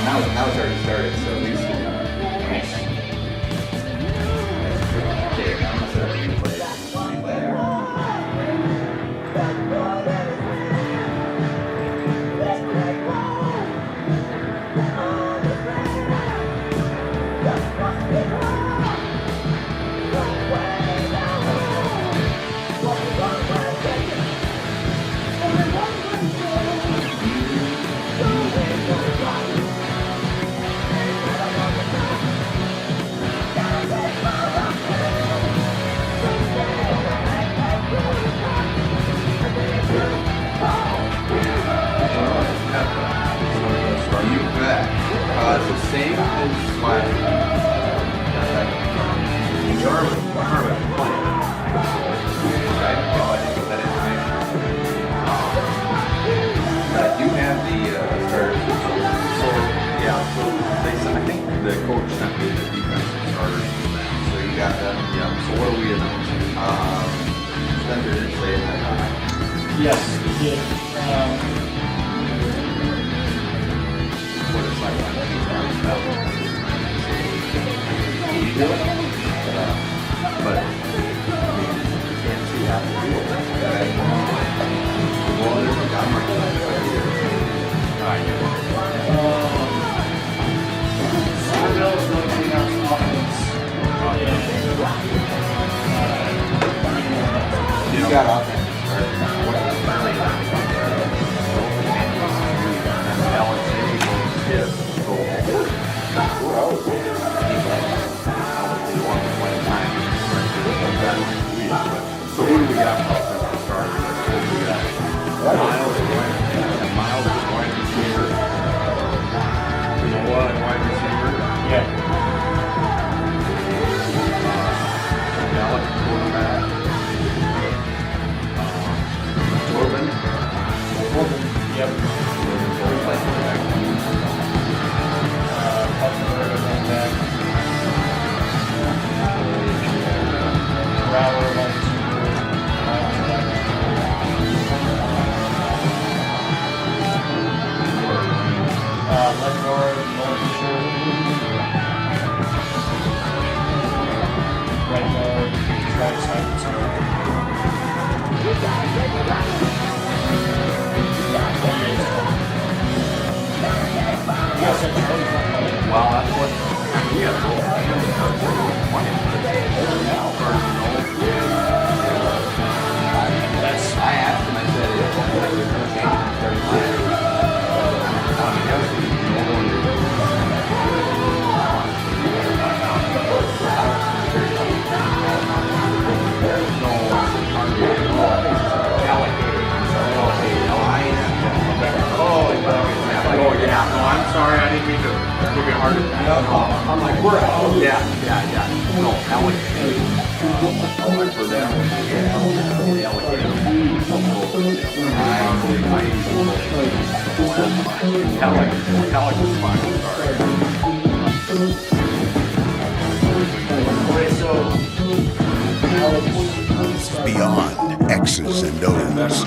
Now it's already started, so at least nice. Okay, now I'm gonna set up a replay. It's the same as my Charlotte plant. I didn't put that information. But I do have the starters. So yeah, so they said, I think the coach sent me the defensive starters for that. So you got that? Yeah. So what are we announcing? Spencer didn't say it that time. Yes, he did. What it's like on you do it? But I mean, you can't see how to do it. Okay? Well, there's a camera right here. Centerville is rotating out some offense. You got offense. So who do we got for offensive starters? We got Miles is wide receiver. Noah and wide receiver. Yeah. Alex quarterback. Corbin. Yep. Well, that's what we have to I asked him, I said, if you're going to change Oh, yeah. No, I'm sorry. I didn't mean to give you a hard time. I'm like, we're out. Yeah. No, allocated. For them. Yeah. Allocated. is fine. Beyond X's and O's.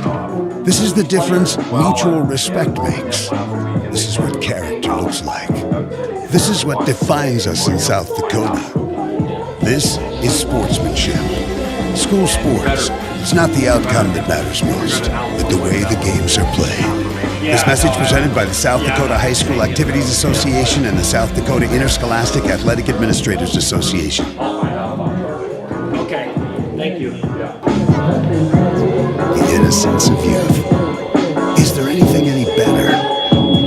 This is the difference mutual respect makes. This is what character looks like. This is what defines us in South Dakota. This is sportsmanship. School sports. It's not the outcome that matters most, but the way the games are played. This message presented by the South Dakota High School Activities Association and the South Dakota Interscholastic Athletic Administrators Association. Okay, thank you. The innocence of youth. Is there anything any better?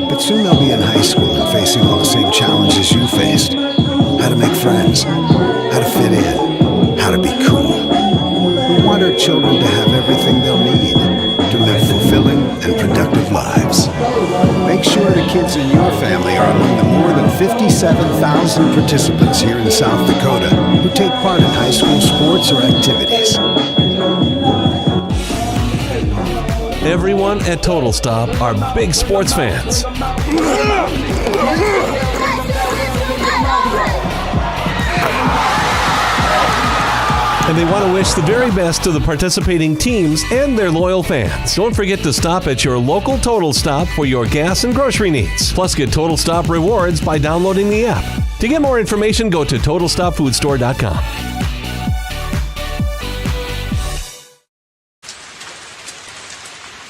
But soon they'll be in high school and facing all the same challenges you faced. How to make friends, how to fit in, how to be cool. We want our children to have everything they'll need to live fulfilling and productive lives. Make sure the kids in your family are among the more than 57,000 participants here in South Dakota who take part in high school sports or activities. Everyone at Total Stop are big sports fans. and they want to wish the very best to the participating teams and their loyal fans. Don't forget to stop at your local Total Stop for your gas and grocery needs. Plus, get Total Stop rewards by downloading the app. To get more information, go to TotalStopFoodStore.com.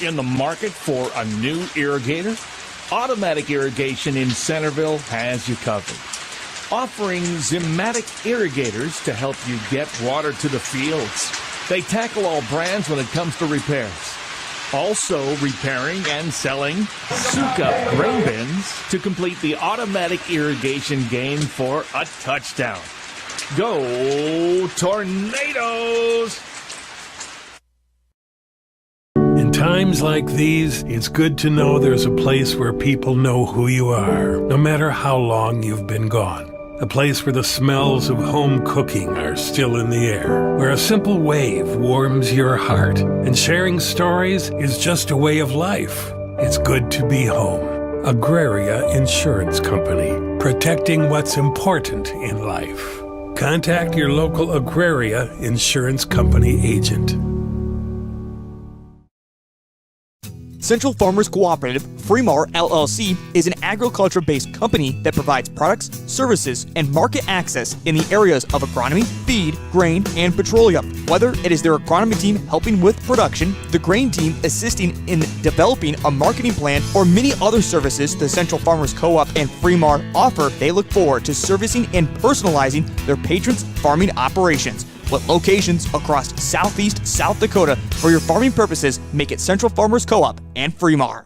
In the market for a new irrigator? Automatic Irrigation in Centerville has you covered. Offering Zimatic irrigators to help you get water to the fields. They tackle all brands when it comes to repairs. Also repairing and selling soak-up grain bins to complete the automatic irrigation game for a touchdown. Go Tornadoes! In times like these, it's good to know there's a place where people know who you are, no matter how long you've been gone. A place where the smells of home cooking are still in the air, where a simple wave warms your heart, and sharing stories is just a way of life. It's good to be home. Agraria Insurance Company, protecting what's important in life. Contact your local Agraria Insurance Company agent. Central Farmers Cooperative, Freeman LLC, is an agriculture-based company that provides products, services, and market access in the areas of agronomy, feed, grain, and petroleum. Whether it is their agronomy team helping with production, the grain team assisting in developing a marketing plan, or many other services the Central Farmers Co-op and Freeman offer, they look forward to servicing and personalizing their patrons' farming operations. With locations across southeast South Dakota for your farming purposes, make it Central Farmers Co-op and Freeman.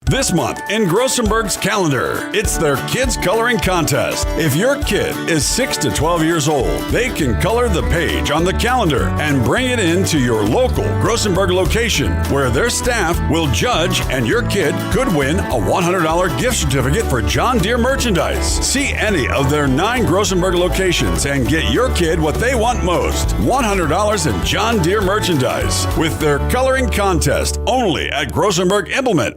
This month in Grossenberg's calendar, it's their Kids Coloring Contest. If your kid is 6 to 12 years old, they can color the page on the calendar and bring it in to your local Grossenberg location, where their staff will judge, and your kid could win a $100 gift certificate for John Deere merchandise. See any of their 9 Grossenberg locations and get your kid what they want most, $100 in John Deere merchandise, with their coloring contest only at Grossenberg Implement.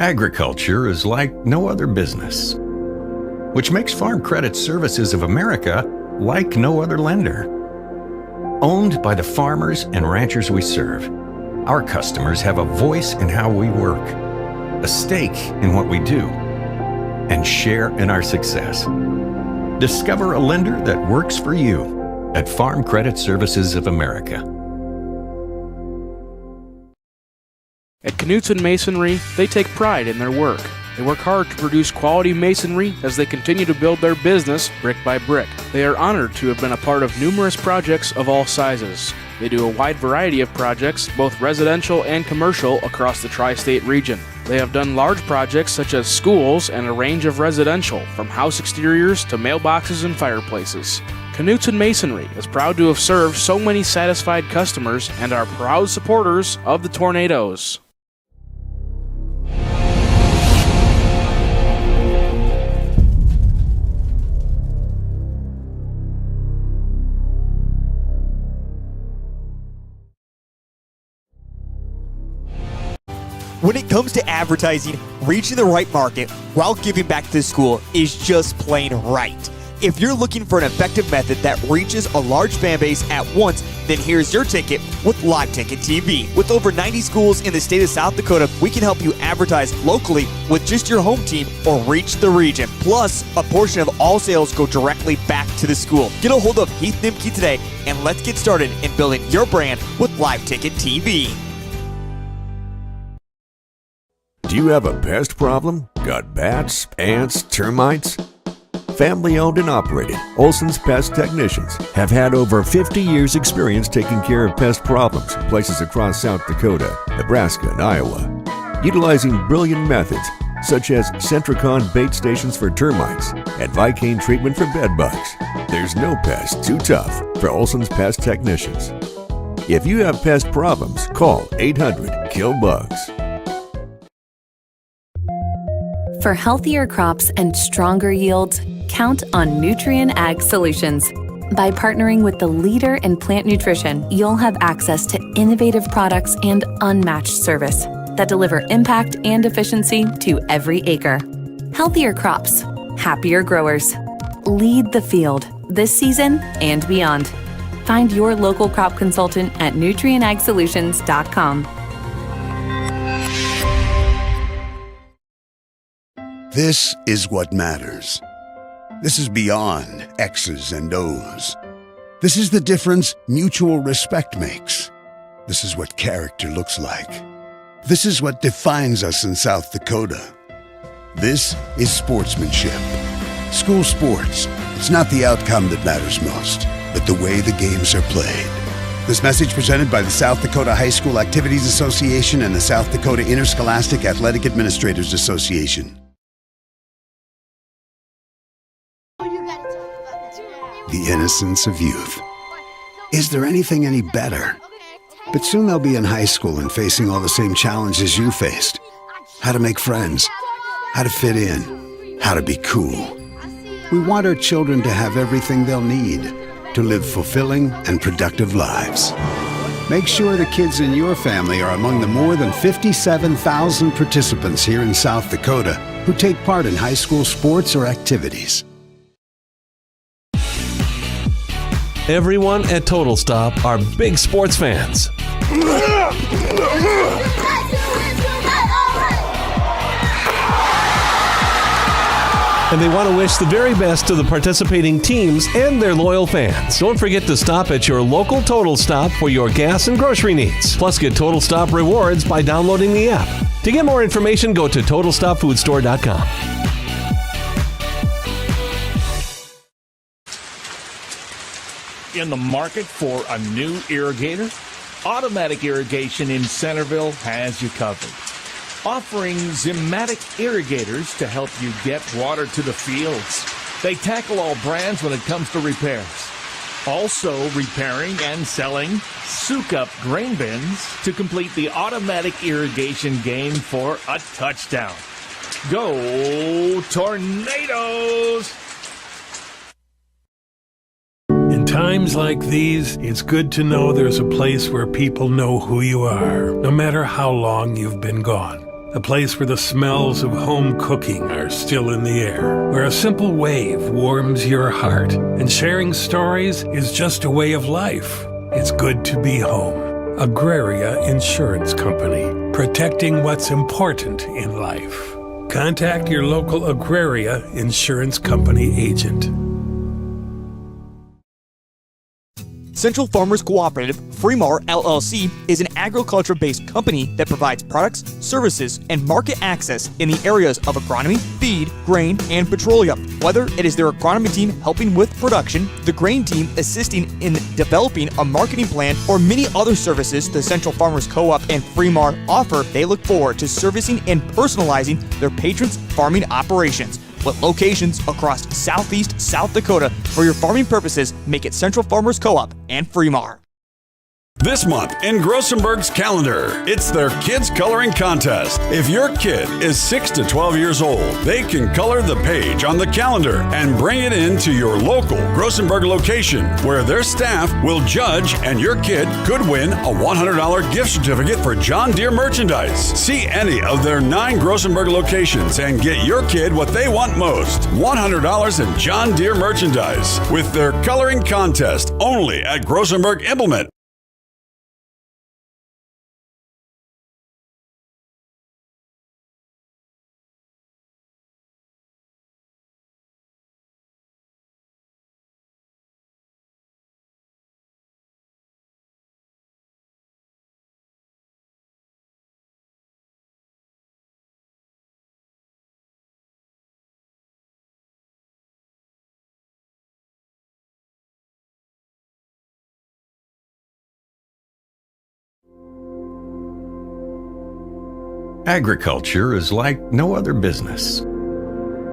Agriculture is like no other business, which makes Farm Credit Services of America like no other lender. Owned by the farmers and ranchers we serve, our customers have a voice in how we work, a stake in what we do, and share in our success. Discover a lender that works for you at Farm Credit Services of America. At Knutson Masonry, they take pride in their work. They work hard to produce quality masonry as they continue to build their business brick by brick. They are honored to have been a part of numerous projects of all sizes. They do a wide variety of projects, both residential and commercial, across the tri-state region. They have done large projects such as schools and a range of residential, from house exteriors to mailboxes and fireplaces. Knutson Masonry is proud to have served so many satisfied customers and are proud supporters of the Tornadoes. When it comes to advertising, reaching the right market while giving back to the school is just plain right. If you're looking for an effective method that reaches a large fan base at once, then here's your ticket with Live Ticket TV. With over 90 schools in the state of South Dakota, we can help you advertise locally with just your home team or reach the region. Plus, a portion of all sales go directly back to the school. Get a hold of Heath Nimke today, and let's get started in building your brand with Live Ticket TV. Do you have a pest problem? Got bats, ants, termites? Family owned and operated, Olson's Pest Technicians have had over 50 years experience taking care of pest problems in places across South Dakota, Nebraska, and Iowa. Utilizing brilliant methods, such as Centricon bait stations for termites and Vicane treatment for bed bugs. There's no pest too tough for Olson's Pest Technicians. If you have pest problems, call 800-KILL-BUGS. For healthier crops and stronger yields, count on Nutrien Ag Solutions. By partnering with the leader in plant nutrition, you'll have access to innovative products and unmatched service that deliver impact and efficiency to every acre. Healthier crops, happier growers. Lead the field this season and beyond. Find your local crop consultant at nutrienagsolutions.com. This is what matters. This is beyond X's and O's. This is the difference mutual respect makes. This is what character looks like. This is what defines us in South Dakota. This is sportsmanship. School sports, it's not the outcome that matters most, but the way the games are played. This message presented by the South Dakota High School Activities Association and the South Dakota Interscholastic Athletic Administrators Association. The innocence of youth. Is there anything any better? But soon they'll be in high school and facing all the same challenges you faced. How to make friends, how to fit in, how to be cool. We want our children to have everything they'll need to live fulfilling and productive lives. Make sure the kids in your family are among the more than 57,000 participants here in South Dakota who take part in high school sports or activities. Everyone at Total Stop are big sports fans. And they want to wish the very best to the participating teams and their loyal fans. Don't forget to stop at your local Total Stop for your gas and grocery needs. Plus, get Total Stop rewards by downloading the app. To get more information, go to TotalStopFoodStore.com. In the market for a new irrigator? Automatic Irrigation in Centerville has you covered. Offering Zimatic irrigators to help you get water to the fields. They tackle all brands when it comes to repairs. Also repairing and selling soak-up grain bins to complete the automatic irrigation game for a touchdown. Go Tornadoes! In times like these, it's good to know there's a place where people know who you are, no matter how long you've been gone. A place where the smells of home cooking are still in the air, where a simple wave warms your heart, and sharing stories is just a way of life. It's good to be home. Agraria Insurance Company, protecting what's important in life. Contact your local Agraria Insurance Company agent. Central Farmers Cooperative, Freeman LLC, is an agriculture-based company that provides products, services, and market access in the areas of agronomy, feed, grain, and petroleum. Whether it is their agronomy team helping with production, the grain team assisting in developing a marketing plan, or many other services the Central Farmers Co-op and Freeman offer, they look forward to servicing and personalizing their patrons' farming operations. With locations across southeast South Dakota, for your farming purposes, make it Central Farmers Co-op and Freeman. This month in Grossenberg's calendar, it's their Kids Coloring Contest. If your kid is 6 to 12 years old, they can color the page on the calendar and bring it in to your local Grossenberg location, where their staff will judge, and your kid could win a $100 gift certificate for John Deere merchandise. See any of their 9 Grossenberg locations and get your kid what they want most: $100 in John Deere merchandise with their coloring contest only at Grossenberg Implement. Agriculture is like no other business,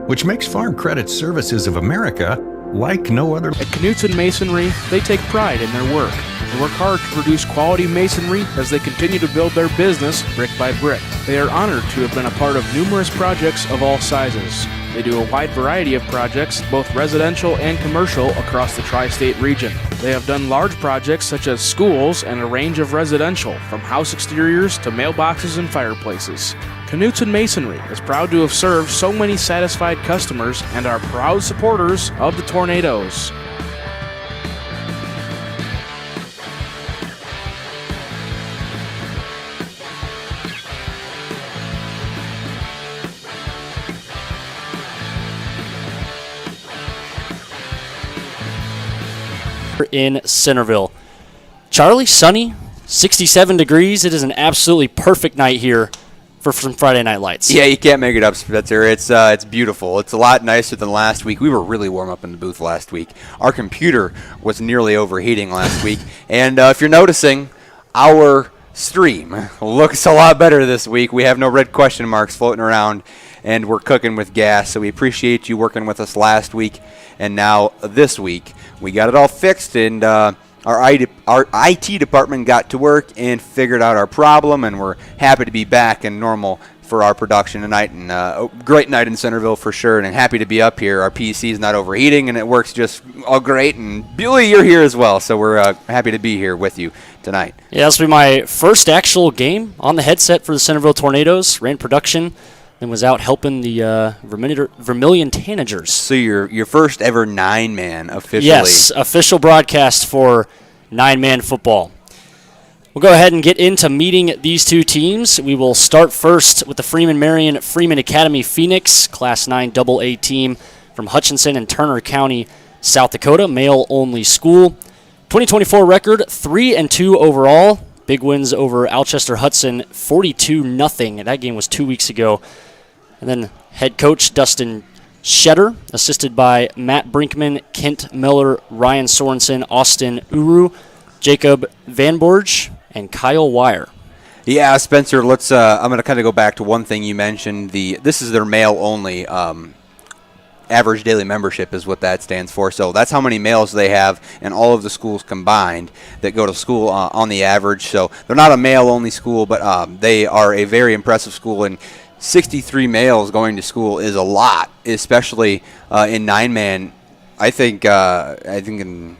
which makes Farm Credit Services of America like no other. At Knutson Masonry, they take pride in their work. They work hard to produce quality masonry as they continue to build their business brick by brick. They are honored to have been a part of numerous projects of all sizes. They do a wide variety of projects, both residential and commercial, across the tri-state region. They have done large projects such as schools and a range of residential, from house exteriors to mailboxes and fireplaces. Knutson Masonry is proud to have served so many satisfied customers and are proud supporters of the Tornadoes. In Centerville. Charlie, sunny, 67 degrees. It is an absolutely perfect night here for some Friday Night Lights. Yeah, you can't make it up, Spencer. It's beautiful. It's a lot nicer than last week. We were really warm up in the booth last week. Our computer was nearly overheating last week. And if you're noticing, our stream looks a lot better this week. We have no red question marks floating around, and we're cooking with gas. So we appreciate you working with us last week and now this week. We got it all fixed, and our IT department got to work and figured out our problem, and we're happy to be back in normal for our production tonight. And a great night in Centerville for sure, and happy to be up here. Our PC is not overheating, and it works just all great. And Billy, you're here as well, so we're happy to be here with you tonight. Yeah, this will be my first actual game on the headset for the Centerville Tornadoes. Ran production and was out helping the Vermilion Tanagers. So your first ever 9-man officially. Yes, official broadcast for 9-man football. We'll go ahead and get into meeting these two teams. We will start first with the Freeman Freeman Academy Phoenix, Class 9 AA team from Hutchinson and Turner County, South Dakota, male-only school. 2024 record, 3-2 overall. Big wins over Alchester Hudson, 42-0. That game was 2 weeks ago. And then head coach Dustin Shetter, assisted by Matt Brinkman, Kent Miller, Ryan Sorensen, Austin Uru, Jacob Van Borge, and Kyle Wire. Yeah, Spencer, let's. I'm going to kind of go back to one thing you mentioned. This is their male-only average daily membership is what that stands for. So that's how many males they have in all of the schools combined that go to school on the average. So they're not a male-only school, but they are a very impressive school. And 63 males going to school is a lot, especially in 9-man. I think in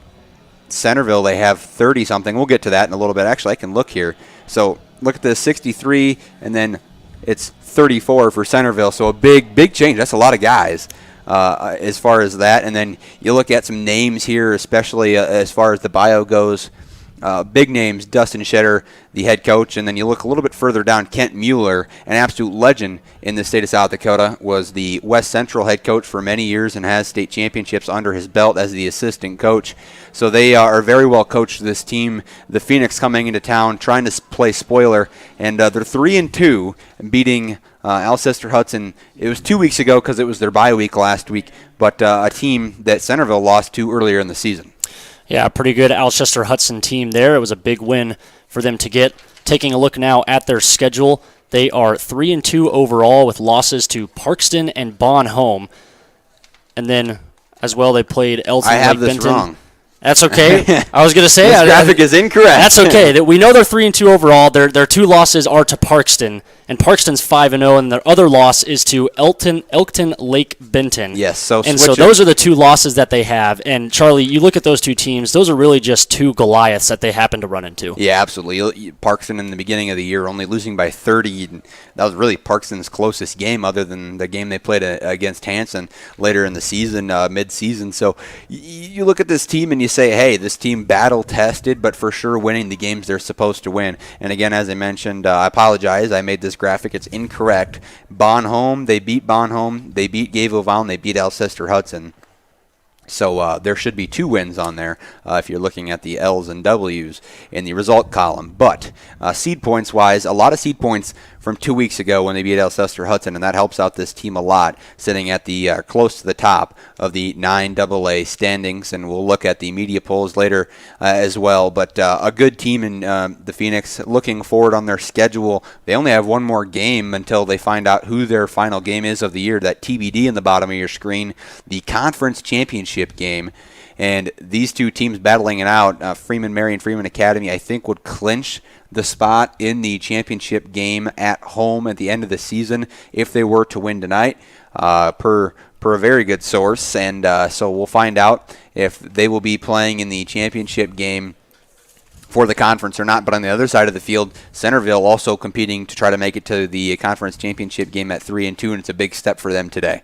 Centerville they have 30-something. We'll get to that in a little bit. Actually, I can look here. So look at this, 63, and then it's 34 for Centerville. So a big change. That's a lot of guys as far as that. And then you look at some names here, especially as far as the bio goes. Big names, Dustin Shetter, the head coach, and then you look a little bit further down, Kent Mueller, an absolute legend in the state of South Dakota, was the West Central head coach for many years and has state championships under his belt as the assistant coach. So they are very well coached, this team. The Phoenix coming into town, trying to play spoiler, and they're 3-2, beating Alcester Hudson. It was 2 weeks ago because it was their bye week last week, but a team that Centerville lost to earlier in the season. Yeah, pretty good Alcester Hudson team there. It was a big win for them to get. Taking a look now at their schedule, they are 3-2 overall with losses to Parkston and Bon Home. And then as well they played Elton Lake Benton. I have this wrong. That's okay. I was going to say this graphic is incorrect. That's okay. We know they're 3-2 overall. Their two losses are to Parkston, and Parkston's 5-0, and their other loss is to Elkton Lake Benton. Yes, so those are the two losses that they have. And Charlie, you look at those two teams; those are really just two Goliaths that they happen to run into. Yeah, absolutely. Parkston in the beginning of the year only losing by 30. That was really Parkston's closest game, other than the game they played against Hanson later in the season, mid-season. So you look at this team and you say, hey, this team battle-tested, but for sure winning the games they're supposed to win. And again, as I mentioned, I apologize. I made this graphic. It's incorrect. Bon Home, they beat Bon Home. They beat Gayville and they beat Alcester Hudson. So there should be 2 wins on there if you're looking at the L's and W's in the result column. But seed points-wise, a lot of seed points from 2 weeks ago when they beat Alcester Hudson, and that helps out this team a lot, sitting at the close to the top of the 9AA standings, and we'll look at the media polls later as well. But a good team in the Phoenix. Looking forward on their schedule, they only have one more game until they find out who their final game is of the year. That TBD in the bottom of your screen, the conference championship game. And these two teams battling it out, Freeman Mary and Freeman Academy, I think would clinch the spot in the championship game at home at the end of the season if they were to win tonight, per a very good source. And so we'll find out if they will be playing in the championship game for the conference or not. But on the other side of the field, Centerville also competing to try to make it to the conference championship game at 3-2, and it's a big step for them today.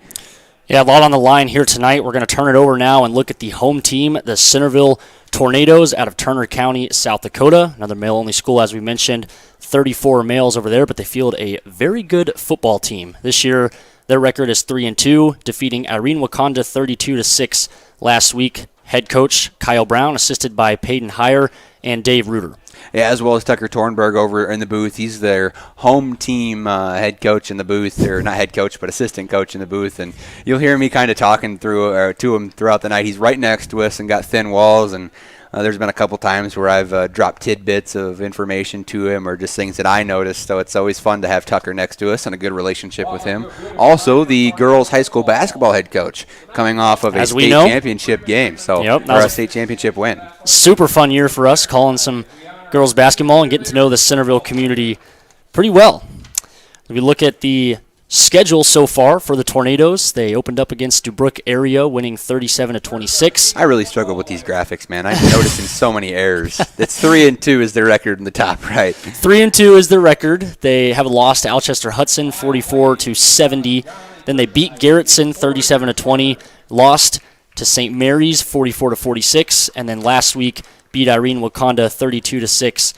Yeah, a lot on the line here tonight. We're going to turn it over now and look at the home team, the Centerville Tornadoes out of Turner County, South Dakota. Another male-only school, as we mentioned, 34 males over there, but they field a very good football team. This year, their record is 3-2, defeating Irene Wakanda 32-6 last week. Head coach Kyle Brown, assisted by Peyton Heyer and Dave Reuter. Yeah, as well as Tucker Tornberg over in the booth. He's their home team head coach in the booth, or not head coach, but assistant coach in the booth. And you'll hear me kind of talking to him throughout the night. He's right next to us and got thin walls, and there's been a couple times where I've dropped tidbits of information to him or just things that I noticed. So it's always fun to have Tucker next to us and a good relationship with him. Also, the girls' high school basketball head coach coming off of a state championship game. So, or a state championship win. Super fun year for us, calling some girls basketball and getting to know the Centerville community pretty well. If we look at the schedule so far for the Tornadoes, they opened up against DuBrook area, winning 37-26. I really struggle with these graphics, man. I'm noticing so many errors. It's 3-2 is their record in the top right. 3-2 is their record. They have a loss to Alcester Hudson, 44-70. Then they beat Garrettson, 37-20. Lost to St. Mary's, 44-46. And then last week, beat Irene Wakanda 32-6.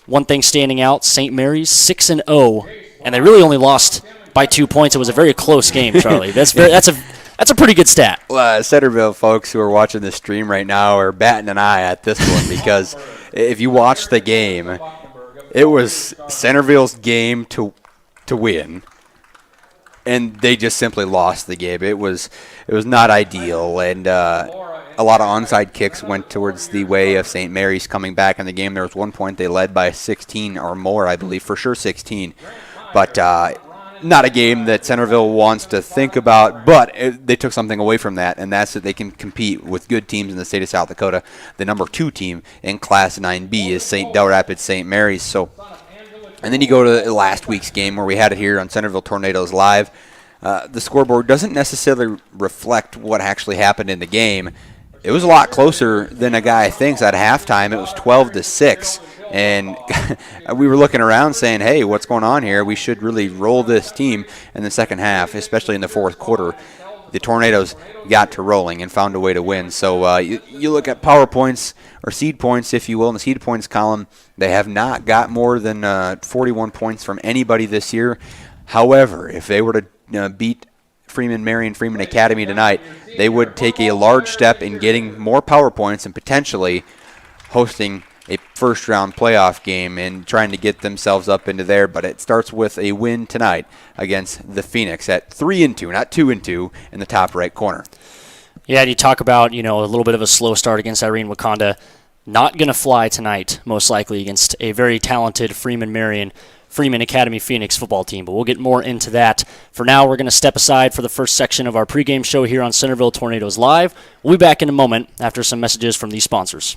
One thing standing out, St. Mary's 6-0, and they really only lost by 2 points. It was a very close game, Charlie. That's a pretty good stat. Well, Centerville folks who are watching this stream right now are batting an eye at this one, because if you watch the game, it was Centerville's game to win, and they just simply lost the game. It was not ideal, and a lot of onside kicks went towards the way of St. Mary's coming back in the game. There was one point they led by 16 or more, I believe, for sure 16. But not a game that Centerville wants to think about, but they took something away from that, and that's that they can compete with good teams in the state of South Dakota. The number 2 team in Class 9B is Del Rapids St. Mary's. So, and then you go to last week's game where we had it here on Centerville Tornadoes Live. The scoreboard doesn't necessarily reflect what actually happened in the game. It was a lot closer than a guy thinks. At halftime, it was 12-6. And we were looking around saying, hey, what's going on here? We should really roll this team in the second half, especially in the fourth quarter. The Tornadoes got to rolling and found a way to win. So you look at power points, or seed points, if you will, in the seed points column. They have not got more than 41 points from anybody this year. However, if they were to beat Freeman Mary and Freeman Academy tonight, they would take a large step in getting more power points and potentially hosting a first-round playoff game and trying to get themselves up into there. But it starts with a win tonight against the Phoenix at 3-2, not 2-2, in the top right corner. Yeah, and you talk about, a little bit of a slow start against Irene Wakanda. Not going to fly tonight, most likely, against a very talented Freeman Mary and Freeman Academy Phoenix football team, but we'll get more into that. For now, we're going to step aside for the first section of our pregame show here on Centerville Tornadoes Live. We'll be back in a moment after some messages from these sponsors.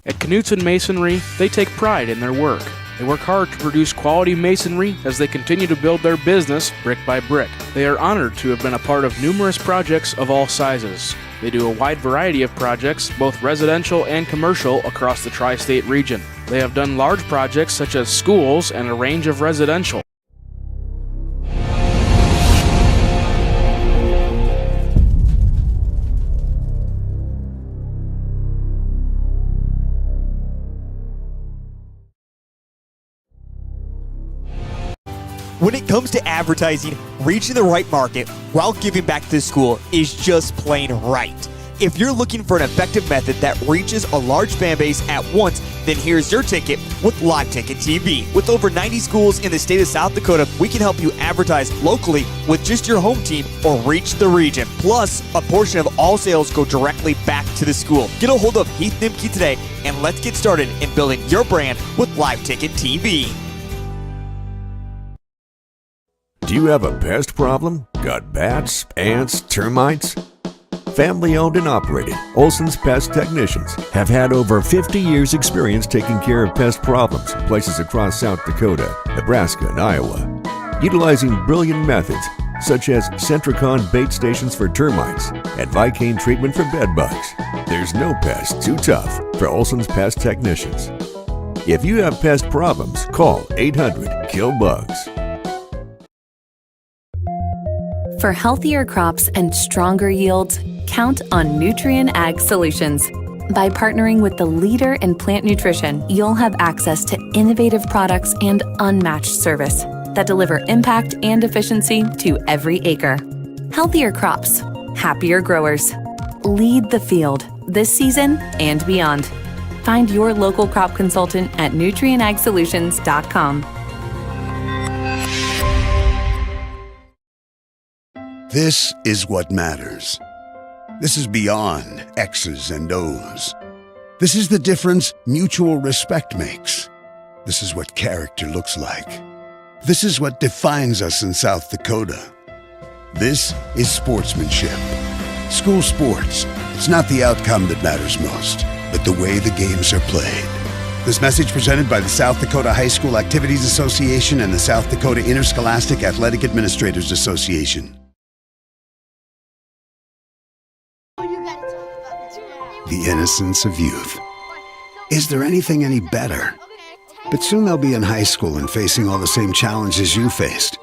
At Knutson Masonry, they take pride in their work. They work hard to produce quality masonry as they continue to build their business brick by brick. They are honored to have been a part of numerous projects of all sizes. They do a wide variety of projects, both residential and commercial, across the tri-state region. They have done large projects such as schools and a range of residential. When it comes to advertising, reaching the right market while giving back to the school is just plain right. If you're looking for an effective method that reaches a large fan base at once Then here's your ticket with Live Ticket TV. With over 90 schools in the state of South Dakota, we can help you advertise locally with just your home team or reach the region. Plus, a portion of all sales go directly back to the school. Get a hold of Heath Nimke today and let's get started in building your brand with Live Ticket TV. Do you have a pest problem? Got bats, ants, termites? Family owned and operated, Olson's Pest Technicians have had over 50 years experience taking care of pest problems in places across South Dakota, Nebraska, and Iowa. Utilizing brilliant methods such as Centricon bait stations for termites and Vicane treatment for bed bugs, there's no pest too tough for Olson's Pest Technicians. If you have pest problems, call 800-KILL-BUGS. For healthier crops and stronger yields, count on Nutrien Ag Solutions. By partnering with the leader in plant nutrition, you'll have access to innovative products and unmatched service that deliver impact and efficiency to every acre. Healthier crops, happier growers. Lead the field this season and beyond. Find your local crop consultant at nutrienagsolutions.com. This is what matters. This is beyond X's and O's. This is the difference mutual respect makes. This is what character looks like. This is what defines us in South Dakota. This is sportsmanship. School sports, it's not the outcome that matters most, but the way the games are played. This message presented by the South Dakota High School Activities Association and the South Dakota Interscholastic Athletic Administrators Association. The innocence of youth. Is there anything any better? But soon they'll be in high school and facing all the same challenges you faced.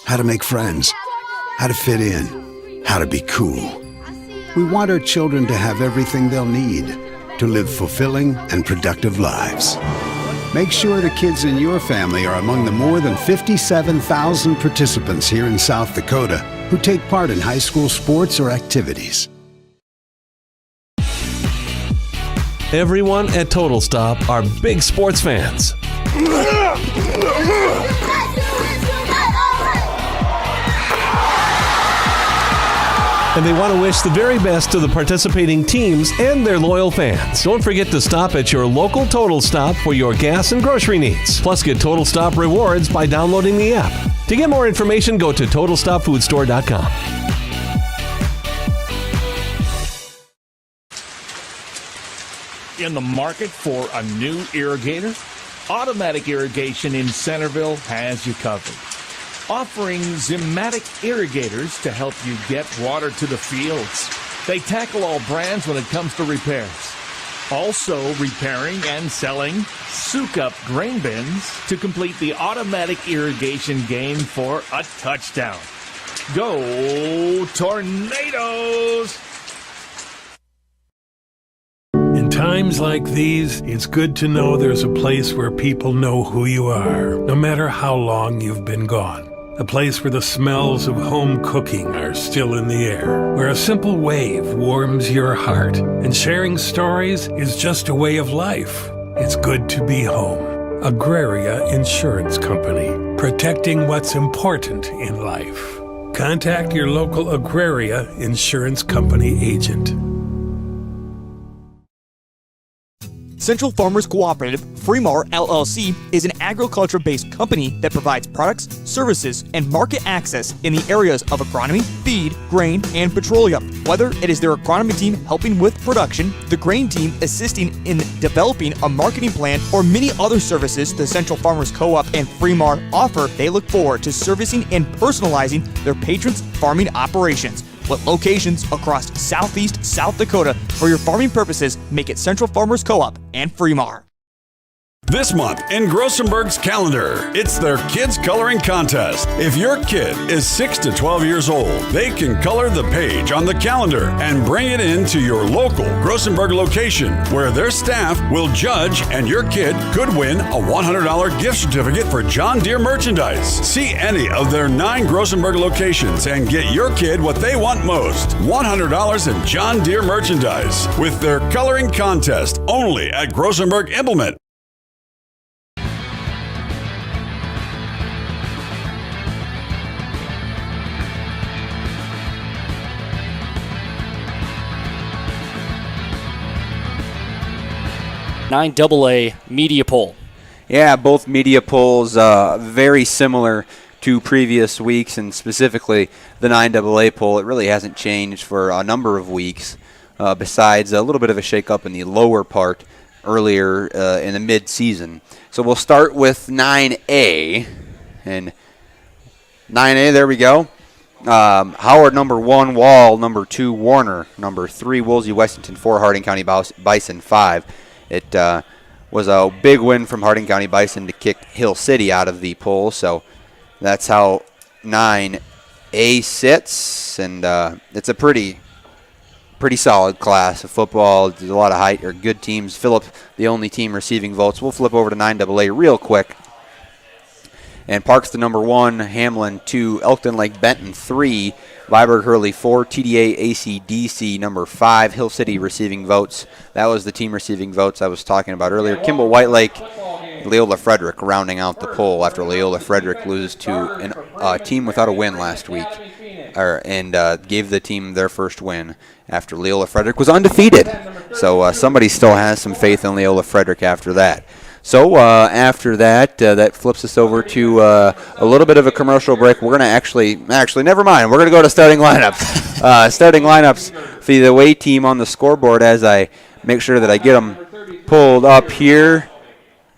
How to make friends, how to fit in, how to be cool. We want our children to have everything they'll need to live fulfilling and productive lives. Make sure the kids in your family are among the more than 57,000 participants here in South Dakota who take part in high school sports or activities. Everyone at Total Stop are big sports fans. And they want to wish the very best to the participating teams and their loyal fans. Don't forget to stop at your local Total Stop for your gas and grocery needs. Plus, get Total Stop rewards by downloading the app. To get more information, go to TotalStopFoodStore.com. In the market for a new irrigator? Automatic Irrigation in Centerville has you covered. Offering Zimmatic irrigators to help you get water to the fields. They tackle all brands when it comes to repairs. Also repairing and selling soak-up grain bins to complete the automatic irrigation game for a touchdown. Go Tornadoes! In times like these, it's good to know there's a place where people know who you are, no matter how long you've been gone. A place where the smells of home cooking are still in the air, where a simple wave warms your heart, and sharing stories is just a way of life. It's good to be home. Agraria Insurance Company, protecting what's important in life. Contact your local Agraria Insurance Company agent. Central Farmers Cooperative, Freeman LLC, is an agriculture-based company that provides products, services, and market access in the areas of agronomy, feed, grain, and petroleum. Whether it is their agronomy team helping with production, the grain team assisting in developing a marketing plan, or many other services the Central Farmers Co-op and Freeman offer, they look forward to servicing and personalizing their patrons' farming operations. With locations across southeast South Dakota, for your farming purposes, make it Central Farmers Co-op and Freeman. This month in Grossenberg's calendar, it's their Kids Coloring Contest. If your kid is 6 to 12 years old, they can color the page on the calendar and bring it in to your local Grossenberg location, where their staff will judge and your kid could win a $100 gift certificate for John Deere merchandise. See any of their 9 Grossenberg locations and get your kid what they want most, $100 in John Deere merchandise, with their coloring contest only at Grossenberg Implement. 9AA media poll. Yeah, both media polls very similar to previous weeks, and specifically the 9AA poll. It really hasn't changed for a number of weeks, besides a little bit of a shake-up in the lower part earlier in the mid-season. So we'll start with 9A, and 9A, there we go. Howard, number 1, Wall, number 2, Warner, number 3, Woolsey, Westington, 4, Harding County Bison, 5. It was a big win from Harding County Bison to kick Hill City out of the poll, so that's how 9A sits, and it's a pretty solid class of football. There's a lot of height or good teams. Phillip, the only team receiving votes. We'll flip over to 9AA real quick. And Parks, the number 1, Hamlin 2, Elkton Lake Benton 3, Viborg Hurley 4, TDA ACDC number 5, Hill City receiving votes. That was the team receiving votes I was talking about earlier. Kimball White Lake, Leola Frederick rounding out the poll after Leola Frederick lose to a team without a win last week, and gave the team their first win after Leola Frederick was undefeated. So somebody still has some faith in Leola Frederick after that. So after that, that flips us over to a little bit of a commercial break. We're going to actually, never mind. We're going to go to starting lineups. Starting lineups for the away team on the scoreboard as I make sure that I get them pulled up here.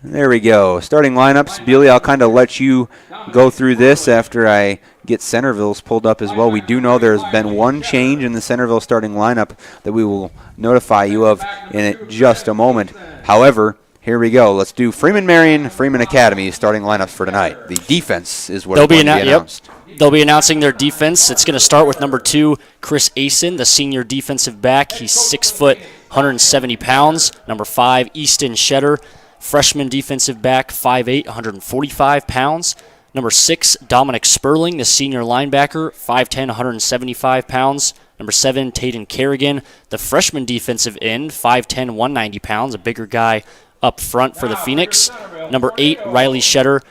There we go. Starting lineups. Billy, I'll kind of let you go through this after I get Centerville's pulled up as well. We do know there's been one change in the Centerville starting lineup that we will notify you of in just a moment. However, here we go. Let's do Freeman Marion, Freeman Academy starting lineups for tonight. The defense is what will be announced. Yep. They'll be announcing their defense. It's going to start with number 2, Chris Asen, the senior defensive back. He's 6 foot, 170 pounds. Number 5, Easton Shedder, freshman defensive back, 5'8", 145 pounds. Number 6, Dominic Sperling, the senior linebacker, 5'10", 175 pounds. Number 7, Tayden Kerrigan, the freshman defensive end, 5'10", 190 pounds, a bigger guy up front for the Phoenix. Number 8, Riley Shedder,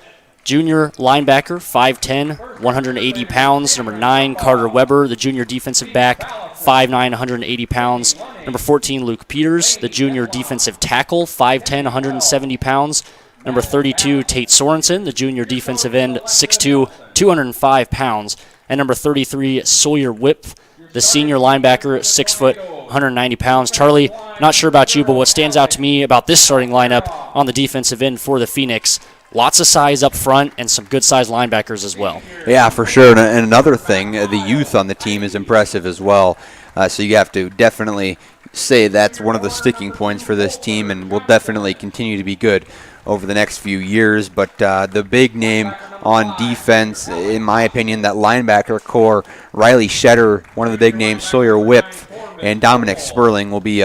junior linebacker, 5'10", 180 pounds. Number 9, Carter Weber, the junior defensive back, 5'9", 180 pounds. Number 14, Luke Peters, the junior defensive tackle, 5'10", 170 pounds. Number 32, Tate Sorensen, the junior defensive end, 6'2", 205 pounds. And number 33, Sawyer Whip, the senior linebacker, 6 foot, 190 pounds. Charlie, not sure about you, but what stands out to me about this starting lineup on the defensive end for the Phoenix, lots of size up front and some good-sized linebackers as well. Yeah, for sure. And another thing, the youth on the team is impressive as well. So you have to definitely say that's one of the sticking points for this team and will definitely continue to be good over the next few years. But the big name on defense, in my opinion, that linebacker core, Riley Shedder, one of the big names, Sawyer Whip, and Dominic Sperling will be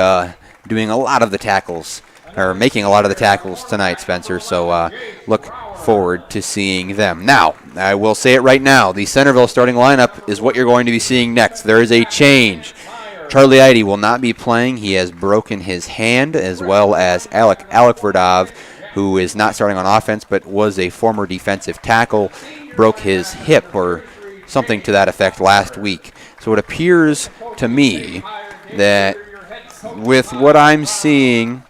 doing a lot of the tackles, or making a lot of the tackles tonight, Spencer. So look forward to seeing them. Now, I will say it right now, the Centerville starting lineup is what you're going to be seeing next. There is a change. Charlie Eide will not be playing. He has broken his hand, as well as Alec Verdov, who is not starting on offense but was a former defensive tackle, broke his hip or something to that effect last week. So it appears to me that with what I'm seeing,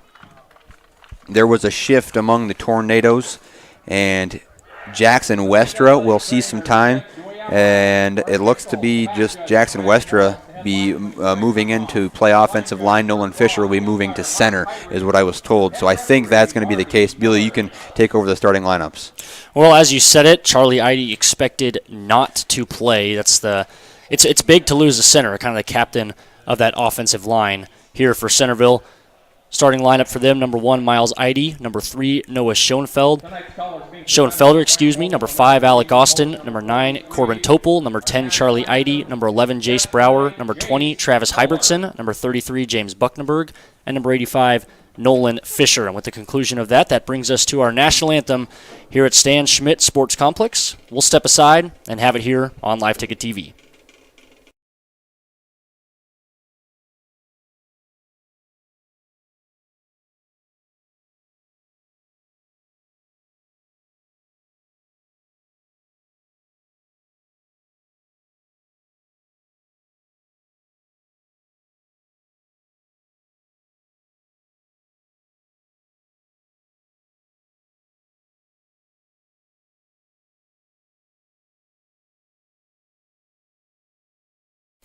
there was a shift among the Tornadoes, and Jackson Westra will see some time, and it looks to be just Jackson Westra be moving into play offensive line. Nolan Fisher will be moving to center, is what I was told. So I think that's going to be the case. Billy, you can take over the starting lineups. Well, as you said it, Charlie Eide expected not to play. It's big to lose a center, kind of the captain of that offensive line here for Centerville. Starting lineup for them, number 1, Miles Eide. Number 3, Noah Schoenfelder, Number 5, Alec Austin. Number 9, Corbin Topol. Number 10, Charlie Eide. Number 11, Jace Brower. Number 20, Travis Hybertson. Number 33, James Bucknenberg. And number 85, Nolan Fisher. And with the conclusion of that brings us to our national anthem here at Stan Schmidt Sports Complex. We'll step aside and have it here on Live Ticket TV.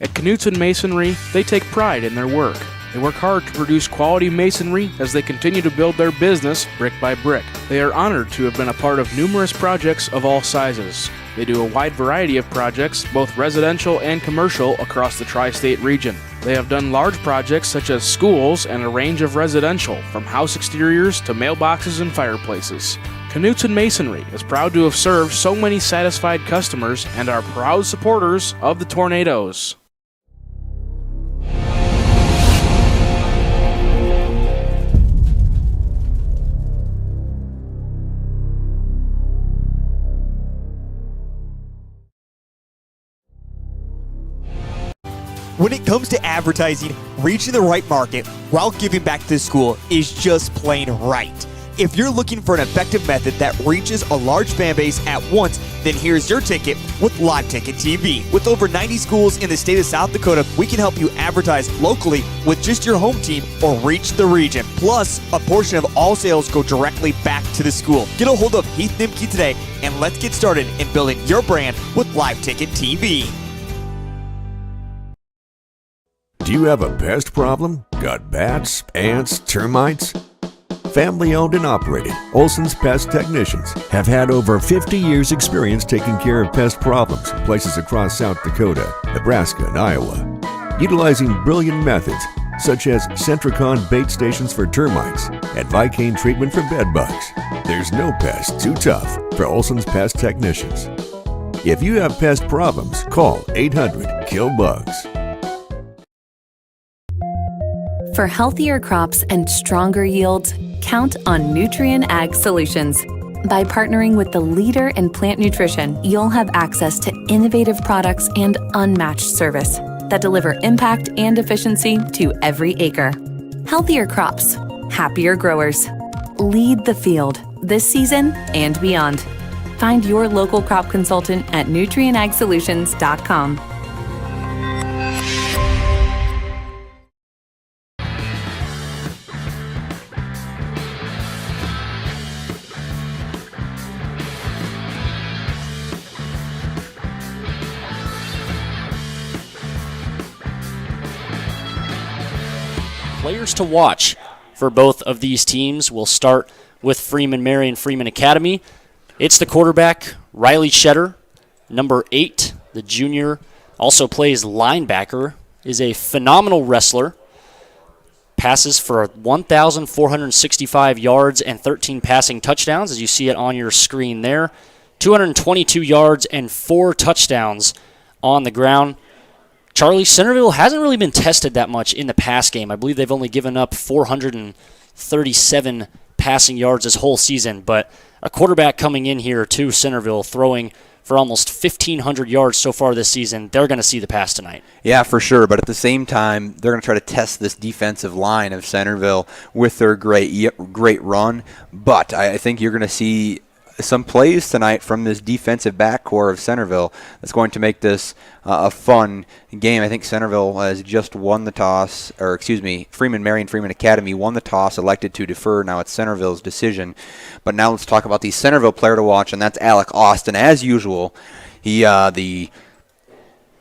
At Knutson Masonry, they take pride in their work. They work hard to produce quality masonry as they continue to build their business brick by brick. They are honored to have been a part of numerous projects of all sizes. They do a wide variety of projects, both residential and commercial, across the tri-state region. They have done large projects such as schools and a range of residential, from house exteriors to mailboxes and fireplaces. Knutson Masonry is proud to have served so many satisfied customers and are proud supporters of the Tornadoes. When it comes to advertising, reaching the right market while giving back to the school is just plain right. If you're looking for an effective method that reaches a large fan base at once, then here's your ticket with Live Ticket TV. With over 90 schools in the state of South Dakota, we can help you advertise locally with just your home team or reach the region. Plus, a portion of all sales go directly back to the school. Get a hold of Heath Nimke today, and let's get started in building your brand with Live Ticket TV. Do you have a pest problem? Got bats, ants, termites? Family owned and operated, Olson's Pest Technicians have had over 50 years experience taking care of pest problems in places across South Dakota, Nebraska, and Iowa. Utilizing brilliant methods such as Centricon bait stations for termites and Vicane treatment for bed bugs, there's no pest too tough for Olson's Pest Technicians. If you have pest problems, call 800-KILL-BUGS. For healthier crops and stronger yields, count on Nutrien Ag Solutions. By partnering with the leader in plant nutrition, you'll have access to innovative products and unmatched service that deliver impact and efficiency to every acre. Healthier crops, happier growers. Lead the field this season and beyond. Find your local crop consultant at nutrienagsolutions.com. Players to watch for both of these teams. We'll start with Freeman Marion Freeman Academy. It's the quarterback, Riley Shetter, number 8. The junior also plays linebacker, is a phenomenal wrestler. Passes for 1,465 yards and 13 passing touchdowns, as you see it on your screen there. 222 yards and 4 touchdowns on the ground. Charlie, Centerville hasn't really been tested that much in the pass game. I believe they've only given up 437 passing yards this whole season, but a quarterback coming in here to Centerville throwing for almost 1,500 yards so far this season, they're going to see the pass tonight. Yeah, for sure, but at the same time, they're going to try to test this defensive line of Centerville with their great run, but I think you're going to see some plays tonight from this defensive backcourt of Centerville that's going to make this a fun game. I think Centerville has just won the toss, or Freeman Marion Freeman Academy won the toss, elected to defer. Now it's Centerville's decision. But now let's talk about the Centerville player to watch, and that's Alec Austin. As usual, he the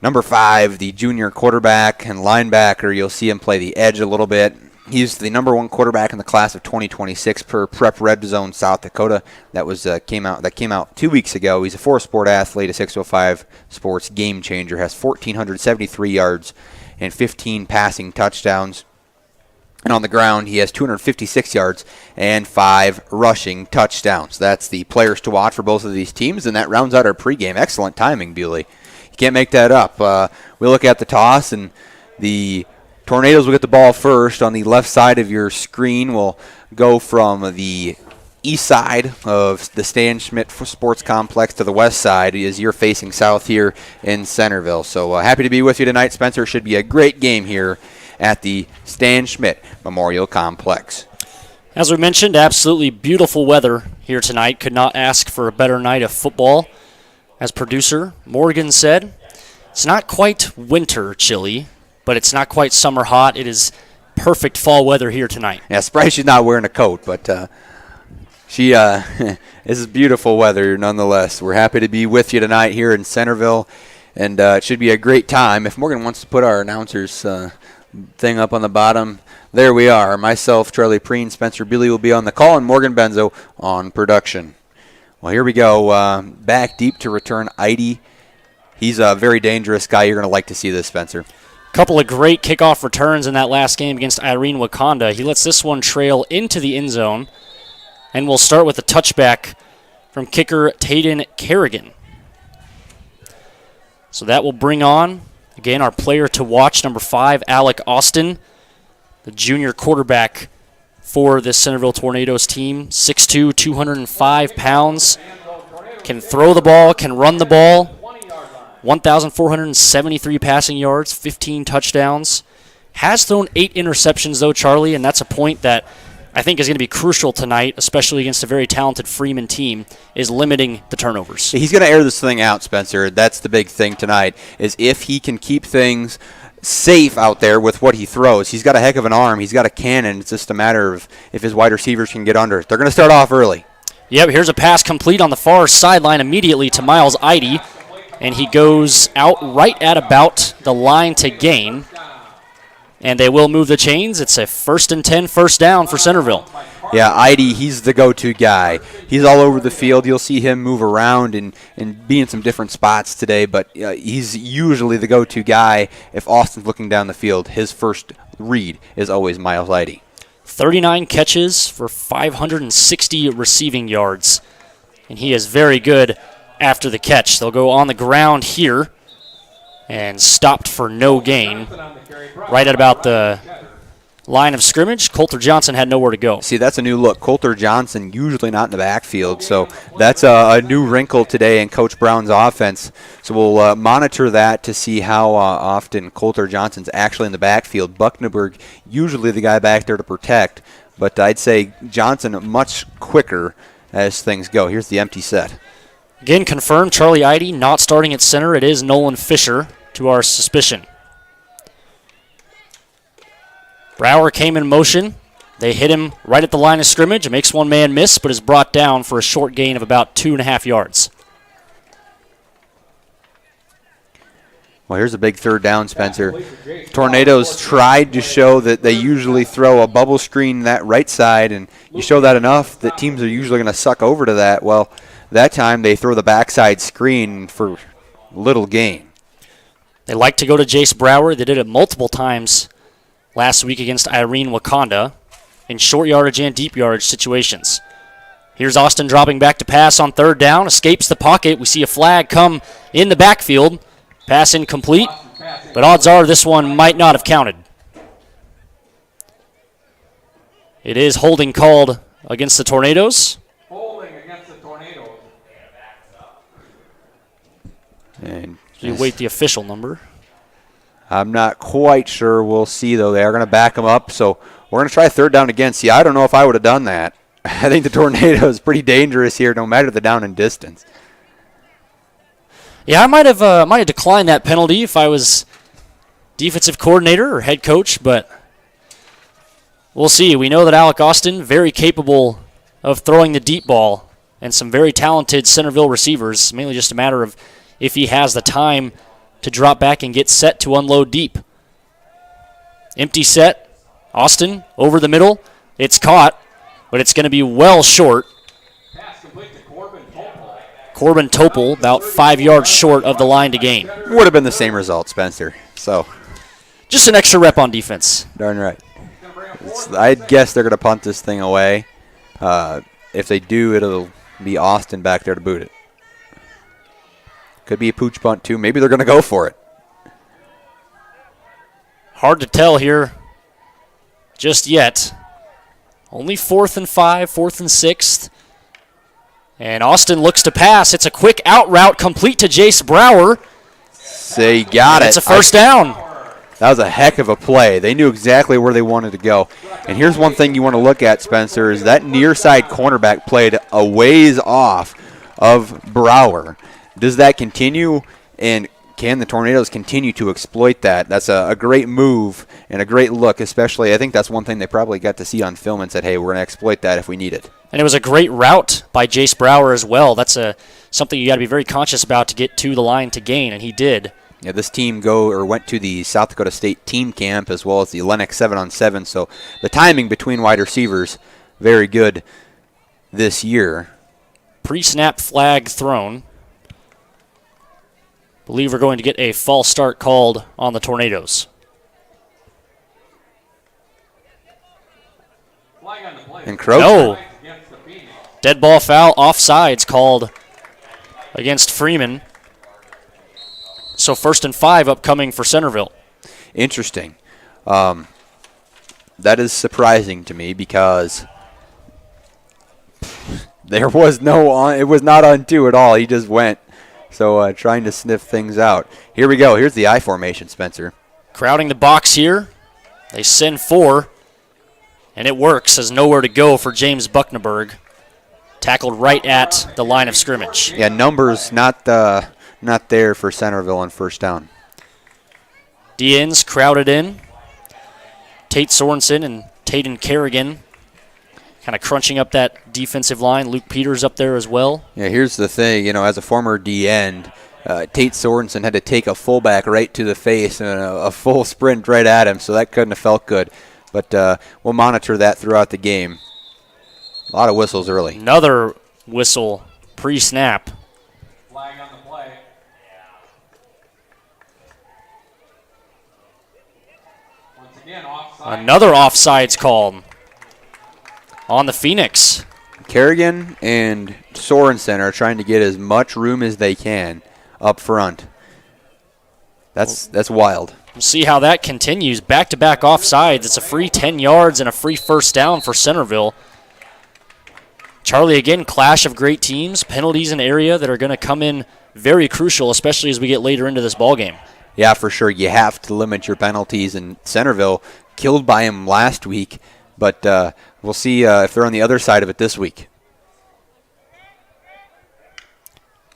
number 5, the junior quarterback and linebacker. You'll see him play the edge a little bit. He's the number 1 quarterback in the class of 2026 per Prep Red Zone South Dakota. That was came out 2 weeks ago. He's a 4-sport athlete, a 605 sports game changer. Has 1,473 yards and 15 passing touchdowns. And on the ground, he has 256 yards and 5 rushing touchdowns. That's the players to watch for both of these teams, and that rounds out our pregame. Excellent timing, Bewley. You can't make that up. We look at the toss, and the Tornadoes will get the ball first. On the left side of your screen, we'll go from the east side of the Stan Schmidt Sports Complex to the west side as you're facing south here in Centerville. So happy to be with you tonight, Spencer. Should be a great game here at the Stan Schmidt Memorial Complex. As we mentioned, absolutely beautiful weather here tonight. Could not ask for a better night of football. As producer Morgan said, it's not quite winter chilly, but it's not quite summer hot. It is perfect fall weather here tonight. Yeah, surprised she's not wearing a coat, but this is beautiful weather nonetheless. We're happy to be with you tonight here in Centerville. and it should be a great time. If Morgan wants to put our announcers thing up on the bottom, there we are. Myself, Charlie Preen, Spencer Bealey will be on the call, and Morgan Benzo on production. Well, here we go. Back deep to return Eide. He's a very dangerous guy. You're going to like to see this, Spencer. Couple of great kickoff returns in that last game against Irene Wakanda. He lets this one trail into the end zone, and we'll start with a touchback from kicker Tayden Kerrigan. So that will bring on, again, our player to watch, number 5, Alec Austin, the junior quarterback for this Centerville Tornadoes team. 6'2", 205 pounds. Can throw the ball, can run the ball. 1,473 passing yards, 15 touchdowns. Has thrown 8 interceptions, though, Charlie, and that's a point that I think is going to be crucial tonight, especially against a very talented Freeman team, is limiting the turnovers. He's going to air this thing out, Spencer. That's the big thing tonight, is if he can keep things safe out there with what he throws. He's got a heck of an arm. He's got a cannon. It's just a matter of if his wide receivers can get under it. They're going to start off early. Yep, here's a pass complete on the far sideline immediately to Miles Eide, and he goes out right at about the line to gain. And they will move the chains. It's a 1st and 10, first down for Centerville. Yeah, Eide, he's the go-to guy. He's all over the field. You'll see him move around and be in some different spots today, but he's usually the go-to guy. If Austin's looking down the field, his first read is always Miles Eide. 39 catches for 560 receiving yards, and he is very good after the catch. They'll go on the ground here and stopped for no gain right at about the line of scrimmage. Coulter Johnson had nowhere to go. See, that's a new look. Coulter Johnson usually not in the backfield, so that's a new wrinkle today in Coach Brown's offense. So we'll monitor that to see how often Coulter Johnson's actually in the backfield. Buckneberg usually the guy back there to protect, but I'd say Johnson much quicker as things go. Here's the empty set. Again, confirmed, Charlie Eide not starting at center. It is Nolan Fisher, to our suspicion. Brower came in motion. They hit him right at the line of scrimmage. It makes one man miss, but is brought down for a short gain of about 2.5 yards. Well, here's a big third down, Spencer. Tornadoes tried to show that they usually throw a bubble screen that right side, and you show that enough that teams are usually going to suck over to that. Well, that time they throw the backside screen for little gain. They like to go to Jace Brower. They did it multiple times last week against Irene Wakanda in short yardage and deep yardage situations. Here's Austin dropping back to pass on third down. Escapes the pocket. We see a flag come in the backfield. Pass incomplete, but odds are this one might not have counted. It is holding called against the Tornadoes. And you wait the official number. I'm not quite sure. We'll see, though. They are going to back him up, so we're going to try third down again. See, I don't know if I would have done that. I think the Tornado is pretty dangerous here, no matter the down and distance. Yeah, I might have declined that penalty if I was defensive coordinator or head coach, but we'll see. We know that Alec Austin, very capable of throwing the deep ball, and some very talented Centerville receivers. Mainly just a matter of if he has the time to drop back and get set to unload deep. Empty set. Austin over the middle. It's caught, but it's going to be well short. Corbin Topol about 5 yards short of the line to gain. Would have been the same result, Spencer. So, just an extra rep on defense. Darn right. I'd guess they're going to punt this thing away. If they do, it'll be Austin back there to boot it. Could be a pooch punt, too. Maybe they're going to go for it. Hard to tell here just yet. Only 4th and 5, 4th and 6th. And Austin looks to pass. It's a quick out route complete to Jace Brower. They got it. It's a first down. That was a heck of a play. They knew exactly where they wanted to go. And here's one thing you want to look at, Spencer, is that near side cornerback played a ways off of Brower. Does that continue, and can the Tornadoes continue to exploit that? That's a great move and a great look, especially I think that's one thing they probably got to see on film and said, hey, we're going to exploit that if we need it. And it was a great route by Jace Brower as well. That's something you got to be very conscious about to get to the line to gain, and he did. Yeah, this team went to the South Dakota State team camp as well as the Lennox 7-on-7, so the timing between wide receivers, very good this year. Pre-snap flag thrown. Believe we're going to get a false start called on the Tornadoes. Encroachment. No. Dead ball foul, offsides called against Freeman. So 1st and 5 upcoming for Centerville. Interesting. That is surprising to me because there was it was not on 2 at all. He just went. So trying to sniff things out. Here we go. Here's the I formation, Spencer. Crowding the box here. They send 4, and it works as nowhere to go for James Buckneberg. Tackled right at the line of scrimmage. Yeah, numbers not there for Centerville on 1st down. DNs crowded in. Tate Sorensen and Taden Kerrigan kind of crunching up that defensive line. Luke Peters up there as well. Yeah, here's the thing. As a former D end, Tate Sorensen had to take a fullback right to the face and a full sprint right at him, so that couldn't have felt good. But we'll monitor that throughout the game. A lot of whistles early. Another whistle pre-snap. Flag on the play. Once again, offside. Another offsides called on the Phoenix. Kerrigan and Sorensen are trying to get as much room as they can up front. That's wild. We'll see how that continues. Back-to-back offsides. It's a free 10 yards and a free 1st down for Centerville. Charlie, again, clash of great teams. Penalties in an area that are going to come in very crucial, especially as we get later into this ballgame. Yeah, for sure. You have to limit your penalties, and Centerville killed by him last week, but we'll see if they're on the other side of it this week.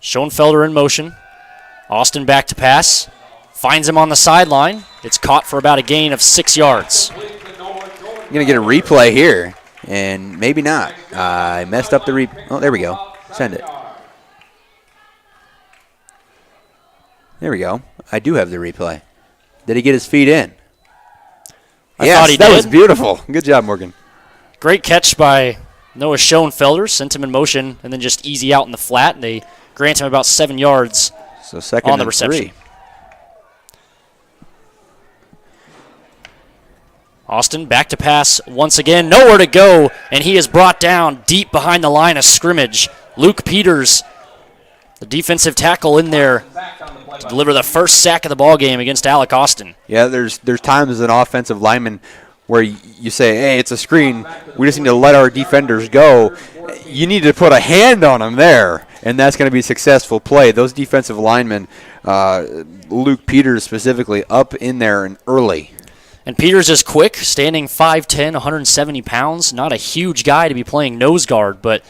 Schoenfelder in motion. Austin back to pass. Finds him on the sideline. It's caught for about a gain of 6 yards. I'm going to get a replay here. And maybe not. I messed up the replay. Oh, there we go. Send it. There we go. I do have the replay. Did he get his feet in? I thought he that did. Was beautiful. Good job, Morgan. Great catch by Noah Schoenfelder. Sent him in motion and then just easy out in the flat. And they grant him about 7 yards so second on the and reception. 3. Austin back to pass once again. Nowhere to go, and he is brought down deep behind the line of scrimmage. Luke Peters, the defensive tackle in there to deliver the first sack of the ball game against Alec Austin. Yeah, there's times as an offensive lineman where you say, hey, it's a screen. We just need to let our defenders go. You need to put a hand on them there, and that's going to be a successful play. Those defensive linemen, Luke Peters specifically, up in there and early. And Peters is quick, standing 5'10", 170 pounds. Not a huge guy to be playing nose guard, but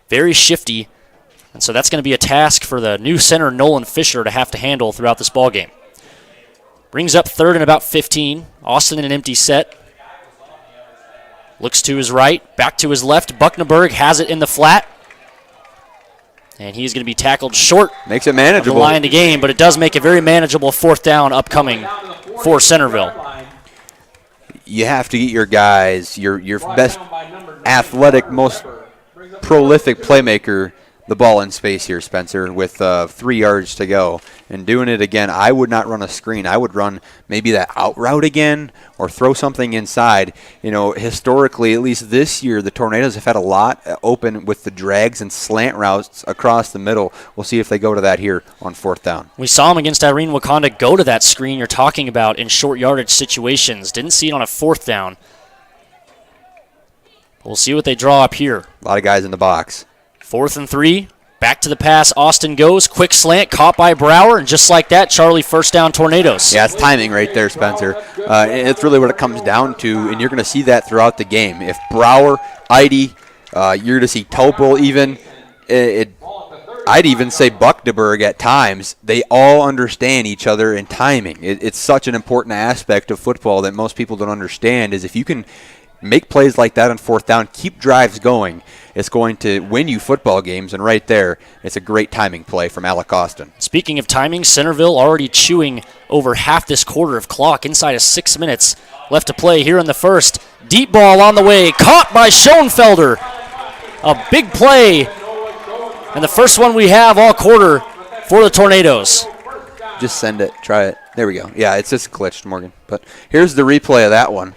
very shifty. And so that's going to be a task for the new center, Nolan Fisher, to have to handle throughout this ballgame. Brings up 3rd and about 15. Austin in an empty set. Looks to his right, back to his left. Buckneberg has it in the flat. And he's going to be tackled short. Makes it manageable. Of the line to gain, but it does make a very manageable 4th down upcoming for Centerville. You have to get your guys, your best athletic, most prolific playmaker, the ball in space here, Spencer, with 3 yards to go. And doing it again, I would not run a screen. I would run maybe that out route again or throw something inside. Historically, at least this year, the Tornadoes have had a lot open with the drags and slant routes across the middle. We'll see if they go to that here on 4th down. We saw him against Irene Wakanda go to that screen you're talking about in short yardage situations. Didn't see it on a 4th down. We'll see what they draw up here. A lot of guys in the box. 4th and 3. Back to the pass. Austin goes. Quick slant. Caught by Brower. And just like that, Charlie, 1st down Tornadoes. Yeah, it's timing right there, Spencer. It's really what it comes down to, and you're going to see that throughout the game. If Brower, Eide, you're going to see Topol even. I'd even say Buckneberg at times. They all understand each other in timing. It's such an important aspect of football that most people don't understand is if you can make plays like that on fourth down, keep drives going. It's going to win you football games, and right there, it's a great timing play from Alec Austin. Speaking of timing, Centerville already chewing over half this quarter of clock, inside of 6 minutes left to play here in the first. Deep ball on the way, caught by Schoenfelder. A big play, and the first one we have all quarter for the Tornadoes. Just send it, try it. There we go. Yeah, it's just glitched, Morgan. But here's the replay of that one.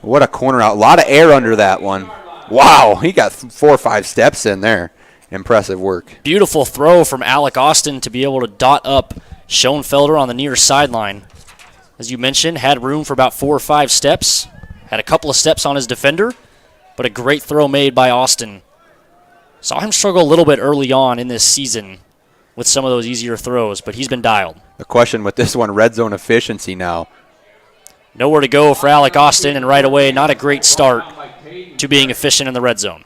What a corner out. A lot of air under that one. Wow, he got 4 or 5 steps in there. Impressive work. Beautiful throw from Alec Austin to be able to dot up Schoenfelder on the near sideline. As you mentioned, had room for about 4 or 5 steps. Had a couple of steps on his defender, but a great throw made by Austin. Saw him struggle a little bit early on in this season with some of those easier throws, but he's been dialed. The question with this one, red zone efficiency now. Nowhere to go for Alec Austin, and right away, not a great start to being efficient in the red zone.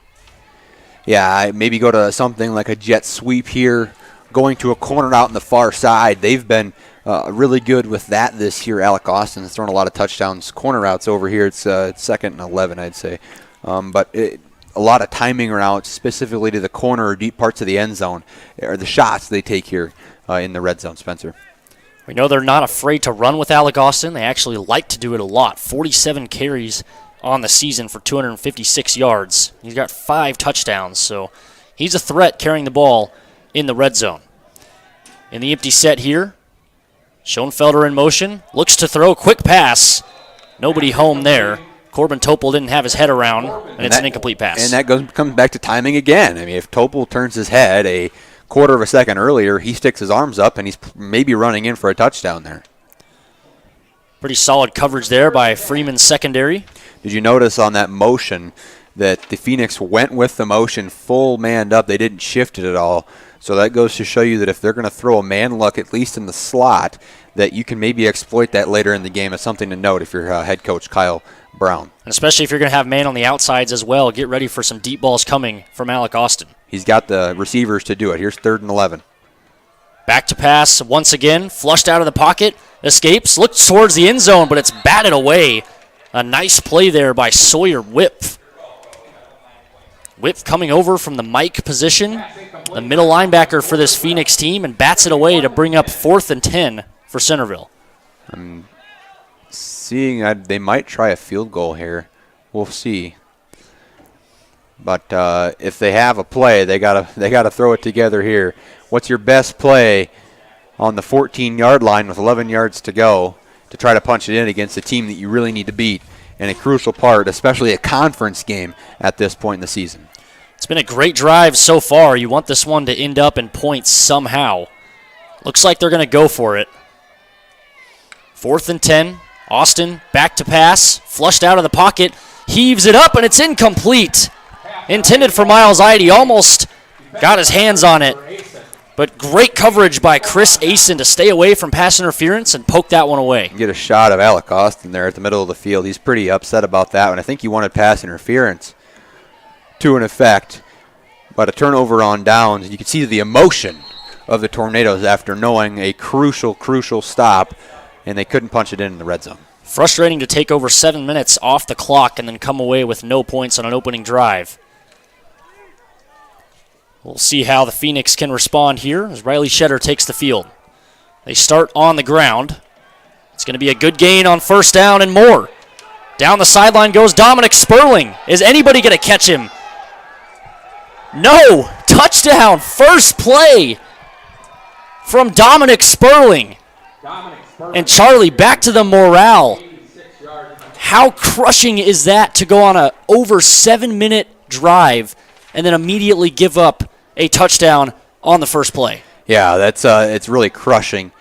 Yeah, maybe go to something like a jet sweep here, going to a corner out on the far side. They've been really good with that this year. Alec Austin has thrown a lot of touchdowns. Corner routes over here, it's 2nd and 11, I'd say. But a lot of timing routes, specifically to the corner or deep parts of the end zone, are the shots they take here in the red zone, Spencer. We know they're not afraid to run with Alec Austin. They actually like to do it a lot. 47 carries on the season for 256 yards. He's got 5 touchdowns, so he's a threat carrying the ball in the red zone. In the empty set here, Schoenfelder in motion, looks to throw, quick pass. Nobody home there. Corbin Topol didn't have his head around, and it's an incomplete pass. And that comes back to timing again. I mean, if Topol turns his head a quarter of a second earlier, he sticks his arms up, and he's maybe running in for a touchdown there. Pretty solid coverage there by Freeman's secondary. Did you notice on that motion that the Phoenix went with the motion full manned up? They didn't shift it at all. So that goes to show you that if they're going to throw a man look, at least in the slot, that you can maybe exploit that later in the game. It's something to note if you're head coach Kyle Brown. And especially if you're going to have man on the outsides as well. Get ready for some deep balls coming from Alec Austin. He's got the receivers to do it. Here's 3rd and 11. Back to pass once again. Flushed out of the pocket. Escapes. Looks towards the end zone, but it's batted away. A nice play there by Sawyer Whip. Whip coming over from the Mike position. The middle linebacker for this Phoenix team, and bats it away to bring up 4th and 10 for Centerville. I'm seeing they might try a field goal here. We'll see. But if they have a play, they gotta throw it together here. What's your best play on the 14-yard line with 11 yards to go to try to punch it in against a team that you really need to beat in a crucial part, especially a conference game at this point in the season? It's been a great drive so far. You want this one to end up in points somehow. Looks like they're going to go for it. 4th and 10. Austin back to pass. Flushed out of the pocket. Heaves it up, and it's incomplete. Intended for Miles Eide. Almost got his hands on it. But great coverage by Chris Asen to stay away from pass interference and poke that one away. Get a shot of Alec Austin there at the middle of the field. He's pretty upset about that one. I think he wanted pass interference to an effect, but a turnover on downs. You can see the emotion of the Tornadoes after knowing a crucial stop, and they couldn't punch it in the red zone. Frustrating to take over 7 minutes off the clock and then come away with no points on an opening drive. We'll see how the Phoenix can respond here as Riley Shetter takes the field. They start on the ground. It's going to be a good gain on 1st down and more. Down the sideline goes Dominic Sperling. Is anybody going to catch him? No! Touchdown! First play from Dominic Sperling. And Charlie, back to the morale. How crushing is that to go on a over 7-minute drive and then immediately give up a touchdown on the first play? Yeah, that's it's really crushing.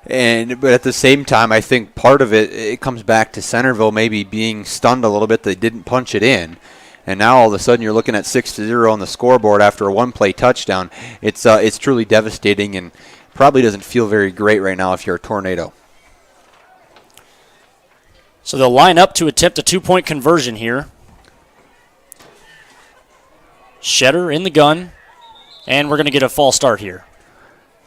But at the same time, I think part of it comes back to Centerville maybe being stunned a little bit. They didn't punch it in. And now all of a sudden you're looking at 6-0 on the scoreboard after a one-play touchdown. It's truly devastating and probably doesn't feel very great right now if you're a Tornado. So they'll line up to attempt a 2-point conversion here. Shetter in the gun, and we're going to get a false start here.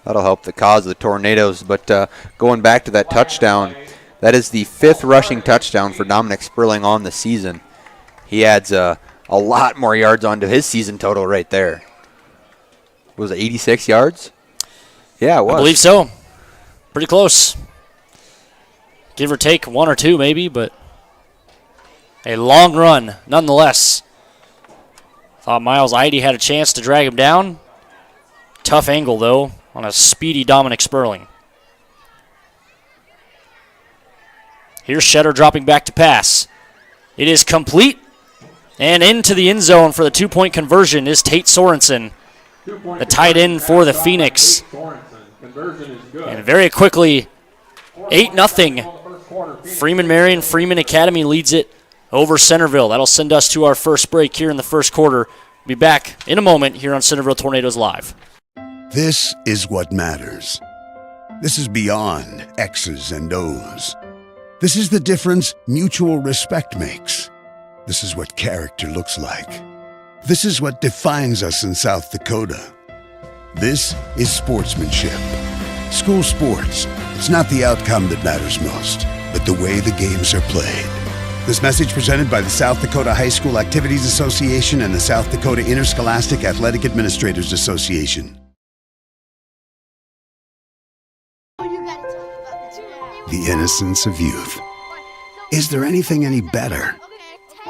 That'll help the cause of the Tornadoes. But going back to that touchdown, That is the 5th rushing touchdown for Dominic Sperling on the season. He adds a lot more yards onto his season total right there. Was it 86 yards? Yeah, it was. I believe so. Pretty close. Give or take 1 or 2 maybe, but a long run nonetheless. Thought Miles Eide had a chance to drag him down. Tough angle, though, on a speedy Dominic Sperling. Here's Shetter dropping back to pass. It is complete, and into the end zone for the 2-point conversion is Tate Sorensen, the tight end for the Phoenix. And very quickly, 8-0. Freeman Marion, Freeman Academy leads it over Centerville. That'll send us to our first break here in the first quarter. We'll be back in a moment here on Centerville Tornadoes Live. This is what matters. This is beyond X's and O's. This is the difference mutual respect makes. This is what character looks like. This is what defines us in South Dakota. This is sportsmanship. School sports, it's not the outcome that matters most, but the way the games are played. This message presented by the South Dakota High School Activities Association and the South Dakota Interscholastic Athletic Administrators Association. The innocence of youth. Is there anything any better?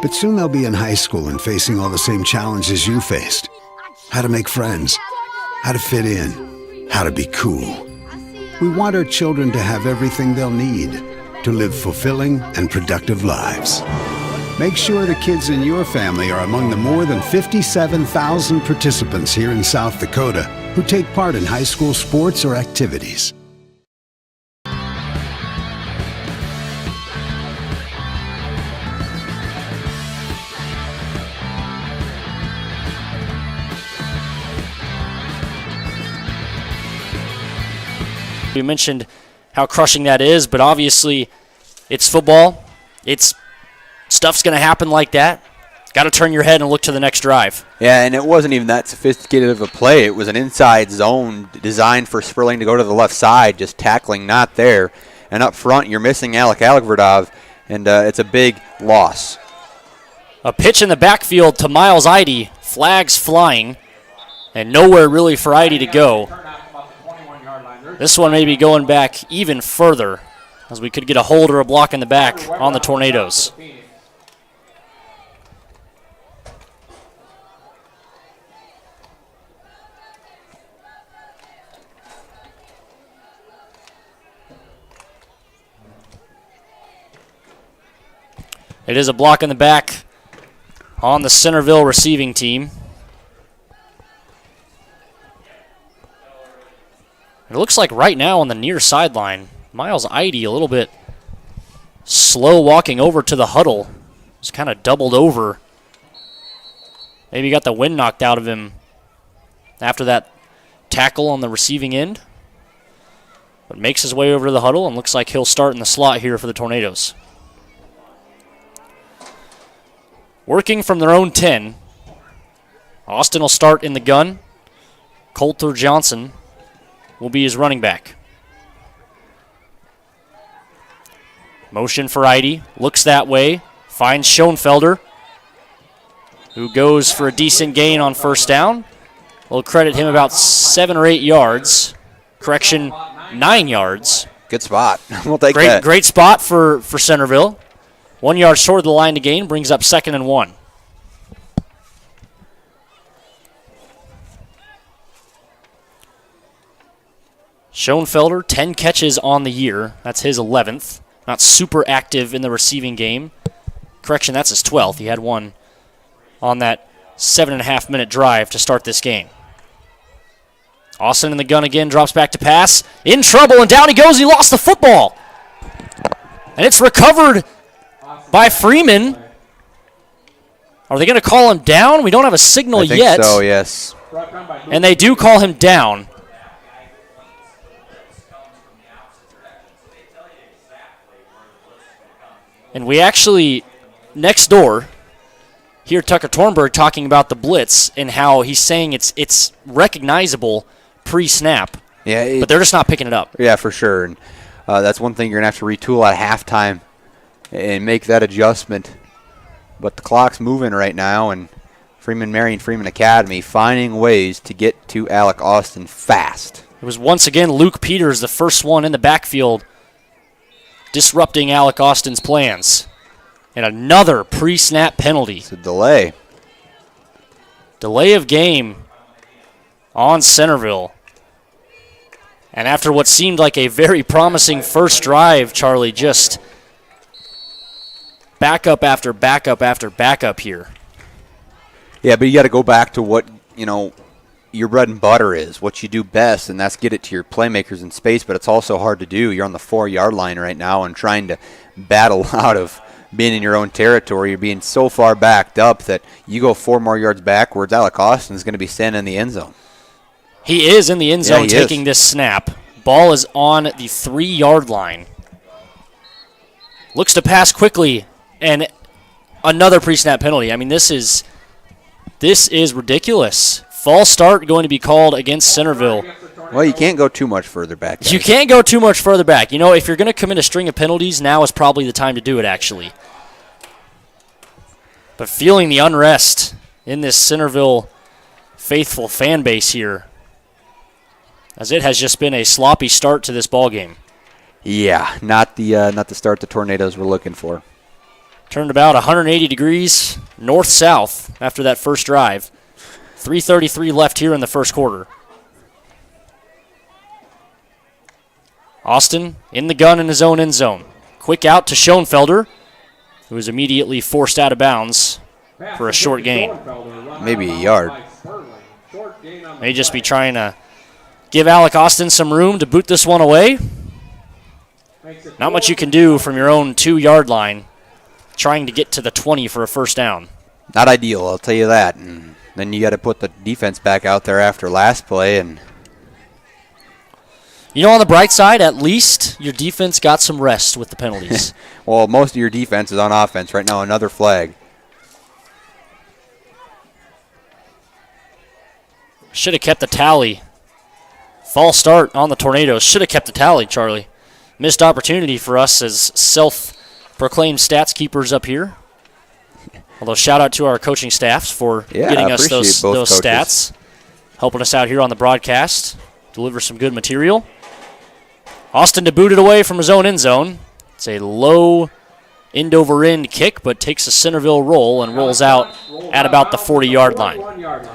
But soon they'll be in high school and facing all the same challenges you faced. How to make friends, how to fit in, how to be cool. We want our children to have everything they'll need to live fulfilling and productive lives. Make sure the kids in your family are among the more than 57,000 participants here in South Dakota who take part in high school sports or activities. We mentioned how crushing that is, but obviously it's football. Stuff's going to happen like that. Got to turn your head and look to the next drive. Yeah, and it wasn't even that sophisticated of a play. It was an inside zone designed for Sperling to go to the left side, just tackling not there. And up front, you're missing Alec Alekverdov, and it's a big loss. A pitch in the backfield to Miles Eide. Flags flying, and nowhere really for Eide to go. This one may be going back even further, as we could get a hold or a block in the back on the Tornadoes. It is a block in the back on the Centerville receiving team. It looks like right now on the near sideline, Miles Eide a little bit slow walking over to the huddle. He's kind of doubled over. Maybe got the wind knocked out of him after that tackle on the receiving end. But makes his way over to the huddle and looks like he'll start in the slot here for the Tornadoes. Working from their own 10, Austin will start in the gun. Coulter Johnson will be his running back. Motion for Eide, looks that way, finds Schoenfelder, who goes for a decent gain on first down. We'll credit him about 7 or 8 yards. Correction, 9 yards. Good spot. We'll take that. Great spot for Centerville. 1 yard short of the line to gain, brings up 2nd and 1. Schoenfelder, 10 catches on the year. That's his 11th. Not super active in the receiving game. Correction, that's his 12th. He had one on that 7.5-minute drive to start this game. Austin in the gun again, drops back to pass. In trouble, and down he goes. He lost the football. And it's recovered by Freeman. Are they going to call him down? We don't have a signal yet. I think so, yes. And they do call him down. And we actually, next door, hear Tucker Tornberg talking about the blitz and how he's saying it's recognizable pre-snap. Yeah, but they're just not picking it up. Yeah, for sure. And That's one thing you're going to have to retool at halftime and make that adjustment. But the clock's moving right now, and Freeman Marion, Freeman Academy finding ways to get to Alec Austin fast. It was once again Luke Peters, the first one in the backfield, disrupting Alec Austin's plans. And another pre-snap penalty. It's a delay. Delay of game on Centerville. And after what seemed like a very promising first drive, Charlie, just backup after backup after backup here. Yeah, but you got to go back to what, your bread and butter is, what you do best, and that's get it to your playmakers in space, but it's also hard to do. You're on the 4-yard line right now and trying to battle out of being in your own territory. You're being so far backed up that you go 4 more yards backwards, Alec Austin is going to be standing in the end zone. He is in the end zone taking this snap. Ball is on the 3-yard line. Looks to pass quickly, and another pre-snap penalty. I mean, this is ridiculous. False start going to be called against Centerville. Well, you can't go too much further back, guys. You can't go too much further back. If you're going to commit a string of penalties, now is probably the time to do it, actually. But feeling the unrest in this Centerville faithful fan base here, as it has just been a sloppy start to this ball game. Yeah, not the start the Tornadoes were looking for. Turned about 180 degrees north-south after that first drive. 3:33 left here in the first quarter. Austin in the gun in his own end zone. Quick out to Schoenfelder, who was immediately forced out of bounds for a short gain. Maybe a yard. May just be trying to give Alec Austin some room to boot this one away. Not much you can do from your own 2-yard line, trying to get to the 20 for a first down. Not ideal, I'll tell you that. And then you got to put the defense back out there after last play. And on the bright side, at least your defense got some rest with the penalties. Well, most of your defense is on offense right now. Another flag. Should have kept the tally. False start on the Tornadoes. Should have kept the tally, Charlie. Missed opportunity for us as self-proclaimed stats keepers up here. Although shout out to our coaching staffs for getting us those stats, helping us out here on the broadcast, deliver some good material. Austin to boot it away from his own end zone. It's a low end-over-end kick, but takes a Centerville roll and rolls out at about the 40-yard line. We're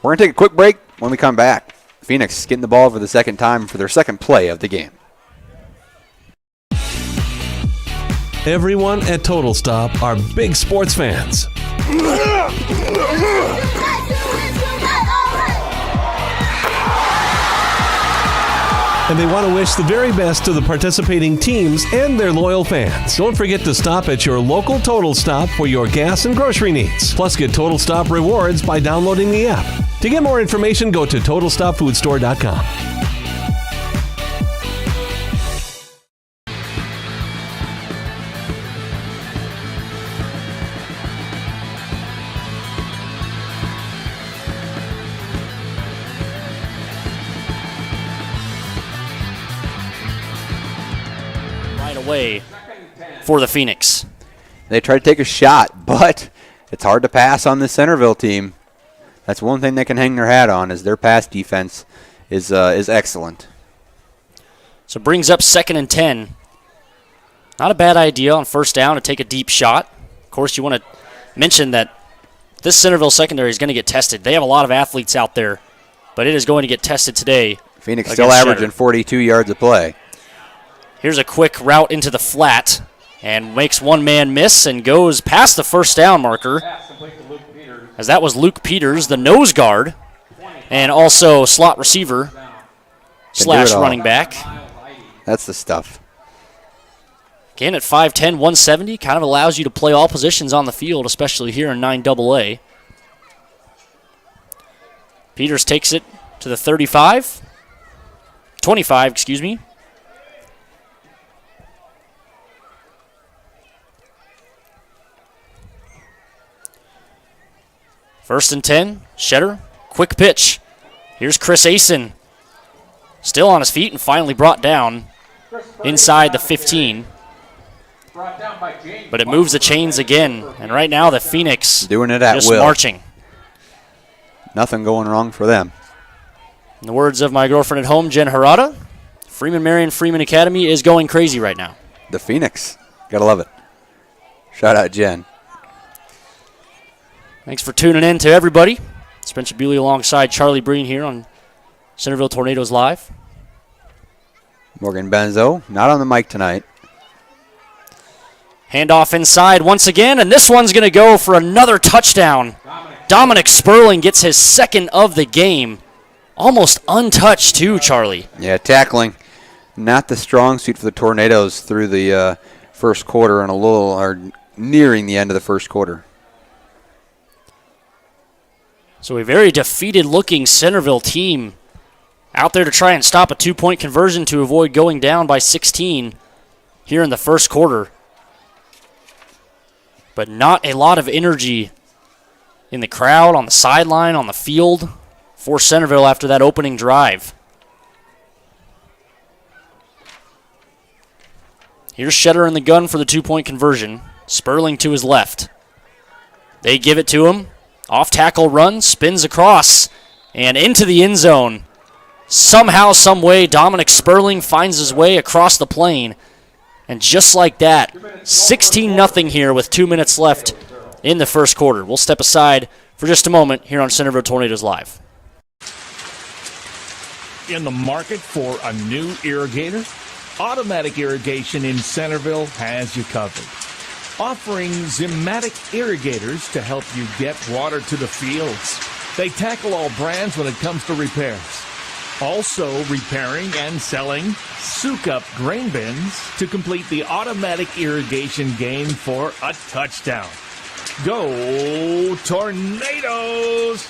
going to take a quick break. When we come back, Phoenix getting the ball for the second time for their second play of the game. Everyone at Total Stop are big sports fans. And they want to wish the very best to the participating teams and their loyal fans. Don't forget to stop at your local Total Stop for your gas and grocery needs. Plus, get Total Stop rewards by downloading the app. To get more information, go to TotalStopFoodStore.com. Away for the Phoenix. They try to take a shot, but it's hard to pass on the Centerville team. That's one thing they can hang their hat on, is their pass defense is excellent. So brings up 2nd and 10. Not a bad idea on first down to take a deep shot. Of course, you want to mention that this Centerville secondary is going to get tested. They have a lot of athletes out there, but it is going to get tested today. Phoenix still averaging 42 yards a play. Here's a quick route into the flat and makes one man miss and goes past the first down marker, as that was Luke Peters, the nose guard, and also slot receiver / running back. That's the stuff. Again, at 5'10", 170, kind of allows you to play all positions on the field, especially here in 9AA. Peters takes it to the 25, excuse me. First and 10, Shetter, quick pitch. Here's Chris Asen, still on his feet and finally brought down inside the 15. But it moves the chains again. And right now the Phoenix doing it at just will. Marching. Nothing going wrong for them. In the words of my girlfriend at home, Jen Harada, Freeman Marion Freeman Academy is going crazy right now. The Phoenix. Gotta love it. Shout out, Jen. Thanks for tuning in to everybody. Spencer Bewley alongside Charlie Breen here on Centerville Tornadoes Live. Morgan Benzo, not on the mic tonight. Handoff inside once again, and this one's going to go for another touchdown. Dominic Sperling gets his second of the game. Almost untouched too, Charlie. Yeah, tackling. Not the strong suit for the Tornadoes through the first quarter and nearing the end of the first quarter. So a very defeated-looking Centerville team out there to try and stop a two-point conversion to avoid going down by 16 here in the first quarter. But not a lot of energy in the crowd, on the sideline, on the field for Centerville after that opening drive. Here's Shetter in the gun for the two-point conversion. Sperling to his left. They give it to him. Off-tackle run, spins across, and into the end zone. Somehow, some way, Dominic Sperling finds his way across the plane. And just like that, 16-0 here with 2 minutes left in the first quarter. We'll step aside for just a moment here on Centerville Tornadoes Live. In the market for a new irrigator? Automatic Irrigation in Centerville has you covered. Offering Zimmatic irrigators to help you get water to the fields. They tackle all brands when it comes to repairs. Also repairing and selling soak-up grain bins to complete the automatic irrigation game for a touchdown. Go Tornadoes!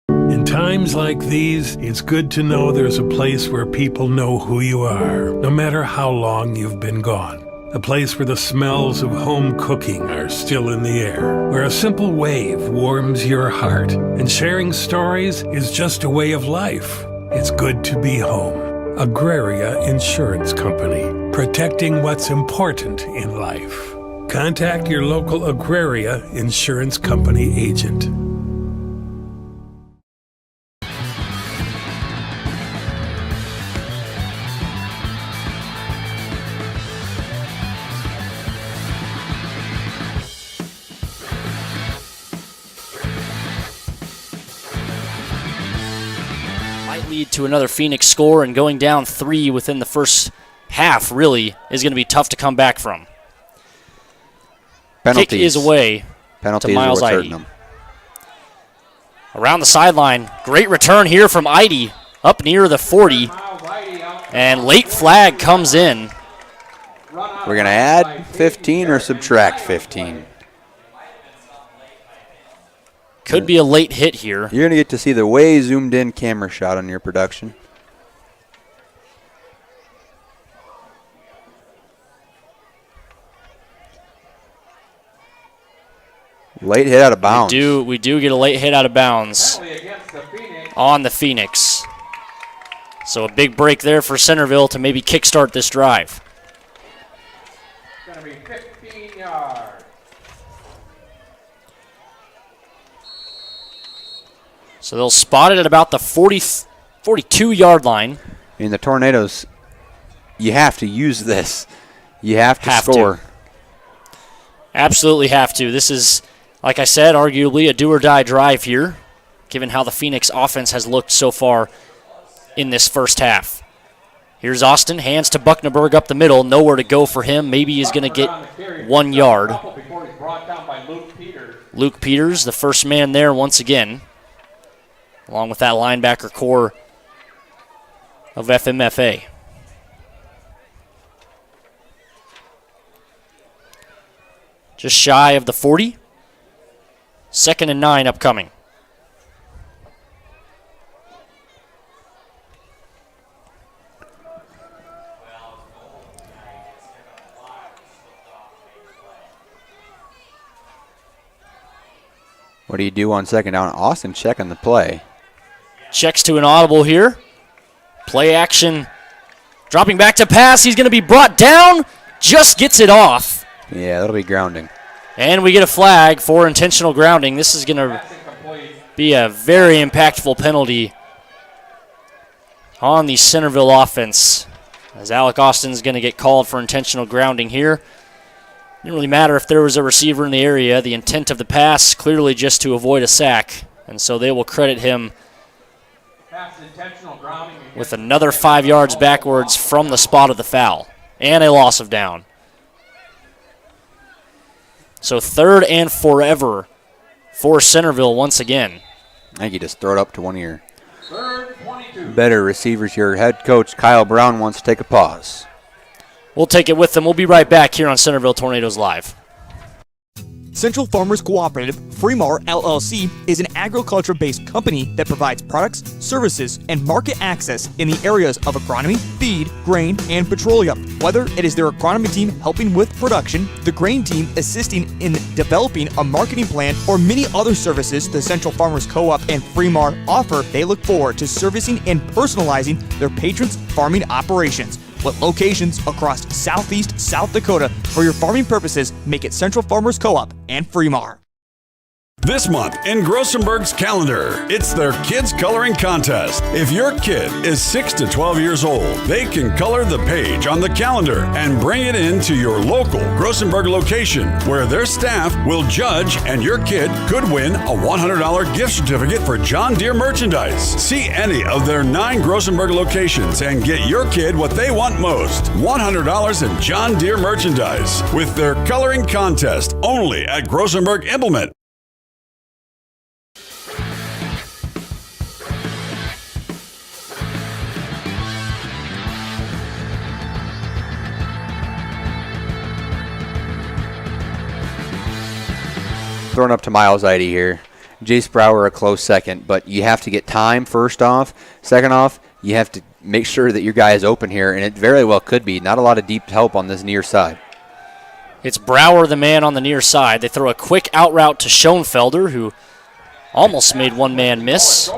In times like these, it's good to know there's a place where people know who you are, no matter how long you've been gone. A place where the smells of home cooking are still in the air, where a simple wave warms your heart, and sharing stories is just a way of life. It's good to be home. Agraria Insurance Company, protecting what's important in life. Contact your local Agraria Insurance Company agent. Lead to another Phoenix score, and going down 3 within the first half really is going to be tough to come back from. Penalties. Kick is away Penalties to Miles are what's Eide. hurting them. Around the sideline, great return here from Eide up near the 40, and late flag comes in. We're going to add 15 or subtract 15. Could be a late hit here. You're going to get to see the way zoomed in camera shot on your production. Late hit out of bounds. We do get a late hit out of bounds on the Phoenix. So a big break there for Centerville to maybe kickstart this drive. Going to be 15 yards. So they'll spot it at about the 42-yard line. In the Tornadoes, you have to use this. You have to score. Absolutely have to. This is, like I said, arguably a do-or-die drive here, given how the Phoenix offense has looked so far in this first half. Here's Austin, hands to Bucknerberg up the middle, nowhere to go for him. Maybe he's going to get 1 yard. Luke Peters, the first man there once again, along with that linebacker core of FMFA. Just shy of the 40. 2nd and 9 upcoming. What do you do on 2nd down? Austin checking the play. Checks to an audible here. Play action. Dropping back to pass. He's going to be brought down. Just gets it off. Yeah, that'll be grounding. And we get a flag for intentional grounding. This is going to be a very impactful penalty on the Centerville offense, as Alec Austin's going to get called for intentional grounding here. Didn't really matter if there was a receiver in the area. The intent of the pass clearly just to avoid a sack, and so they will credit him with another 5 yards backwards from the spot of the foul and a loss of down. So 3rd and forever for Centerville once again. I think you just throw it up to one of your better receivers here. Head coach Kyle Brown wants to take a pause. We'll take it with them. We'll be right back here on Centerville Tornadoes Live. Central Farmers Cooperative, Freeman LLC, is an agriculture-based company that provides products, services, and market access in the areas of agronomy, feed, grain, and petroleum. Whether it is their agronomy team helping with production, the grain team assisting in developing a marketing plan, or many other services the Central Farmers Co-op and Freeman offer, they look forward to servicing and personalizing their patrons' farming operations. With locations across southeast South Dakota, for your farming purposes, make it Central Farmers Co-op and Freeman. This month in Grossenberg's calendar, it's their Kids Coloring Contest. If your kid is 6 to 12 years old, they can color the page on the calendar and bring it in to your local Grossenberg location, where their staff will judge, and your kid could win a $100 gift certificate for John Deere merchandise. See any of their 9 Grossenberg locations and get your kid what they want most, $100 in John Deere merchandise, with their coloring contest only at Grossenberg Implement. Throwing up to Miles Eide here. Jace Brower a close second, but you have to get time first off. Second off, you have to make sure that your guy is open here, and it very well could be. Not a lot of deep help on this near side. It's Brower, the man on the near side. They throw a quick out route to Schoenfelder, who almost made one man miss.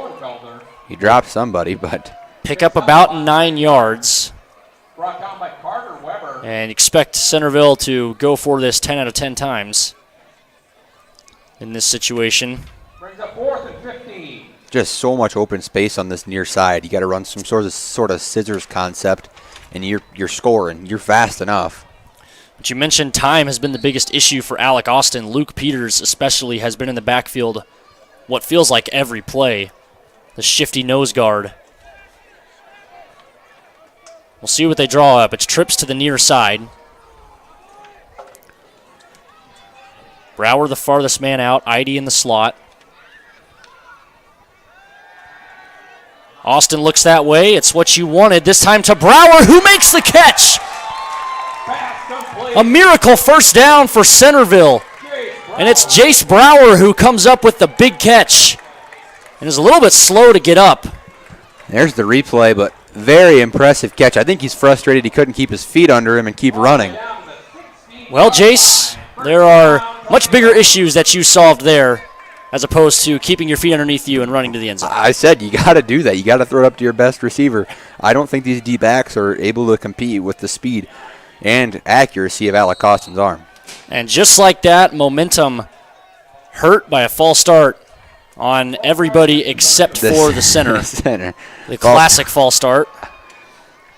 He dropped somebody, but pick up about 9 yards. And expect Centerville to go for this 10 out of 10 times in this situation. Brings up 4th and 15. Just so much open space on this near side. You got to run some sort of scissors concept, and you're scoring. You're fast enough. But you mentioned time has been the biggest issue for Alec Austin. Luke Peters especially has been in the backfield what feels like every play. The shifty nose guard. We'll see what they draw up. It's trips to the near side. Brower the farthest man out, Eide in the slot. Austin looks that way. It's what you wanted. This time to Brower, who makes the catch. A miracle first down for Centerville. And it's Jace Brower who comes up with the big catch and is a little bit slow to get up. There's the replay, but very impressive catch. I think he's frustrated he couldn't keep his feet under him and keep running. Well, Jace, there are much bigger issues that you solved there as opposed to keeping your feet underneath you and running to the end zone. I said you got to do that. You got to throw it up to your best receiver. I don't think these D-backs are able to compete with the speed and accuracy of Alec Austin's arm. And just like that, momentum hurt by a false start on everybody except for the center. The classic false start.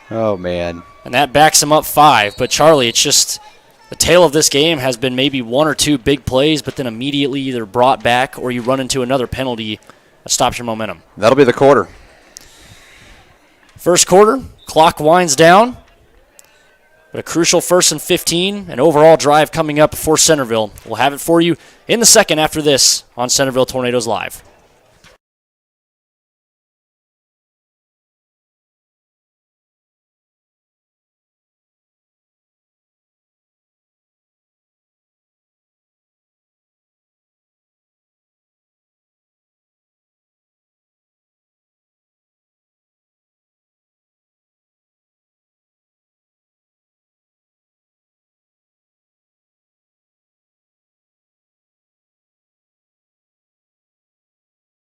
Oh, man. And that backs him up 5. But, Charlie, it's just the tale of this game has been maybe 1 or 2 big plays, but then immediately either brought back or you run into another penalty that stops your momentum. That'll be the quarter. First quarter, clock winds down. But a crucial 1st and 15, an overall drive coming up for Centerville. We'll have it for you in the second after this on Centerville Tornadoes Live.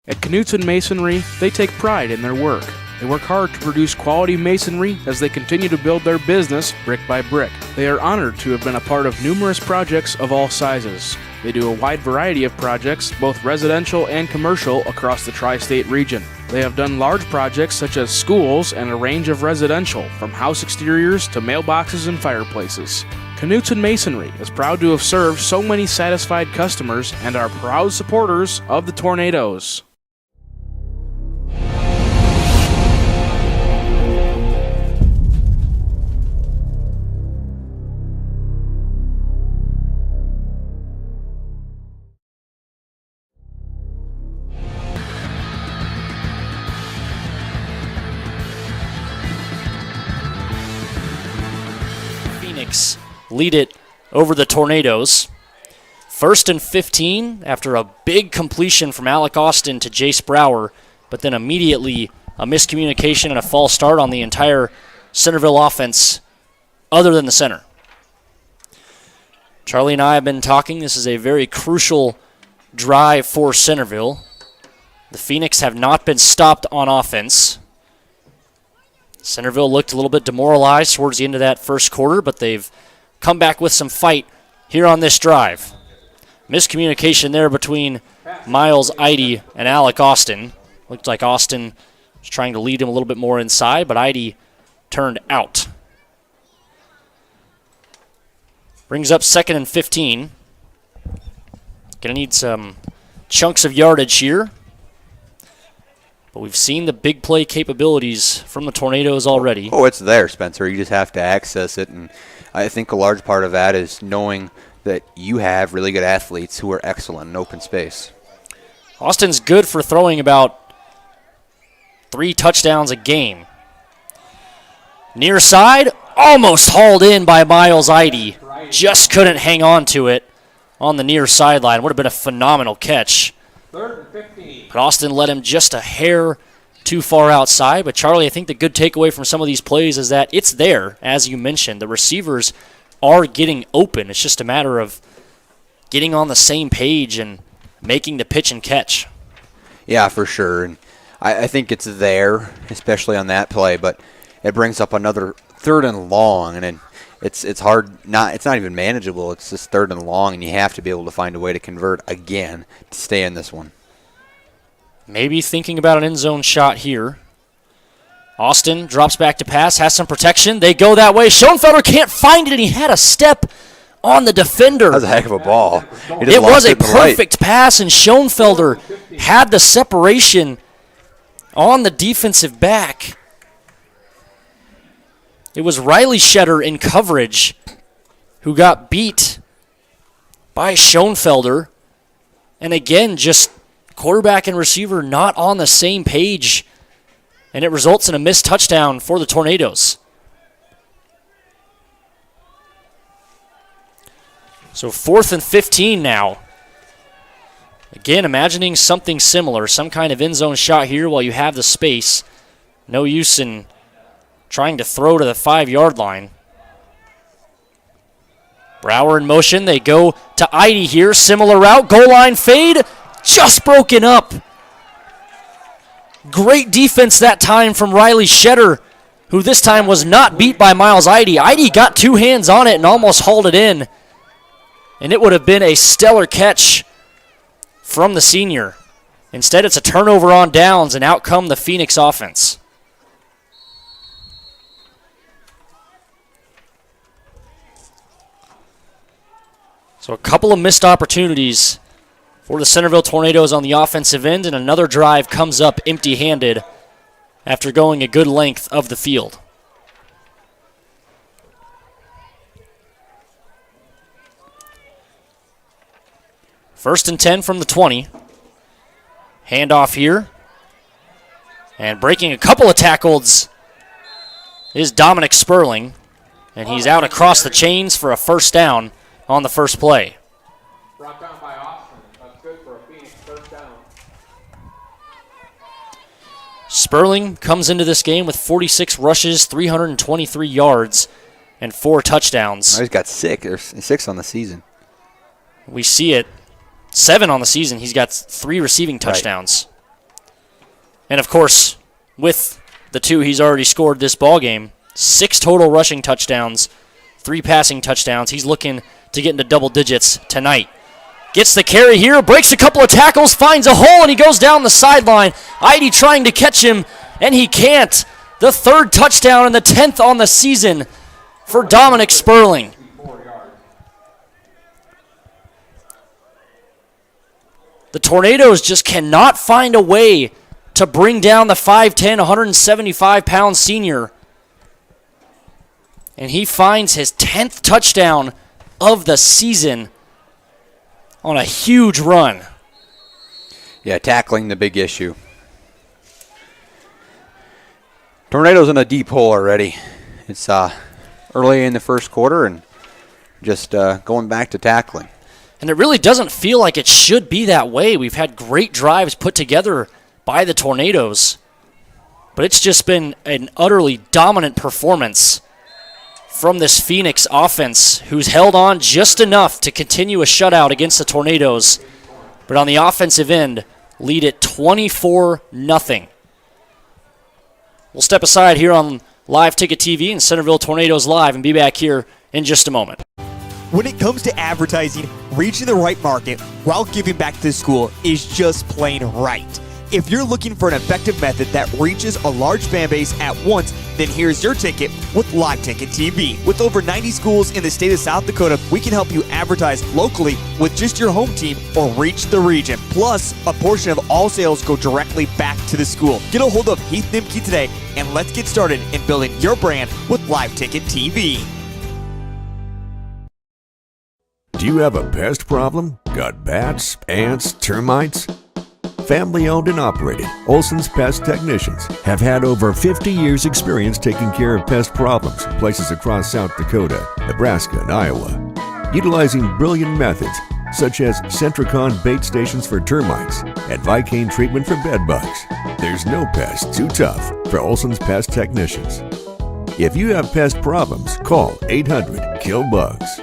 At Knutson Masonry, they take pride in their work. They work hard to produce quality masonry as they continue to build their business brick by brick. They are honored to have been a part of numerous projects of all sizes. They do a wide variety of projects, both residential and commercial, across the tri-state region. They have done large projects such as schools and a range of residential, from house exteriors to mailboxes and fireplaces. Knutson Masonry is proud to have served so many satisfied customers and are proud supporters of the Tornadoes. Lead it over the Tornadoes. 1st and 15 after a big completion from Alec Austin to Jace Brower, but then immediately a miscommunication and a false start on the entire Centerville offense other than the center. Charlie and I have been talking. This is a very crucial drive for Centerville. The Phoenix have not been stopped on offense. Centerville looked a little bit demoralized towards the end of that first quarter, but they've come back with some fight here on this drive. Miscommunication there between Miles Eide and Alec Austin. Looked like Austin was trying to lead him a little bit more inside, but Eide turned out. Brings up 2nd and 15. Gonna need some chunks of yardage here. But we've seen the big play capabilities from the Tornadoes already. Oh, it's there, Spencer. You just have to access it, and I think a large part of that is knowing that you have really good athletes who are excellent in open space. Austin's good for throwing about 3 touchdowns a game. Near side, almost hauled in by Miles Eide. Just couldn't hang on to it on the near sideline. Would have been a phenomenal catch. 3rd and 15. But Austin led him just a hair too far outside. But Charlie, I think the good takeaway from some of these plays is that it's there, as you mentioned. The receivers are getting open. It's just a matter of getting on the same page and making the pitch and catch. Yeah, for sure. And I think it's there, especially on that play. But it brings up another 3rd and long, and it's hard. It's not even manageable. It's just 3rd and long, and you have to be able to find a way to convert again to stay in this one. Maybe thinking about an end zone shot here. Austin drops back to pass, has some protection. They go that way. Schoenfelder can't find it, and he had a step on the defender. That was a heck of a ball. It was a perfect pass, and Schoenfelder had the separation on the defensive back. It was Riley Shetter in coverage who got beat by Schoenfelder. And again, just quarterback and receiver not on the same page. And it results in a missed touchdown for the Tornadoes. So 4th and 15 now. Again, imagining something similar, some kind of end zone shot here while you have the space. No use in trying to throw to the 5-yard line. Brower in motion. They go to Eide here. Similar route. Goal line fade. Just broken up. Great defense that time from Riley Shetter, who this time was not beat by Miles Eide. Eide got 2 hands on it and almost hauled it in. And it would have been a stellar catch from the senior. Instead, it's a turnover on downs, and out come the Phoenix offense. So a couple of missed opportunities for the Centerville Tornadoes on the offensive end, and another drive comes up empty-handed after going a good length of the field. First and 10 from the 20. Handoff here. And breaking a couple of tackles is Dominic Sperling, and he's out across the chains for a first down on the first play. Brought down by Austin. That's good for a Phoenix first down. Sperling comes into this game with 46 rushes, 323 yards, and 4 touchdowns. Oh, he's got 6 on the season. We see it. 7 on the season. He's got 3 receiving touchdowns. Right. And, of course, with the 2 he's already scored this ballgame. 6 total rushing touchdowns, 3 passing touchdowns. He's looking to get into double digits tonight. Gets the carry here, breaks a couple of tackles, finds a hole, and he goes down the sideline. Idy trying to catch him, and he can't. The 3rd touchdown and the 10th on the season for Dominic Sperling. The Tornadoes just cannot find a way to bring down the 5'10", 175-pound senior. And he finds his 10th touchdown of the season on a huge run. Yeah, tackling the big issue. Tornadoes in a deep hole already. It's early in the first quarter and just going back to tackling. And it really doesn't feel like it should be that way. We've had great drives put together by the Tornadoes, but it's just been an utterly dominant performance from this Phoenix offense, who's held on just enough to continue a shutout against the Tornadoes, but on the offensive end, lead it 24-0. We'll step aside here on Live Ticket TV and Centerville Tornadoes Live and be back here in just a moment. When it comes to advertising, reaching the right market while giving back to the school is just plain right. If you're looking for an effective method that reaches a large fan base at once, then here's your ticket with Live Ticket TV. With over 90 schools in the state of South Dakota, we can help you advertise locally with just your home team or reach the region. Plus, a portion of all sales go directly back to the school. Get a hold of Heath Nimke today, and let's get started in building your brand with Live Ticket TV. Do you have a pest problem? Got bats, ants, termites? Family owned and operated, Olson's Pest Technicians have had over 50 years experience taking care of pest problems in places across South Dakota, Nebraska, and Iowa. Utilizing brilliant methods such as Centricon bait stations for termites and Vicane treatment for bed bugs. There's no pest too tough for Olson's Pest Technicians. If you have pest problems, call 800-KILL-BUGS.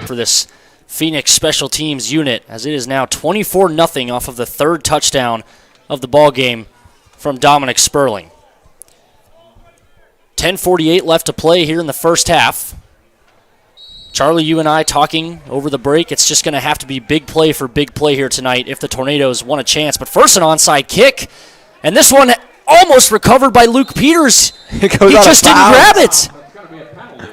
For this Phoenix special teams unit, as it is now 24-0 off of the 3rd touchdown of the ball game from Dominic Sperling. 10:48 left to play here in the first half. Charlie, you and I talking over the break, it's just going to have to be big play for big play here tonight if the Tornadoes want a chance. But first an onside kick, and this one almost recovered by Luke Peters. He just didn't grab it.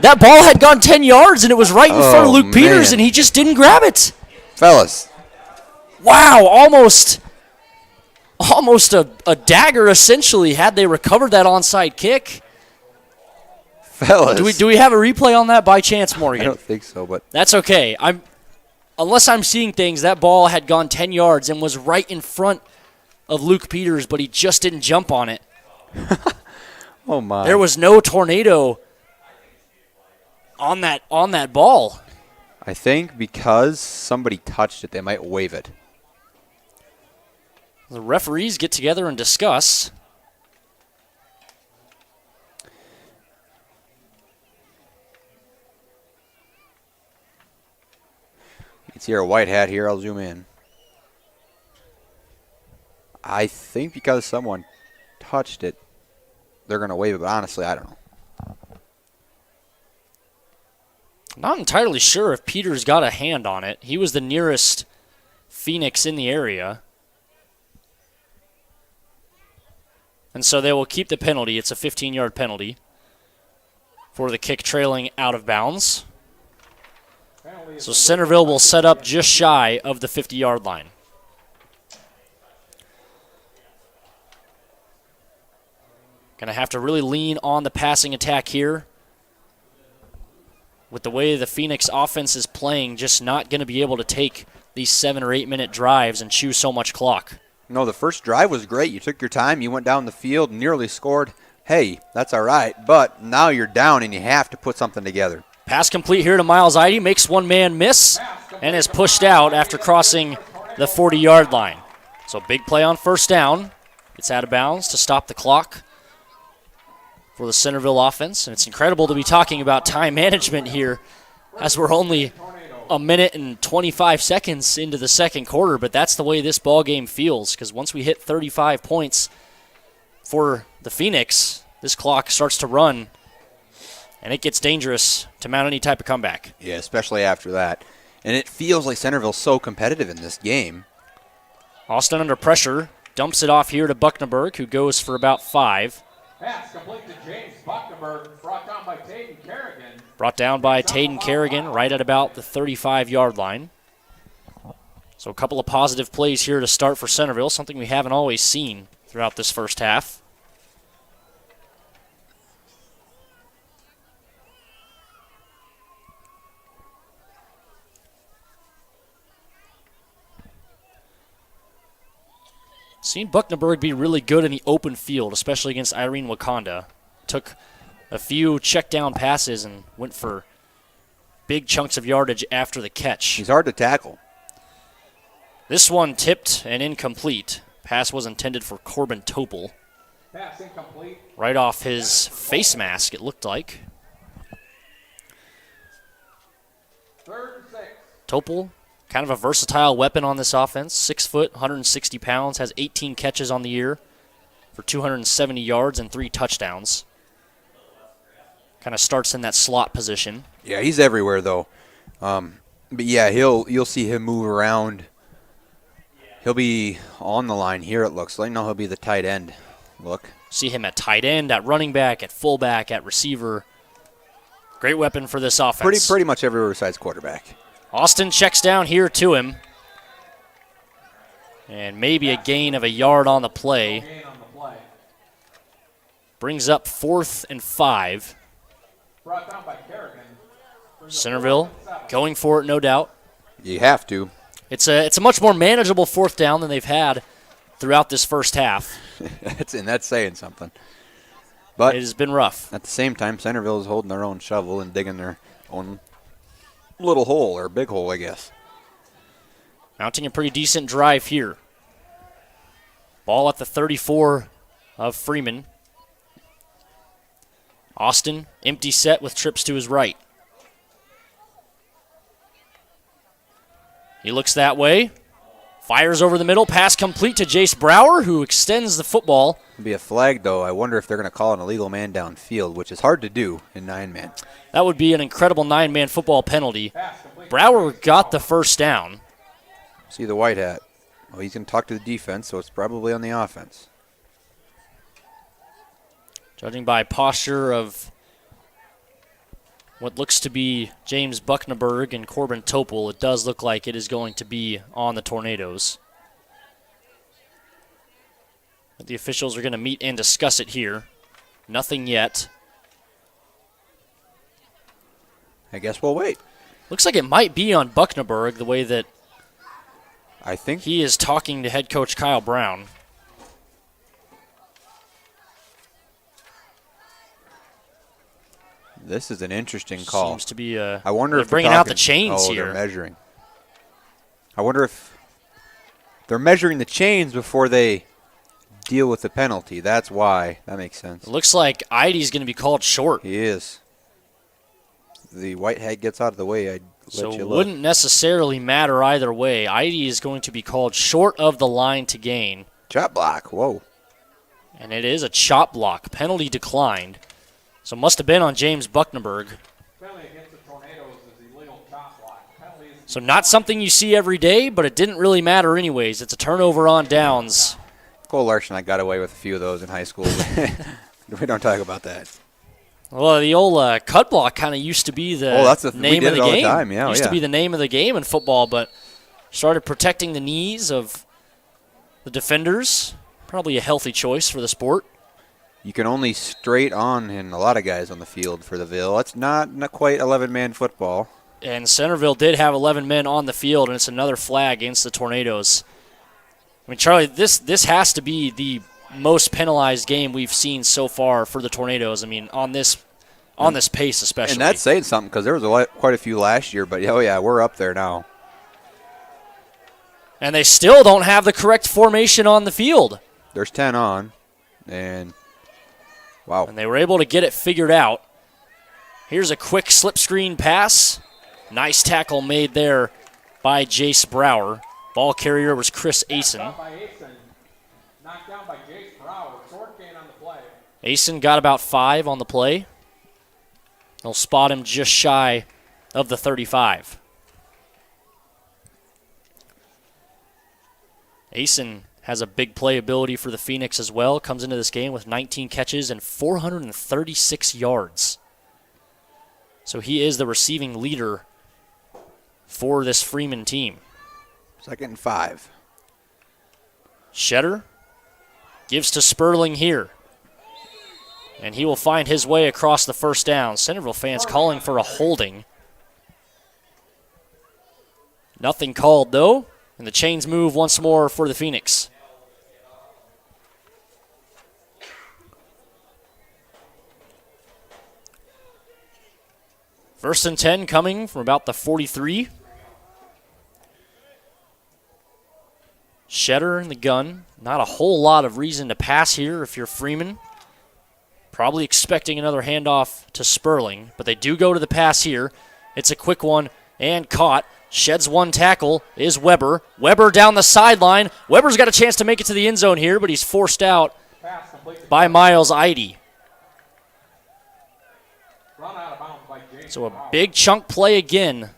That ball had gone 10 yards, and it was right in front of Luke Peters, and he just didn't grab it. Fellas. Wow, almost a dagger, essentially, had they recovered that onside kick. Fellas. Do we have a replay on that by chance, Morgan? I don't think so, but that's okay. Unless I'm seeing things, that ball had gone 10 yards and was right in front of Luke Peters, but he just didn't jump on it. Oh, my. There was no Tornado on that ball. I think because somebody touched it, they might waive it. The referees get together and discuss. You can see our white hat here. I'll zoom in. I think because someone touched it, they're going to waive it, but honestly, I don't know. Not entirely sure if Peters got a hand on it. He was the nearest Phoenix in the area. And so they will keep the penalty. It's a 15-yard penalty for the kick trailing out of bounds. So Centerville will set up just shy of the 50-yard line. Going to have to really lean on the passing attack here. With the way the Phoenix offense is playing, just not going to be able to take these 7 or 8 minute drives and chew so much clock. No, the first drive was great. You took your time. You went down the field, nearly scored. Hey, that's all right. But now you're down and you have to put something together. Pass complete here to Miles Idy. Makes one man miss and is pushed out after crossing the 40-yard line. So big play on first down. It's out of bounds to stop the clock for the Centerville offense. And it's incredible to be talking about time management here as we're only a minute and 25 seconds into the second quarter, but that's the way this ball game feels, because once we hit 35 points for the Phoenix, this clock starts to run, and it gets dangerous to mount any type of comeback. Yeah, especially after that. And it feels like Centerville's so competitive in this game. Austin under pressure, dumps it off here to Bucknaberg, who goes for about 5. Pass complete to James Bucknaberg, brought down by Taden Kerrigan. Brought down by Taden Kerrigan right at about the 35-yard line. So a couple of positive plays here to start for Centerville, something we haven't always seen throughout this first half. Seen Bucknaberg be really good in the open field, especially against Irene Wakanda. Took a few check down passes and went for big chunks of yardage after the catch. He's hard to tackle. This one tipped and incomplete. Pass was intended for Corbin Topel. Pass incomplete. Right off his face mask, it looked like. 3rd and 6. Topel, kind of a versatile weapon on this offense. 6 foot, 160 pounds, has 18 catches on the year for 270 yards and 3 touchdowns. Kind of starts in that slot position. Yeah, he's everywhere though. But yeah, you'll see him move around. He'll be on the line here, it looks like. No, he'll be the tight end. Look. See him at tight end, at running back, at fullback, at receiver. Great weapon for this offense. Pretty much everywhere besides quarterback. Austin checks down here to him. And maybe a gain of a yard on the play. Brings up 4th and 5. Brought down by Kerrigan. Centerville going for it, no doubt. You have to. It's a much more manageable 4th down than they've had throughout this first half. that's saying something. But it has been rough. At the same time, Centerville is holding their own shovel and digging their own little hole, or big hole, I guess. Mounting a pretty decent drive here. Ball at the 34 of Freeman. Austin, empty set with trips to his right. He looks that way. Fires over the middle. Pass complete to Jace Brower, who extends the football. It'll be a flag, though. I wonder if they're going to call an illegal man downfield, which is hard to do in 9-man. That would be an incredible 9-man football penalty. Brower got the first down. See the white hat. Well, he's going to talk to the defense, so it's probably on the offense. Judging by posture of what looks to be James Bucknaberg and Corbin Topel, it does look like it is going to be on the Tornadoes. But the officials are going to meet and discuss it here. Nothing yet. I guess we'll wait. Looks like it might be on Bucknaberg, the way that I think he is talking to head coach Kyle Brown. This is an interesting call. Seems to be I wonder if bringing out the chains here. They're measuring. I wonder if they're measuring the chains before they deal with the penalty. That's why. That makes sense. It looks like Idy's going to be called short. He is. The white hat gets out of the way. I'd let so you it look. wouldn't necessarily matter either way. Idy is going to be called short of the line to gain. Chop block. Whoa. And it is a chop block. Penalty declined. So must have been on James Bucknaberg. Penalty against the Tornadoes is illegal chop block. So not something you see every day, but it didn't really matter anyways. It's a turnover on downs. Cole Larson, I got away with a few of those in high school. We don't talk about that. Well, the old cut block kind of used to be the name of the game. Used to be the name of the game in football, but started protecting the knees of the defenders. Probably a healthy choice for the sport. You can only straight on in a lot of guys on the field for the Ville. It's not quite 11-man football. And Centerville did have 11 men on the field, and it's another flag against the Tornadoes. I mean, Charlie, this has to be the most penalized game we've seen so far for the Tornadoes. I mean, on this pace especially. And that's saying something because there was quite a few last year, but oh yeah, we're up there now. And they still don't have the correct formation on the field. There's 10 on, and wow. And they were able to get it figured out. Here's a quick slip screen pass Nice tackle made there by Jace Brower. Ball carrier was Chris Asen. Knocked down by Jace Brower. Short gain on the play. Asen got about 5 on the play. They'll spot him just shy of the 35. Asen has a big play ability for the Phoenix as well. Comes into this game with 19 catches and 436 yards. So he is the receiving leader for this Freeman team. 2nd and 5. Shetter gives to Sperling here. And he will find his way across the first down. Centerville fans calling for a holding. Nothing called, though. And the chains move once more for the Phoenix. First and 10 coming from about the 43. Shetter in the gun. Not a whole lot of reason to pass here if you're Freeman. Probably expecting another handoff to Sperling, but they do go to the pass here. It's a quick one and caught. Sheds one tackle is Weber. Weber down the sideline. Weber's got a chance to make it to the end zone here, but he's forced out by Miles Eide. So a big chunk play again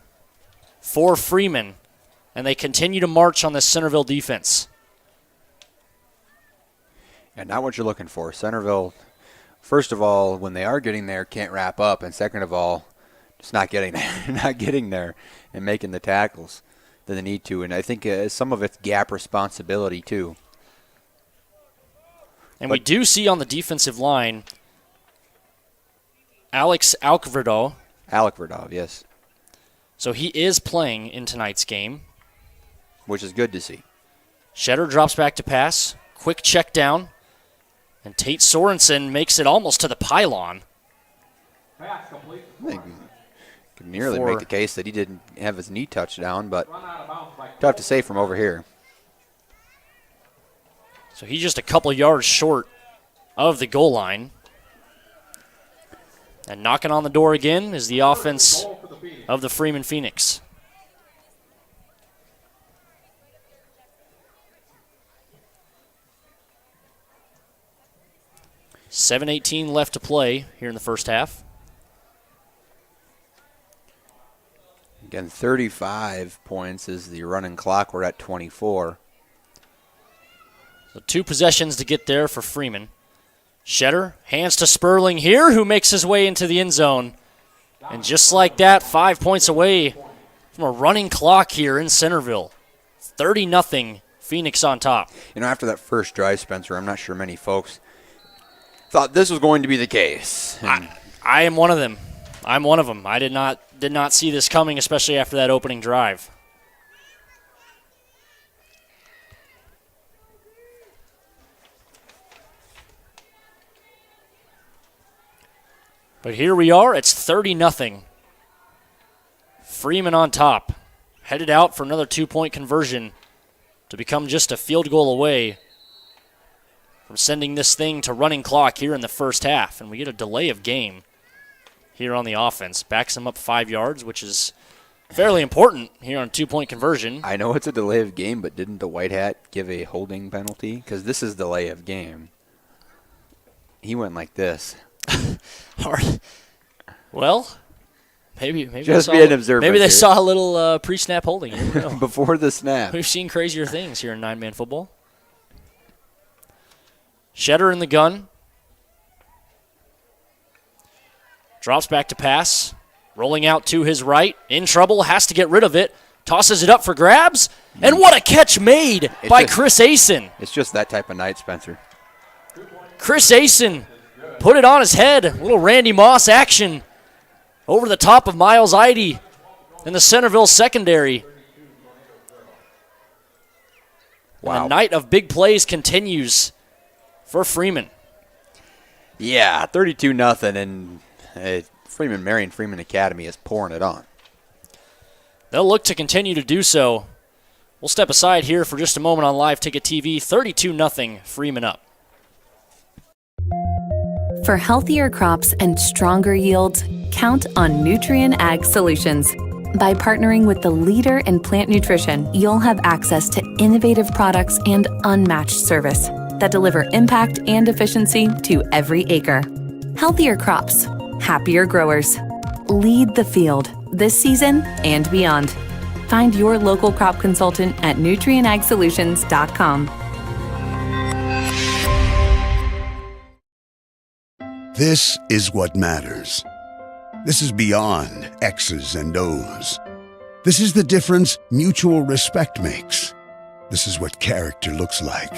for Freeman, and they continue to march on this Centerville defense. And not what you're looking for. Centerville, first of all, when they are getting there, can't wrap up, and second of all, just not getting there, not getting there and making the tackles that they need to. And I think some of it's gap responsibility too. And we do see on the defensive line Alex Alkverdov. Alkverdov, yes. So he is playing in tonight's game, which is good to see. Shetter drops back to pass. Quick check down. And Tate Sorensen makes it almost to the pylon. I think you could nearly make the case that he didn't have his knee touched down, but tough to say from over here. So he's just a couple yards short of the goal line. And knocking on the door again is the offense of the Freeman Phoenix. .7:18 left to play here in the first half. Again, 35 points is the running clock. We're at 24. So 2 possessions to get there for Freeman. Shetter hands to Sperling here, who makes his way into the end zone. And just like that, 5 points away from a running clock here in Centerville. 30-0, Phoenix on top. You know, after that first drive, Spencer, I'm not sure many folks thought this was going to be the case. I am one of them. I'm one of them. I did not see this coming, especially after that opening drive. But here we are. It's 30-0. Freeman on top. Headed out for another 2-point conversion to become just a field goal away from sending this thing to running clock here in the first half. And we get a delay of game here on the offense. Backs them up 5 yards, which is fairly important here on 2-point conversion. I know it's a delay of game, but didn't the White Hat give a holding penalty? Because this is delay of game. He went like this. Hard. Well, maybe just be an observer. Maybe they saw a little pre-snap holding before the snap. We've seen crazier things here in 9-man football. Shetter in the gun. Drops back to pass. Rolling out to his right. In trouble. Has to get rid of it. Tosses it up for grabs. And what a catch made by Chris Asen. It's just that type of night, Spencer. Chris Asen put it on his head. A little Randy Moss action over the top of Miles Eide in the Centerville secondary. Wow. And the night of big plays continues for Freeman. Yeah, 32-0, and Freeman Marion Freeman Academy is pouring it on. They'll look to continue to do so. We'll step aside here for just a moment on Live Ticket TV. 32-0, Freeman up. For healthier crops and stronger yields, count on Nutrien Ag Solutions. By partnering with the leader in plant nutrition, you'll have access to innovative products and unmatched service that deliver impact and efficiency to every acre. Healthier crops, happier growers. Lead the field this season and beyond. Find your local crop consultant at nutrienagsolutions.com. This is what matters. This is beyond X's and O's. This is the difference mutual respect makes. This is what character looks like.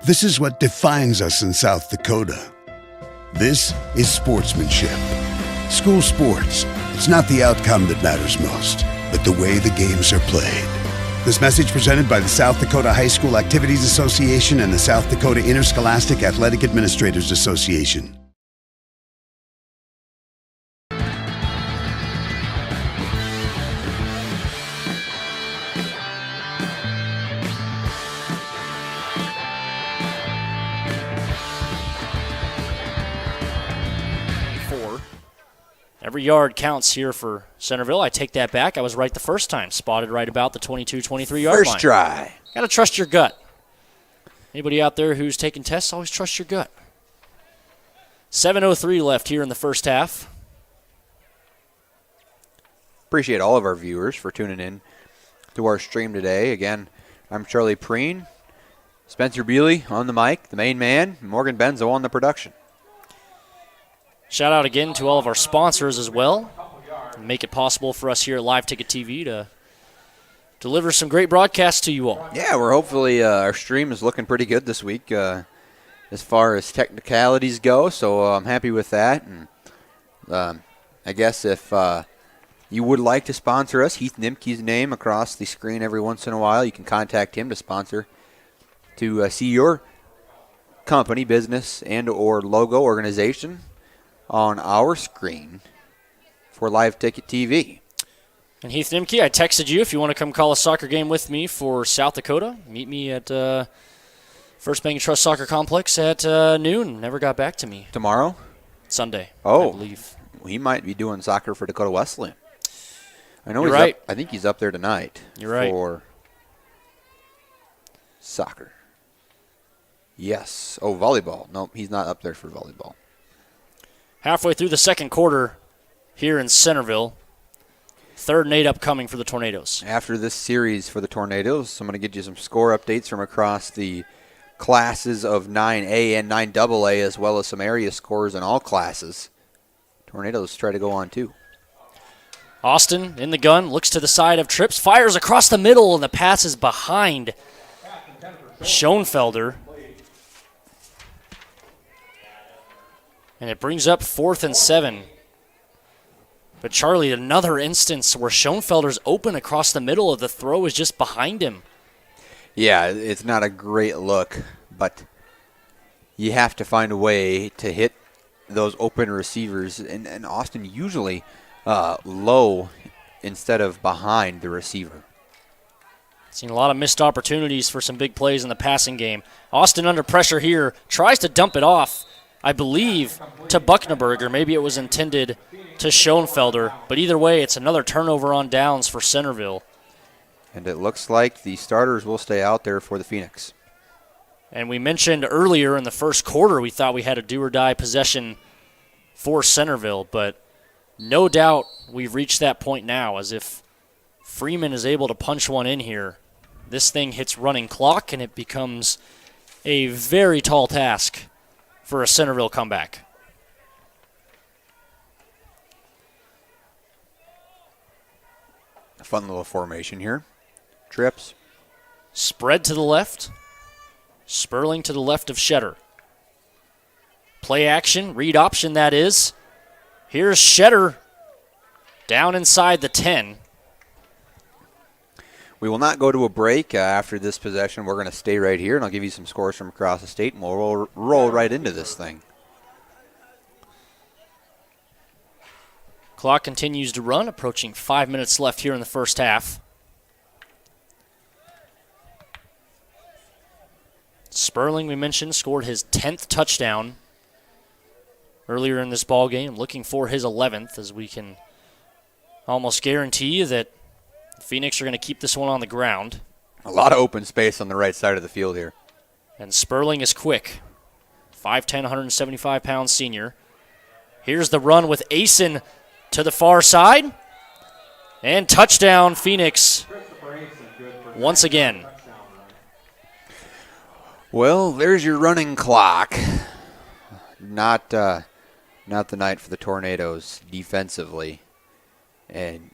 This is what defines us in South Dakota. This is sportsmanship. School sports, it's not the outcome that matters most, but the way the games are played. This message presented by the South Dakota High School Activities Association and the South Dakota Interscholastic Athletic Administrators Association. Every yard counts here for Centerville. I take that back. I was right the first time. Spotted right about the 22, 23-yard line. First try. Got to trust your gut. Anybody out there who's taking tests, always trust your gut. 7:03 left here in the first half. Appreciate all of our viewers for tuning in to our stream today. Again, I'm Charlie Preen, Spencer Bealey on the mic, the main man, Morgan Benzo on the production. Shout out again to all of our sponsors as well. Make it possible for us here at Live Ticket TV to deliver some great broadcasts to you all. Yeah, we're hopefully our stream is looking pretty good this week as far as technicalities go, so I'm happy with that. And I guess if you would like to sponsor us, Heath Nimke's name across the screen every once in a while, you can contact him to sponsor, to see your company, business, and or logo organization on our screen for Live Ticket TV. And Heath Nimke, I texted you if you want to come call a soccer game with me for South Dakota. Meet me at First Bank and Trust Soccer Complex at noon. Never got back to me. Tomorrow? Sunday, I believe. He might be doing soccer for Dakota Wesleyan. I know You're he's right. up. I think he's up there tonight. You're right. For soccer. Yes. Oh, volleyball. No, he's not up there for volleyball. Halfway through the second quarter here in Centerville. 3rd and 8 upcoming for the Tornadoes. After this series for the Tornadoes, I'm going to get you some score updates from across the classes of 9A and 9AA, as well as some area scores in all classes. Tornadoes try to go on too. Austin in the gun, looks to the side of Trips, fires across the middle, and the pass is behind Schoenfelder. And it brings up 4th and 7. But Charlie, another instance where Schoenfelder's open across the middle of the throw is just behind him. Yeah, it's not a great look, but you have to find a way to hit those open receivers. And Austin usually low instead of behind the receiver. Seen a lot of missed opportunities for some big plays in the passing game. Austin under pressure here, tries to dump it off, I believe, to Buckneberger. Maybe it was intended to Schoenfelder, but either way, it's another turnover on downs for Centerville. And it looks like the starters will stay out there for the Phoenix. And we mentioned earlier in the first quarter we thought we had a do-or-die possession for Centerville, but no doubt we've reached that point now, as if Freeman is able to punch one in here. This thing hits running clock, and it becomes a very tall task for a Centerville comeback. A fun little formation here. Trips. Spread to the left. Sperling to the left of Shetter. Play action, read option that is. Here's Shetter down inside the 10. We will not go to a break after this possession. We're going to stay right here, and I'll give you some scores from across the state, and we'll roll right into this thing. Clock continues to run, approaching 5 minutes left here in the first half. Sperling, we mentioned, scored his 10th touchdown earlier in this ball game, looking for his 11th, as we can almost guarantee you that Phoenix are going to keep this one on the ground. A lot of open space on the right side of the field here. And Sperling is quick. 5'10", 175-pound senior. Here's the run with Asen to the far side. And touchdown, Phoenix, once again. Well, there's your running clock. Not the night for the Tornadoes defensively. And,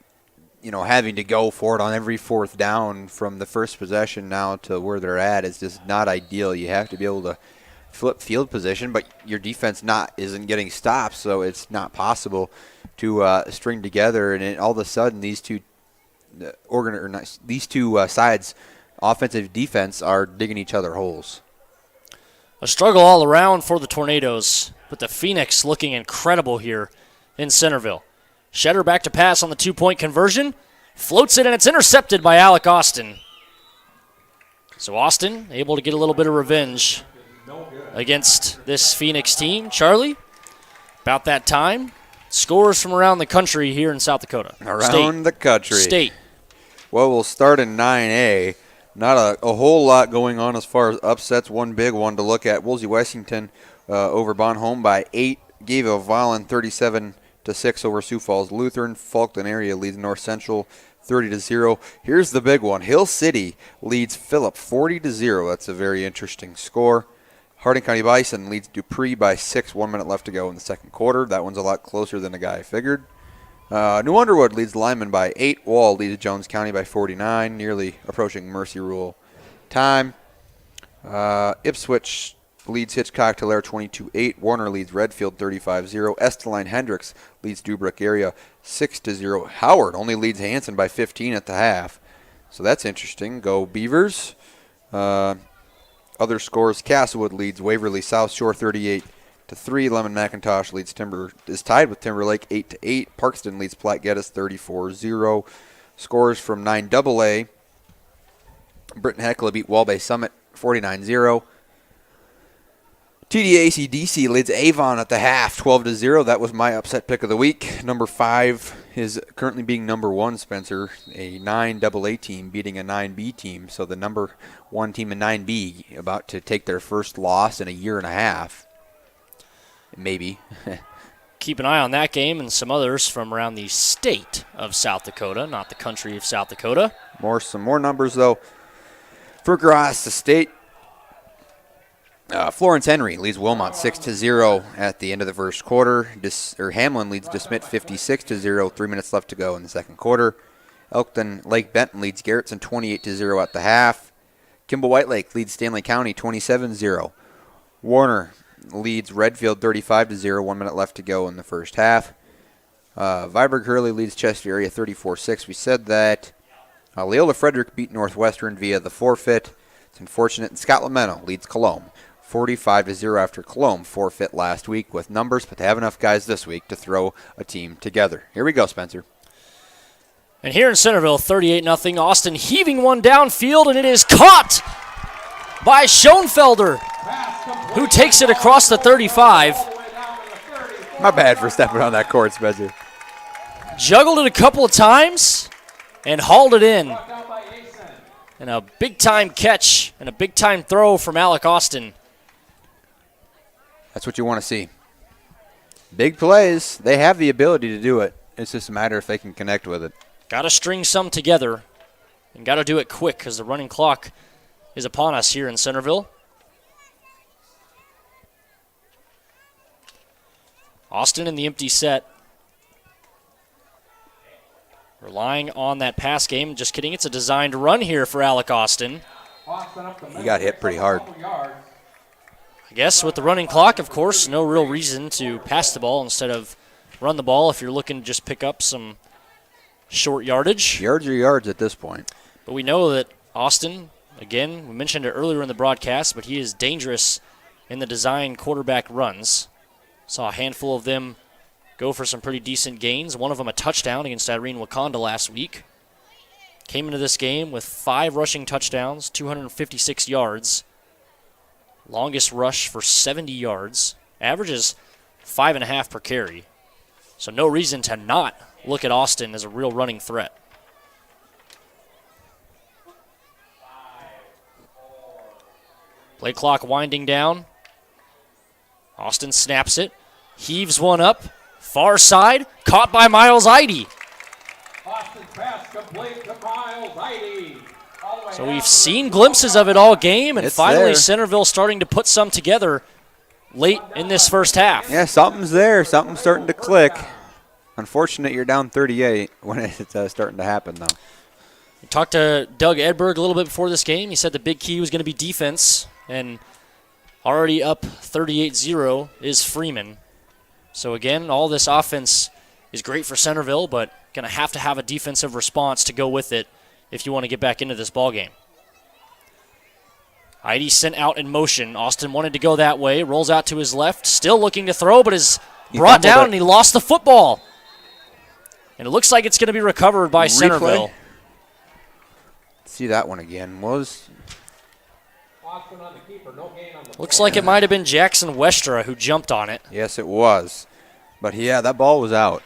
having to go for it on every fourth down from the first possession now to where they're at is just not ideal. You have to be able to flip field position, but your defense isn't getting stops, so it's not possible to string together. And all of a sudden, these two sides, offensive defense, are digging each other holes. A struggle all around for the Tornadoes, but the Phoenix looking incredible here in Centerville. Shetter back to pass on the 2-point conversion. Floats it, and it's intercepted by Alec Austin. So Austin able to get a little bit of revenge against this Phoenix team. Charlie, about that time, scores from around the country here in South Dakota. Around the country. State. Well, we'll start in 9A. Not a whole lot going on as far as upsets. One big one to look at. Woolsey Wessington over Bonhomme by 8. Gave a violent 37-6 over Sioux Falls Lutheran. Falkland area leads North Central 30-0. Here's the big one. Hill City leads Phillip 40-0. That's a very interesting score. Harding County Bison leads Dupree by 6. 1 minute left to go in the second quarter. That one's a lot closer than the guy figured. New Underwood leads Lyman by 8. Wall leads Jones County by 49, nearly approaching Mercy Rule time. Ipswich leads Hitchcock Tulare 22-8. Warner leads Redfield 35-0. Esteline Hendricks leads Dubrook area 6-0. Howard only leads Hanson by 15 at the half. So that's interesting. Go Beavers. Other scores, Castlewood leads Waverly South Shore 38-3. Lemon McIntosh is tied with Timberlake 8-8. Parkston leads Platte Geddes 34-0. Scores from 9AA. Britton Heckler beat Walbay Summit 49-0. TDACDC leads Avon at the half 12-0. That was my upset pick of the week. Number 5 is currently being number 1, Spencer. A 9AA team beating a 9B team. So the number 1 team in 9B about to take their first loss in a year and a half. Maybe. Keep an eye on that game and some others from around the state of South Dakota, not the country of South Dakota. Some more numbers, though. For Grass, the state. Florence Henry leads Wilmot 6-0 at the end of the first quarter. Hamlin leads DeSmit 56-0. 3 minutes left to go in the second quarter. Elkton Lake Benton leads Garrettson 28-0 at the half. Kimball White Lake leads Stanley County 27-0. Warner leads Redfield 35-0. 1 minute left to go in the first half. Viborg Hurley leads Chester area 34-6. We said that. Leola Frederick beat Northwestern via the forfeit. It's unfortunate. And Scott Lameno leads Colombe 45-0 after Colombe forfeit last week with numbers, but they have enough guys this week to throw a team together. Here we go, Spencer. And here in Centerville, 38-0. Austin heaving one downfield, and it is caught by Schoenfelder, who takes it across the 35. My bad for stepping on that court, Spencer. Juggled it a couple of times and hauled it in. And a big-time catch and a big-time throw from Alec Austin. That's what you want to see. Big plays. They have the ability to do it. It's just a matter if they can connect with it. Got to string some together and got to do it quick because the running clock is upon us here in Centerville. Austin in the empty set. Relying on that pass game. Just kidding. It's a designed run here for Alec Austin. He got hit pretty hard. I guess with the running clock, of course, no real reason to pass the ball instead of run the ball if you're looking to just pick up some short yardage. Yards are yards at this point. But we know that Austin, again, we mentioned it earlier in the broadcast, but he is dangerous in the design quarterback runs. Saw a handful of them go for some pretty decent gains. One of them a touchdown against Irene Wakanda last week. Came into this game with 5 rushing touchdowns, 256 yards. Longest rush for 70 yards. Averages 5.5 per carry. So no reason to not look at Austin as a real running threat. Play clock winding down. Austin snaps it, heaves one up, far side, caught by Miles Eide. Austin's pass complete to Miles Eide. So we've seen glimpses of it all game, and It's finally there. Centerville starting to put some together late in this first half. Yeah, something's there. Something's starting to click. Unfortunate you're down 38 when it's starting to happen, though. We talked to Doug Edberg a little bit before this game. He said the big key was going to be defense, and already up 38-0 is Freeman. So again, all this offense is great for Centerville, but going to have a defensive response to go with it if you want to get back into this ballgame. Eide sent out in motion. Austin wanted to go that way, rolls out to his left, still looking to throw, but is brought down, and he lost the football. And it looks like it's going to be recovered by Centerville. See that one again. Austin on the keeper, no gain on the Looks like it might have been Jackson Westra who jumped on it. Yes, it was. But yeah, that ball was out.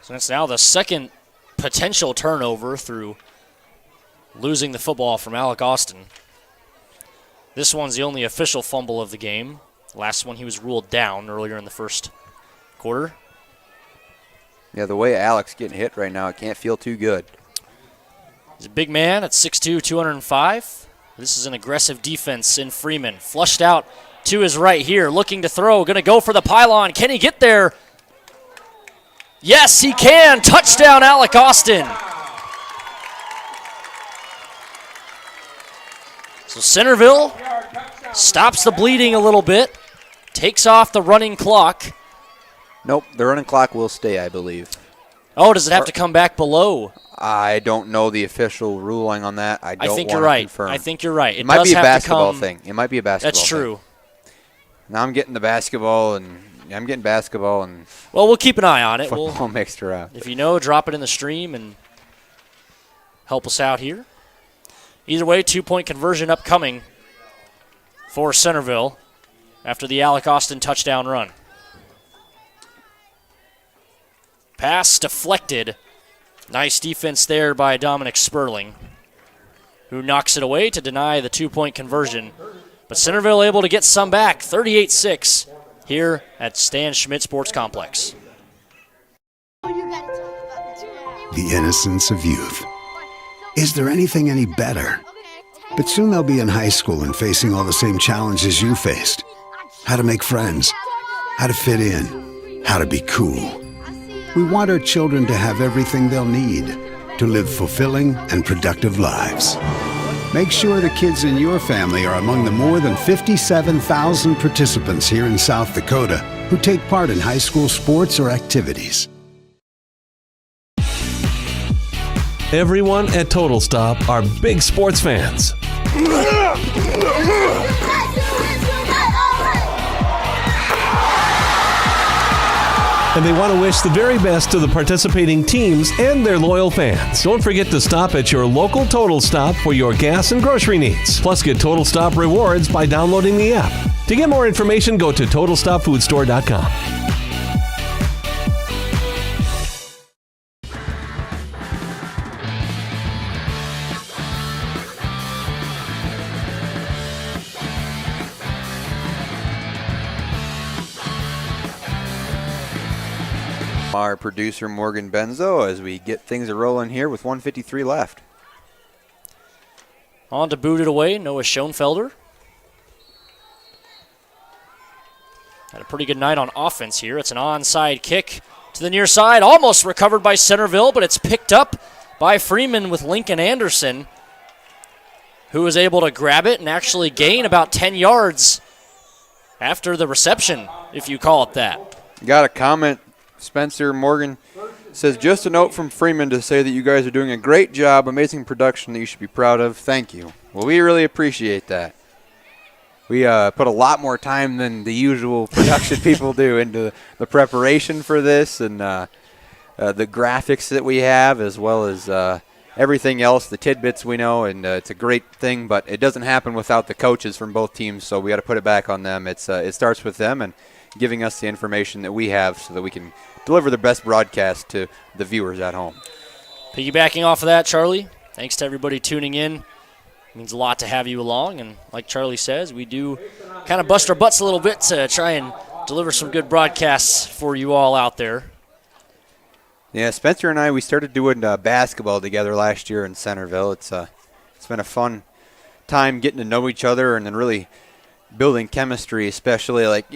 So it's now the second potential turnover through losing the football from Alec Austin. This one's the only official fumble of the game. Last one he was ruled down earlier in the first quarter. Yeah, the way Alex getting hit right now, it can't feel too good. He's a big man at 6'2", 205. This is an aggressive defense in Freeman. Flushed out to his right here, looking to throw, going to go for the pylon. Can he get there? Yes, he can. Touchdown, Alec Austin. So Centerville stops the bleeding a little bit, takes off the running clock. Nope, the running clock will stay, I believe. Oh, does it have to come back below? I don't know the official ruling on that. I think want you're to right. confirm. I think you're right. It might be a have to basketball come- thing. It might be a basketball That's true. thing. Now I'm getting basketball, and Well, we'll keep an eye on it. football mixed around. If you know, drop it in the stream and help us out here. Either way, 2-point conversion upcoming for Centerville after the Alec Austin touchdown run. Pass deflected. Nice defense there by Dominic Sperling, who knocks it away to deny the 2-point conversion. But Centerville able to get some back, 38-6 here at Stan Schmidt Sports Complex. The innocence of youth. Is there anything any better? But soon they'll be in high school and facing all the same challenges you faced. How to make friends, how to fit in, how to be cool. We want our children to have everything they'll need to live fulfilling and productive lives. Make sure the kids in your family are among the more than 57,000 participants here in South Dakota who take part in high school sports or activities. Everyone at Total Stop are big sports fans. And they want to wish the very best to the participating teams and their loyal fans. Don't forget to stop at your local Total Stop for your gas and grocery needs. Plus, get Total Stop rewards by downloading the app. To get more information, go to TotalStopFoodStore.com. Our producer Morgan Benzo as we get things rolling here with 1:53 left. On to boot it away, Noah Schoenfelder. Had a pretty good night on offense here. It's an onside kick to the near side, almost recovered by Centerville, but it's picked up by Freeman with Lincoln Anderson, who was able to grab it and actually gain about 10 yards after the reception, if you call it that. Got a comment. Spencer Morgan says, just a note from Freeman to say that you guys are doing a great job, amazing production that you should be proud of. Thank you. Well, we really appreciate that. We put a lot more time than the usual production people do into the preparation for this and the graphics that we have, as well as everything else, the tidbits we know, and it's a great thing, but it doesn't happen without the coaches from both teams, so we got to put it back on them. It starts with them and giving us the information that we have so that we can deliver the best broadcast to the viewers at home. Piggybacking off of that, Charlie, thanks to everybody tuning in. It means a lot to have you along, and like Charlie says, we do kind of bust our butts a little bit to try and deliver some good broadcasts for you all out there. Yeah, Spencer and I, we started doing basketball together last year in Centerville. It's been a fun time getting to know each other and then really building chemistry, especially like,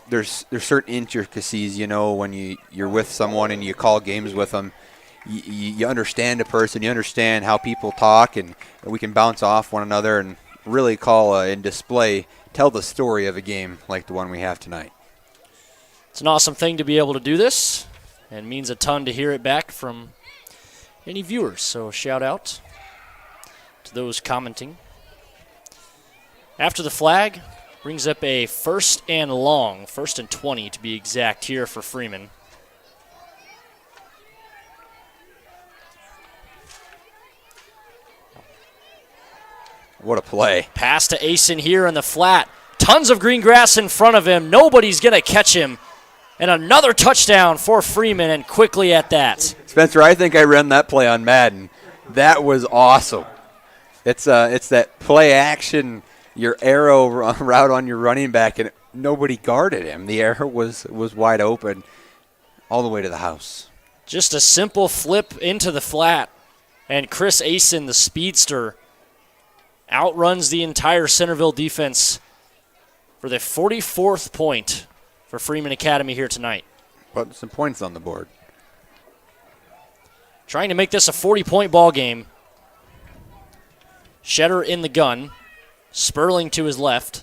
there's certain intricacies, when you're with someone and you call games with them. You understand a person, you understand how people talk, and we can bounce off one another and really tell the story of a game like the one we have tonight. It's an awesome thing to be able to do this, and means a ton to hear it back from any viewers. So shout out to those commenting. After the flag, brings up a 1st and long, 1st and 20 to be exact here for Freeman. What a play. Pass to Asen here in the flat. Tons of green grass in front of him. Nobody's going to catch him. And another touchdown for Freeman, and quickly at that. Spencer, I think I ran that play on Madden. That was awesome. It's that play action, your arrow route on your running back, and nobody guarded him. The arrow was wide open all the way to the house. Just a simple flip into the flat, and Chris Asen, the speedster, outruns the entire Centerville defense for the 44th point for Freeman Academy here tonight. Putting some points on the board. Trying to make this a 40-point ball game. Shetter in the gun. Sperling to his left.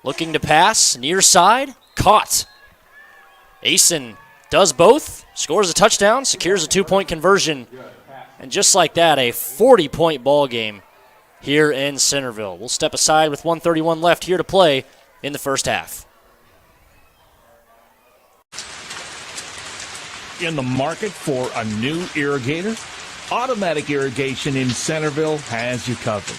Looking to pass, near side, caught. Asen does both, scores a touchdown, secures a 2-point conversion. And just like that, a 40-point ball game here in Centerville. We'll step aside with 1:31 left here to play in the first half. In the market for a new irrigator? Automatic Irrigation in Centerville has you covered.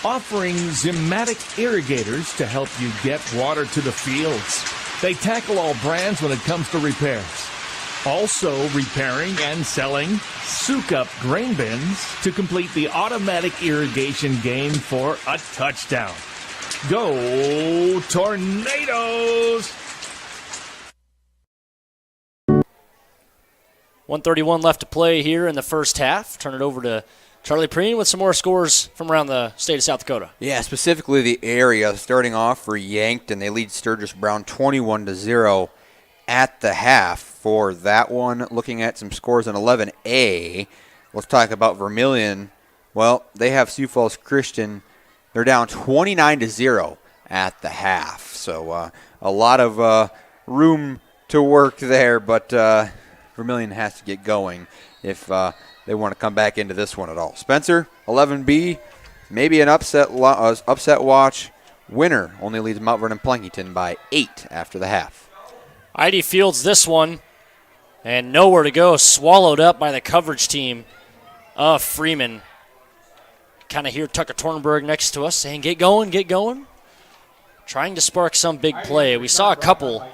Offering Zimmatic irrigators to help you get water to the fields. They tackle all brands when it comes to repairs. Also repairing and selling soak-up grain bins to complete the automatic irrigation game for a touchdown. Go Tornadoes! 1:31 left to play here in the first half. Turn it over to Charlie Preen with some more scores from around the state of South Dakota. Yeah, specifically the area. Starting off for Yankton, they lead Sturgis Brown 21-0 at the half. For that one, looking at some scores in 11A, let's talk about Vermilion. Well, they have Sioux Falls Christian. They're down 29-0 at the half. So a lot of room to work there, but Vermilion has to get going if they want to come back into this one at all. Spencer, 11B, maybe an upset watch. Winner only leads Mount Vernon Plankington by 8 after the half. ID fields this one, and nowhere to go, swallowed up by the coverage team of Freeman. Kind of hear Tucker Tornberg next to us saying, get going, get going. Trying to spark some big play. We saw a couple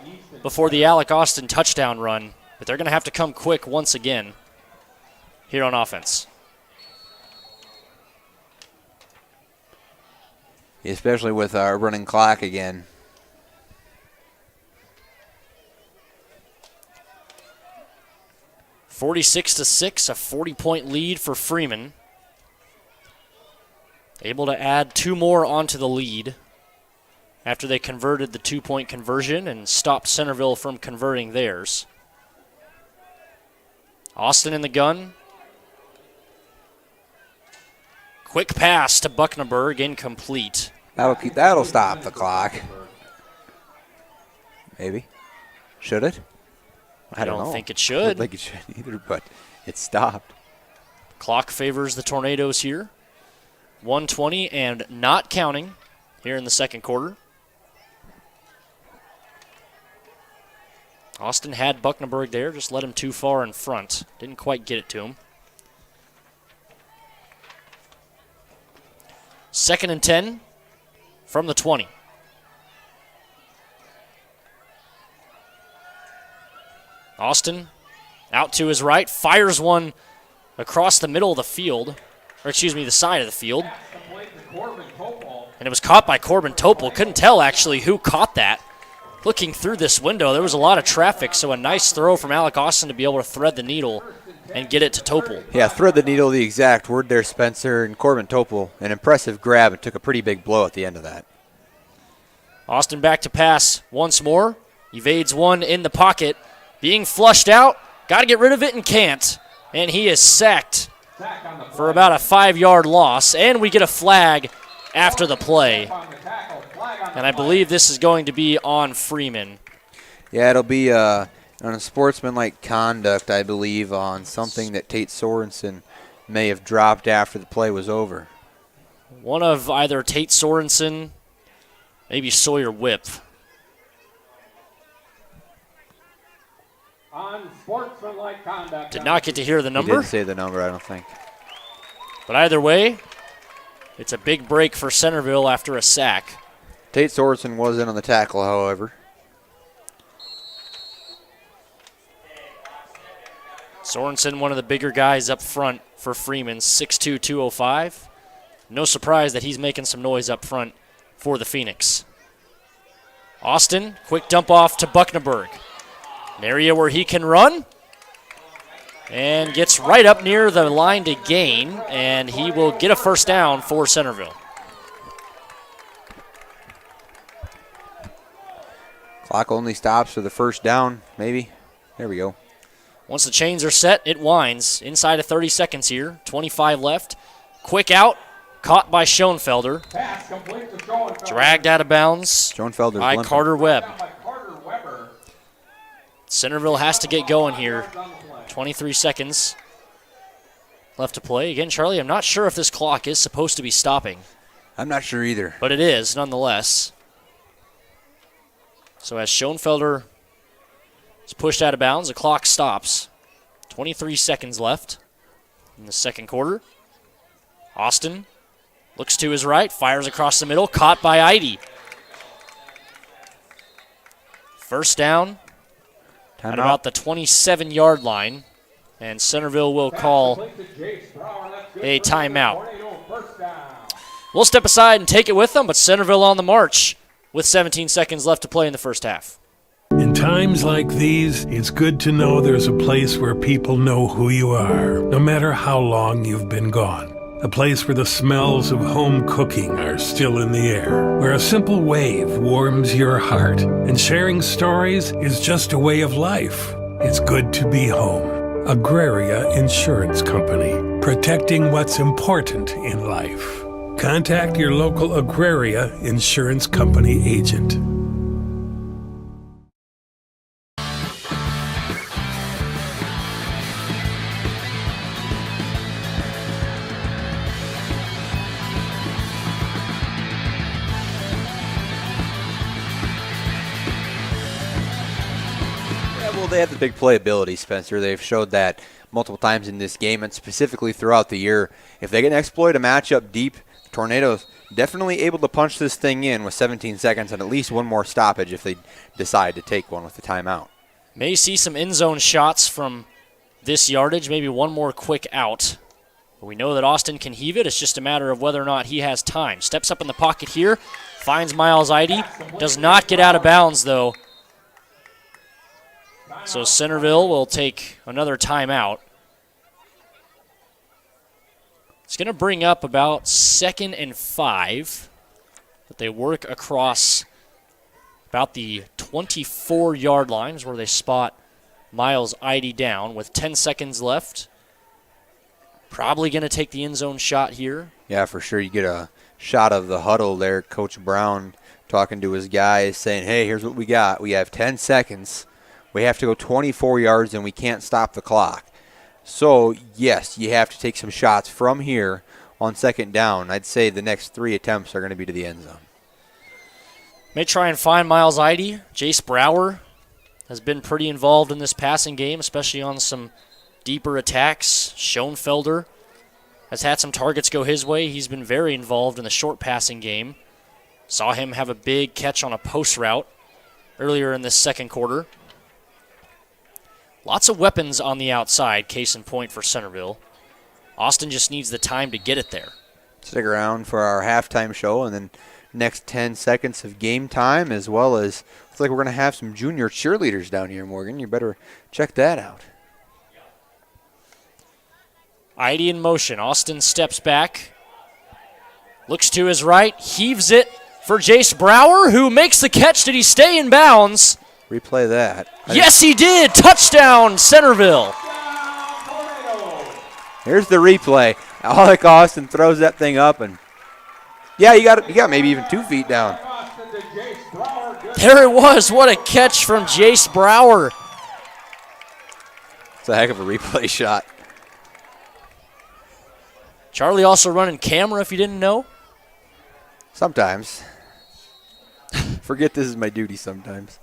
before the Alec Austin touchdown run, but they're going to have to come quick once again here on offense. Especially with our running clock again. (46-6), a 40-point lead for Freeman. Able to add 2 more onto the lead after they converted the 2-point conversion and stopped Centerville from converting theirs. Austin in the gun. Quick pass to Bucknaberg, incomplete. That'll stop the clock. Maybe. Should it? I don't know. think it should. I don't think it should either, but it stopped. Clock favors the Tornadoes here. 1:20 and not counting here in the second quarter. Austin had Bucknaberg there, just led him too far in front. Didn't quite get it to him. 2nd and 10 from the 20. Austin out to his right, fires one across the middle of the field, or excuse me, the side of the field. And it was caught by Corbin Topol. Couldn't tell actually who caught that. Looking through this window, there was a lot of traffic, so a nice throw from Alec Austin to be able to thread the needle and get it to Topol. Yeah, thread the needle, the exact word there, Spencer. And Corbin Topol, an impressive grab and took a pretty big blow at the end of that. Austin back to pass once more. Evades one in the pocket. Being flushed out. Got to get rid of it and can't. And he is sacked for about a 5-yard loss. And we get a flag after the play. And I believe this is going to be on Freeman. Yeah, it'll be on a sportsmanlike conduct, I believe, on something that Tate Sorensen may have dropped after the play was over. One of either Tate Sorensen, maybe Sawyer Whip. On sportsmanlike conduct. Did not get to hear the number. He didn't say the number, I don't think. But either way, it's a big break for Centerville after a sack. Tate Sorensen was in on the tackle, however. Sorensen, one of the bigger guys up front for Freeman, 6'2", 205. No surprise that he's making some noise up front for the Phoenix. Austin, quick dump off to Bucknaberg. An area where he can run. And gets right up near the line to gain, and he will get a first down for Centerville. Clock only stops for the first down, maybe. There we go. Once the chains are set, it winds. Inside of 30 seconds here. 25 left. Quick out. Caught by Schoenfelder. Dragged out of bounds by Carter Webb. Centerville has to get going here. 23 seconds left to play. Again, Charlie, I'm not sure if this clock is supposed to be stopping. I'm not sure either. But it is, nonetheless. So as Schoenfelder is pushed out of bounds, the clock stops. 23 seconds left in the second quarter. Austin looks to his right, fires across the middle, caught by Eide. First down at about the 27-yard line, and Centerville will call a timeout. We'll step aside and take it with them, but Centerville on the march with 17 seconds left to play in the first half. In times like these, it's good to know there's a place where people know who you are, no matter how long you've been gone. A place where the smells of home cooking are still in the air, where a simple wave warms your heart, and sharing stories is just a way of life. It's good to be home. Agraria Insurance Company, protecting what's important in life. Contact your local Agraria Insurance Company agent. They have the big playability, Spencer. They've showed that multiple times in this game and specifically throughout the year. If they can exploit a matchup deep, the Tornadoes definitely able to punch this thing in with 17 seconds and at least one more stoppage if they decide to take one with the timeout. May see some end zone shots from this yardage, maybe one more quick out. But we know that Austin can heave it. It's just a matter of whether or not he has time. Steps up in the pocket here, finds Miles Eide. Does not get out of bounds, though. So Centerville will take another timeout. It's going to bring up about 2nd and 5. But they work across about the 24-yard lines where they spot Miles Eide down with 10 seconds left. Probably going to take the end zone shot here. Yeah, for sure. You get a shot of the huddle there. Coach Brown talking to his guys saying, hey, here's what we got. We have 10 seconds. We have to go 24 yards, and we can't stop the clock. So, yes, you have to take some shots from here on second down. I'd say the next 3 attempts are going to be to the end zone. May try and find Miles Eide. Jace Brower has been pretty involved in this passing game, especially on some deeper attacks. Schoenfelder has had some targets go his way. He's been very involved in the short passing game. Saw him have a big catch on a post route earlier in this second quarter. Lots of weapons on the outside, case in point for Centerville. Austin just needs the time to get it there. Stick around for our halftime show and then next 10 seconds of game time, as well as looks like we're going to have some junior cheerleaders down here, Morgan. You better check that out. ID in motion. Austin steps back. Looks to his right. Heaves it for Jace Brower, who makes the catch. Did he stay in bounds? Replay that. Yes, he did. Touchdown, Centerville. Here's the replay. Alec Austin throws that thing up, and yeah, you got maybe even 2 feet down. There it was. What a catch from Jace Brower. It's a heck of a replay shot. Charlie also running camera, if you didn't know. Sometimes. Forget this is my duty sometimes.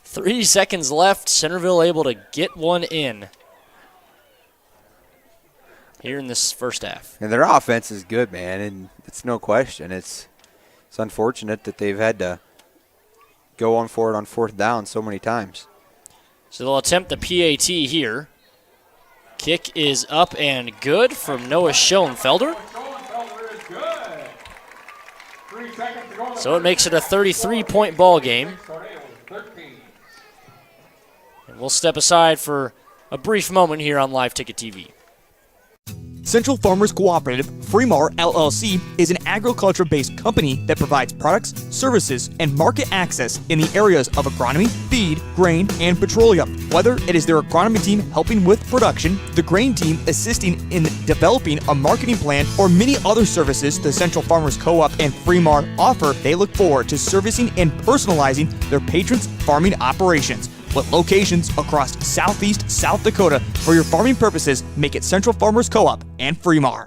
3 seconds left. Centerville able to get one in here in this first half. And their offense is good, man, and it's no question. It's unfortunate that they've had to go on for it on 4th down so many times. So they'll attempt the PAT here. Kick is up and good from Noah Schoenfelder. So it makes it a 33-point ball game. And we'll step aside for a brief moment here on Live Ticket TV. Central Farmers Cooperative, Freeman LLC, is an agriculture-based company that provides products, services, and market access in the areas of agronomy, feed, grain, and petroleum. Whether it is their agronomy team helping with production, the grain team assisting in developing a marketing plan, or many other services the Central Farmers Co-op and Freeman offer, they look forward to servicing and personalizing their patrons' farming operations. With locations across southeast South Dakota, for your farming purposes, make it Central Farmers Co-op and Freeman.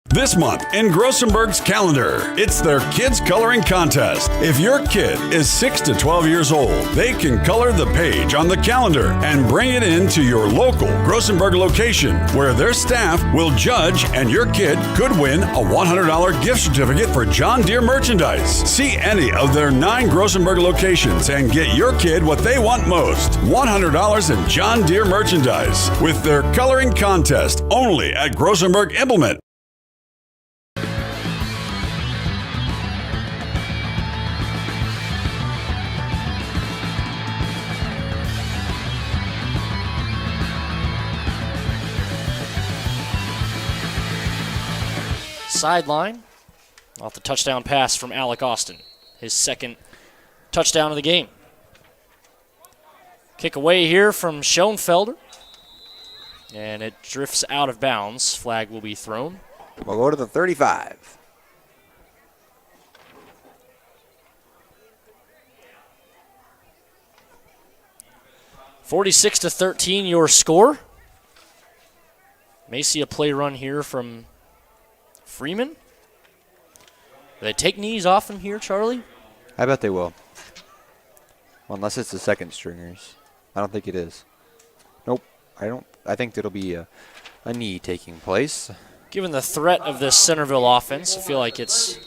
This month in Grossenberg's calendar, it's their Kids Coloring Contest. If your kid is 6 to 12 years old, they can color the page on the calendar and bring it in to your local Grossenberg location, where their staff will judge, and your kid could win a $100 gift certificate for John Deere merchandise. See any of their 9 Grossenberg locations and get your kid what they want most, $100 in John Deere merchandise, with their coloring contest only at Grossenberg Implement. Sideline off the touchdown pass from Alec Austin, his second touchdown of the game. Kick away here from Schoenfelder, and it drifts out of bounds. Flag will be thrown. We'll go to the 35. (46-13) your score. May see a play run here from Freeman. Do they take knees off him here, Charlie? I bet they will. Well, unless it's the second stringers. I don't think it is. Nope. I think it'll be a knee taking place. Given the threat of this Centerville offense, I feel like it's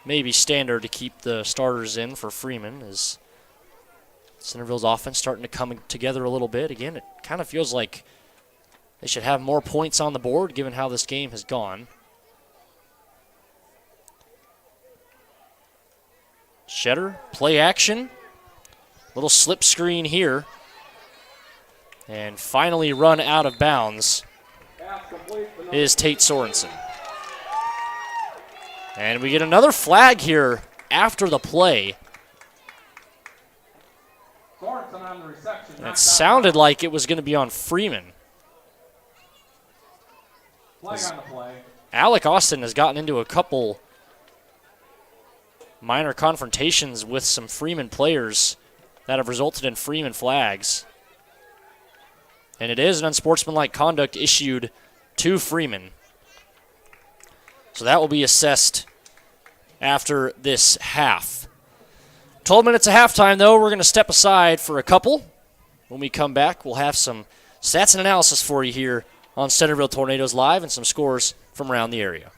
maybe standard to keep the starters in for Freeman, as Centerville's offense starting to come together a little bit. Again, it kind of feels like they should have more points on the board given how this game has gone. Shetter, play action. Little slip screen here. And finally run out of bounds is Tate Sorensen. And we get another flag here after the play. And it sounded like it was going to be on Freeman. Alec Austin has gotten into a couple minor confrontations with some Freeman players that have resulted in Freeman flags. And it is an unsportsmanlike conduct issued to Freeman. So that will be assessed after this half. 12 minutes of halftime, though. We're going to step aside for a couple. When we come back, we'll have some stats and analysis for you here on Centerville Tornadoes Live and some scores from around the area.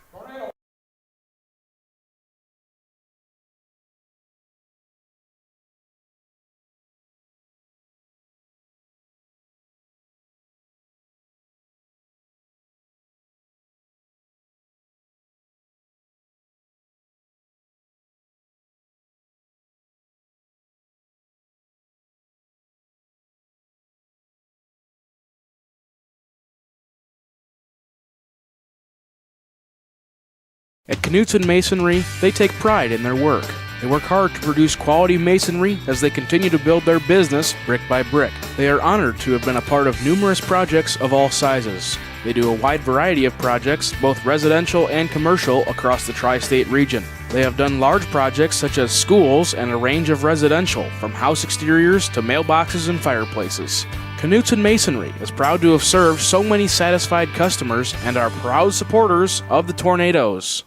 At Knutson Masonry, they take pride in their work. They work hard to produce quality masonry as they continue to build their business brick by brick. They are honored to have been a part of numerous projects of all sizes. They do a wide variety of projects, both residential and commercial, across the tri-state region. They have done large projects such as schools and a range of residential, from house exteriors to mailboxes and fireplaces. Knutson Masonry is proud to have served so many satisfied customers and are proud supporters of the Tornadoes.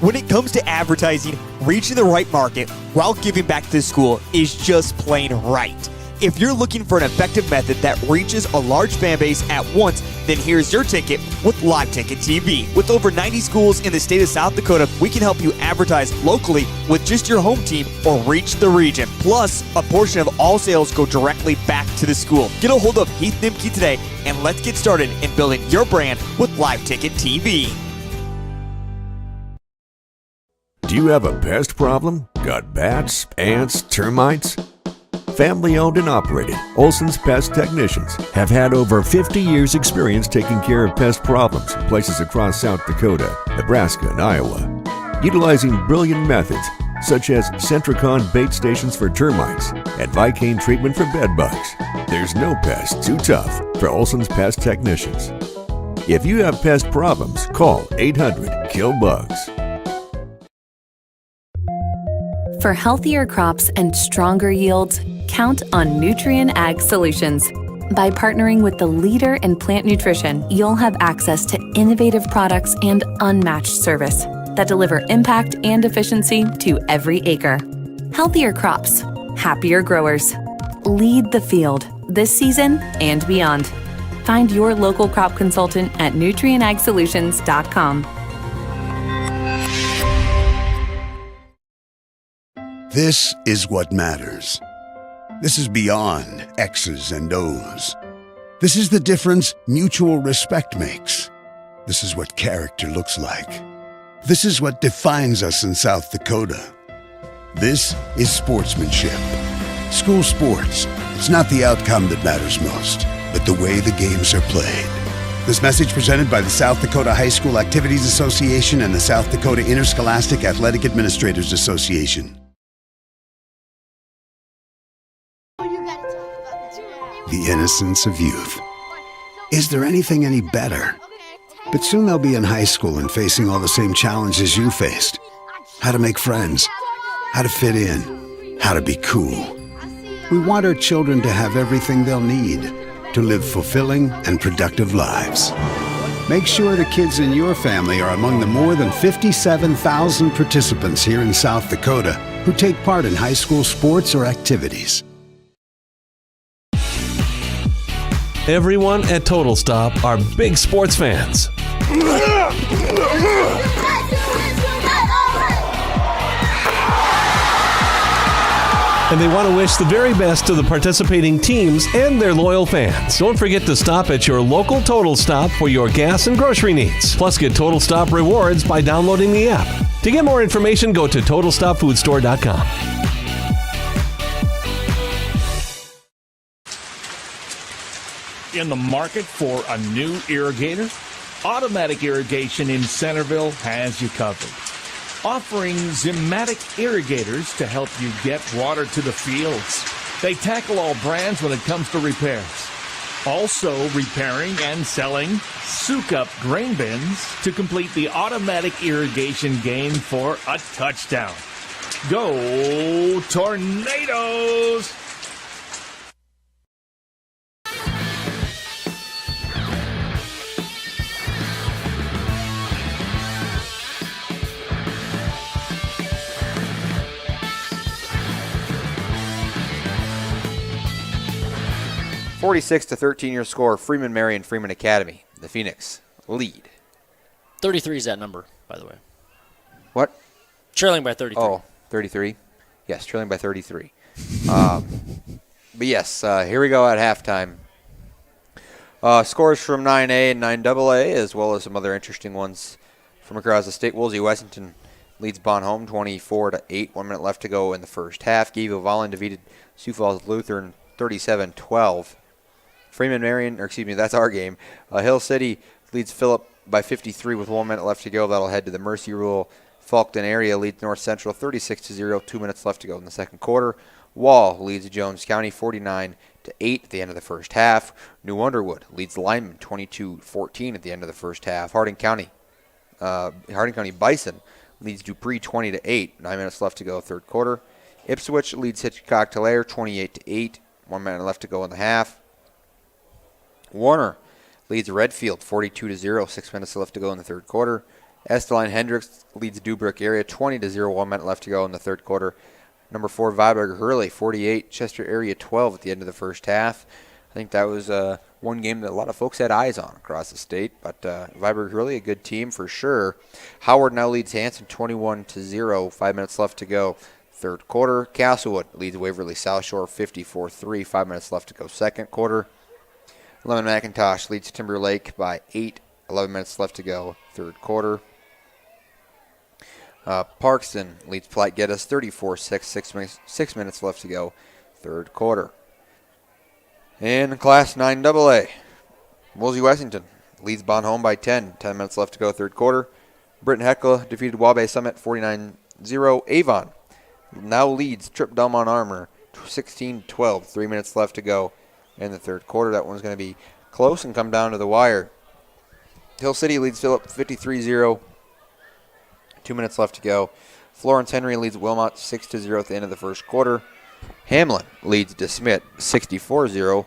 When it comes to advertising, reaching the right market while giving back to the school is just plain right. If you're looking for an effective method that reaches a large fan base at once, then here's your ticket with Live Ticket TV. With over 90 schools in the state of South Dakota, we can help you advertise locally with just your home team or reach the region. Plus, a portion of all sales go directly back to the school. Get a hold of Heath Nimke today and let's get started in building your brand with Live Ticket TV. Do you have a pest problem? Got bats, ants, termites? Family owned and operated, Olson's Pest Technicians have had over 50 years experience taking care of pest problems in places across South Dakota, Nebraska, and Iowa. Utilizing brilliant methods such as Centricon bait stations for termites and Vicane treatment for bed bugs, there's no pest too tough for Olson's Pest Technicians. If you have pest problems, call 800-KILL-BUGS. For healthier crops and stronger yields, count on Nutrien Ag Solutions. By partnering with the leader in plant nutrition, you'll have access to innovative products and unmatched service that deliver impact and efficiency to every acre. Healthier crops, happier growers. Lead the field this season and beyond. Find your local crop consultant at nutrienagsolutions.com. This is what matters. This is beyond X's and O's. This is the difference mutual respect makes. This is what character looks like. This is what defines us in South Dakota. This is sportsmanship. School sports, it's not the outcome that matters most, but the way the games are played. This message presented by the South Dakota High School Activities Association and the South Dakota Interscholastic Athletic Administrators Association. The innocence of youth. Is there anything any better? But soon they'll be in high school and facing all the same challenges you faced. How to make friends, how to fit in, how to be cool. We want our children to have everything they'll need to live fulfilling and productive lives. Make sure the kids in your family are among the more than 57,000 participants here in South Dakota who take part in high school sports or activities. Everyone at Total Stop are big sports fans. And they want to wish the very best to the participating teams and their loyal fans. Don't forget to stop at your local Total Stop for your gas and grocery needs. Plus, get Total Stop rewards by downloading the app. To get more information, go to TotalStopFoodStore.com. In the market for a new irrigator? Automatic Irrigation in Centerville has you covered. Offering Zimmatic irrigators to help you get water to the fields. They tackle all brands when it comes to repairs. Also repairing and selling soak-up grain bins to complete the automatic irrigation game for a touchdown. Go Tornadoes! (46-13) your score. Freeman Marion, Freeman Academy. The Phoenix lead. 33 is that number, by the way. What? Trailing by 33. Oh, 33? Yes, trailing by 33. But yes, here we go at halftime. Scores from 9A and 9AA, as well as some other interesting ones from across the state. Woolsey Wessington leads Bon Home 24-8. 1 minute left to go in the first half. Gaveville Vollen defeated Sioux Falls Lutheran 37-12. Freeman Marion, that's our game. Hill City leads Phillip by 53 with 1 minute left to go. That'll head to the Mercy Rule. Falkton area leads North Central 36-0. 2 minutes left to go in the second quarter. Wall leads Jones County 49-8 at the end of the first half. New Underwood leads Lyman 22-14 at the end of the first half. Harding County Bison leads Dupree 20-8. 9 minutes left to go third quarter. Ipswich leads Hitchcock-Tulare 28-8. 1 minute left to go in the half. Warner leads Redfield 42-0. 6 minutes left to go in the third quarter. Esteline Hendricks leads Dubrook area 20-0. 1 minute left to go in the third quarter. Number 4 Viborg Hurley 48. Chester area 12 at the end of the first half. I think that was one game that a lot of folks had eyes on across the state. But Viborg Hurley, a good team for sure. Howard now leads Hanson 21-0. 5 minutes left to go. Third quarter. Castlewood leads Waverly South Shore 54-3. 5 minutes left to go second quarter. Lemon McIntosh leads Timberlake by 8. 11 minutes left to go third quarter. Parkston leads Platte Geddes 34-6. 6 minutes left to go third quarter. In Class 9AA, Woolsey Wessington leads Bon Home by 10. 10 minutes left to go third quarter. Britton Heckle defeated Wabash Summit 49-0. Avon now leads Trip Delmont Armor 16-12. 3 minutes left to go in the third quarter. That one's going to be close and come down to the wire. Hill City leads Phillip 53-0. 2 minutes left to go. Florence Henry leads Wilmot 6-0 at the end of the first quarter. Hamlin leads DeSmit 64-0,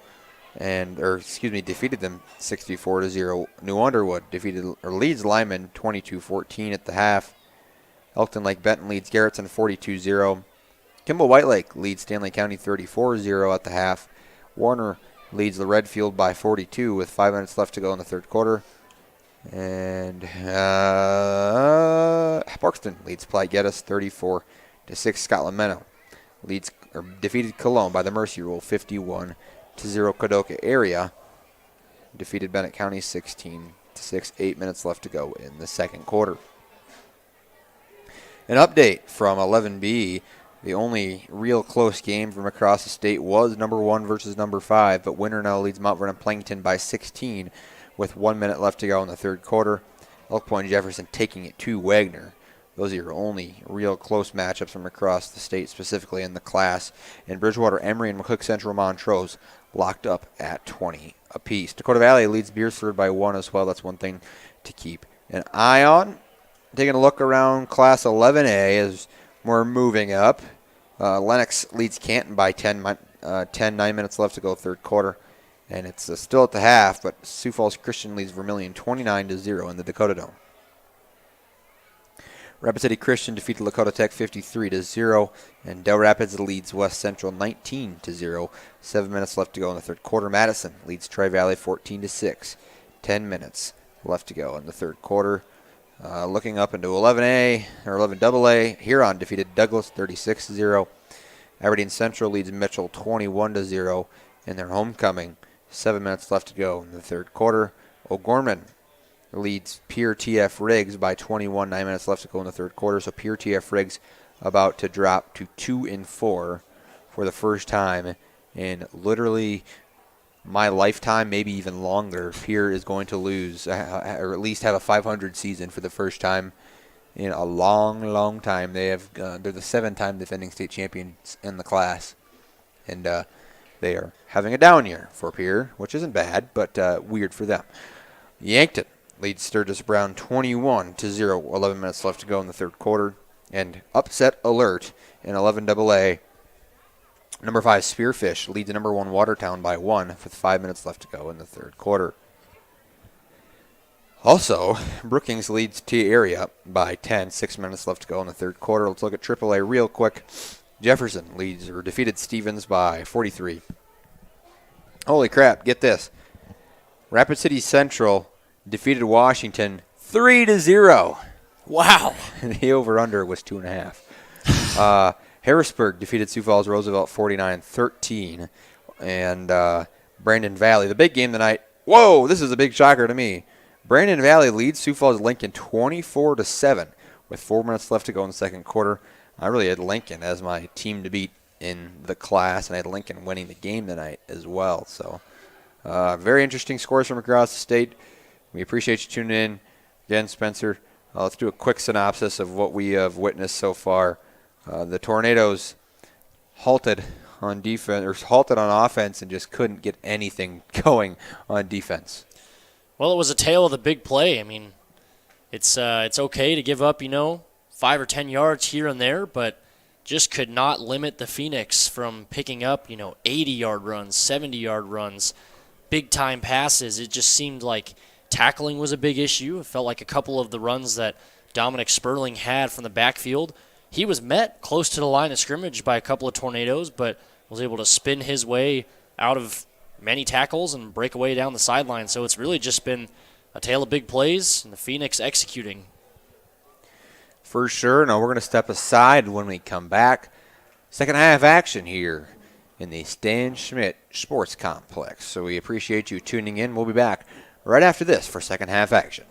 defeated them 64-0. New Underwood leads Lyman 22-14 at the half. Elkton Lake Benton leads Garrettson 42-0. Kimball White Lake leads Stanley County 34-0 at the half. Warner leads the Redfield by 42 with 5 minutes left to go in the third quarter. And Parkston leads Platte Geddes 34-6. Scotland Meadow defeated Cologne by the Mercy Rule 51-0. Kadoka area defeated Bennett County 16-6. 8 minutes left to go in the second quarter. An update from 11B. The only real close game from across the state was number 1 versus number 5, but Winter now leads Mount Vernon Plankton by 16 with 1 minute left to go in the third quarter. Elk Point Jefferson taking it to Wagner. Those are your only real close matchups from across the state, specifically in the class. And Bridgewater Emory and McCook Central Montrose locked up at 20 apiece. Dakota Valley leads Beersford by 1 as well. That's one thing to keep an eye on. Taking a look around Class 11A as we're moving up. Lennox leads Canton by 10, 9 minutes left to go third quarter. And it's still at the half, but Sioux Falls Christian leads Vermilion 29-0 in the Dakota Dome. Rapid City Christian defeated Lakota Tech 53-0, and Del Rapids leads West Central 19-0. 7 minutes left to go in the third quarter. Madison leads Tri-Valley 14-6. 10 minutes left to go in the third quarter. Looking up into 11A or 11AA, Huron defeated Douglas 36-0. Aberdeen Central leads Mitchell 21-0 in their homecoming. 7 minutes left to go in the third quarter. O'Gorman leads Pierre TF Riggs by 21. 9 minutes left to go in the third quarter. So Pierre TF Riggs about to drop to 2-4 for the first time in literally my lifetime, maybe even longer. Pierre is going to lose, or at least have a 500 season for the first time in a long, long time. They're the 7-time defending state champions in the class, and they are having a down year for Pierre, which isn't bad, but weird for them. Yankton leads Sturgis Brown 21-0. 11 minutes left to go in the third quarter. And upset alert in 11AA. Number 5, Spearfish leads number 1, Watertown by 1 with 5 minutes left to go in the third quarter. Also, Brookings leads T Area by 10, 6 minutes left to go in the third quarter. Let's look at AAA real quick. Jefferson defeated Stevens by 43. Holy crap, get this. Rapid City Central defeated Washington 3-0. Wow. The over-under was 2.5. Harrisburg defeated Sioux Falls Roosevelt 49-13. And Brandon Valley, the big game tonight. Whoa, this is a big shocker to me. Brandon Valley leads Sioux Falls Lincoln 24-7 with 4 minutes left to go in the second quarter. I really had Lincoln as my team to beat in the class, and I had Lincoln winning the game tonight as well. So very interesting scores from across the state. We appreciate you tuning in. Again, Spencer, let's do a quick synopsis of what we have witnessed so far. The Tornadoes halted on defense, or halted on offense, and just couldn't get anything going on defense. Well, it was a tale of the big play. I mean, it's okay to give up, 5 or 10 yards here and there, but just could not limit the Phoenix from picking up, 80-yard runs, 70-yard runs, big-time passes. It just seemed like tackling was a big issue. It felt like a couple of the runs that Dominic Sperling had from the backfield, he was met close to the line of scrimmage by a couple of Tornadoes, but was able to spin his way out of many tackles and break away down the sideline. So it's really just been a tale of big plays and the Phoenix executing. For sure. Now we're going to step aside when we come back. Second half action here in the Stan Schmidt Sports Complex. So we appreciate you tuning in. We'll be back right after this for second half action.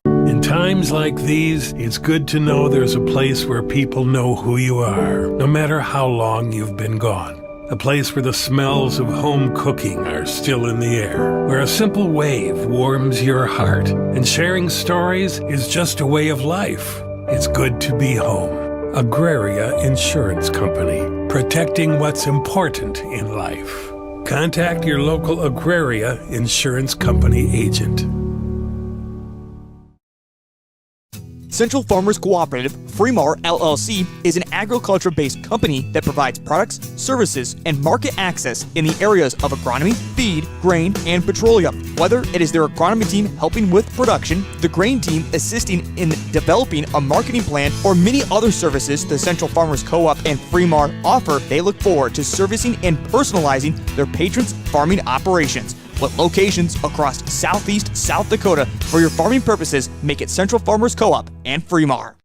In times like these, it's good to know there's a place where people know who you are, no matter how long you've been gone. A place where the smells of home cooking are still in the air, where a simple wave warms your heart, and sharing stories is just a way of life. It's good to be home. Agraria Insurance Company, protecting what's important in life. Contact your local Agraria Insurance Company agent. Central Farmers Cooperative, Freeman LLC, is an agriculture-based company that provides products, services, and market access in the areas of agronomy, feed, grain, and petroleum. Whether it is their agronomy team helping with production, the grain team assisting in developing a marketing plan, or many other services the Central Farmers Co-op and Freeman offer, they look forward to servicing and personalizing their patrons' farming operations. With locations across southeast South Dakota, for your farming purposes, make it Central Farmers Co-op and Freeman.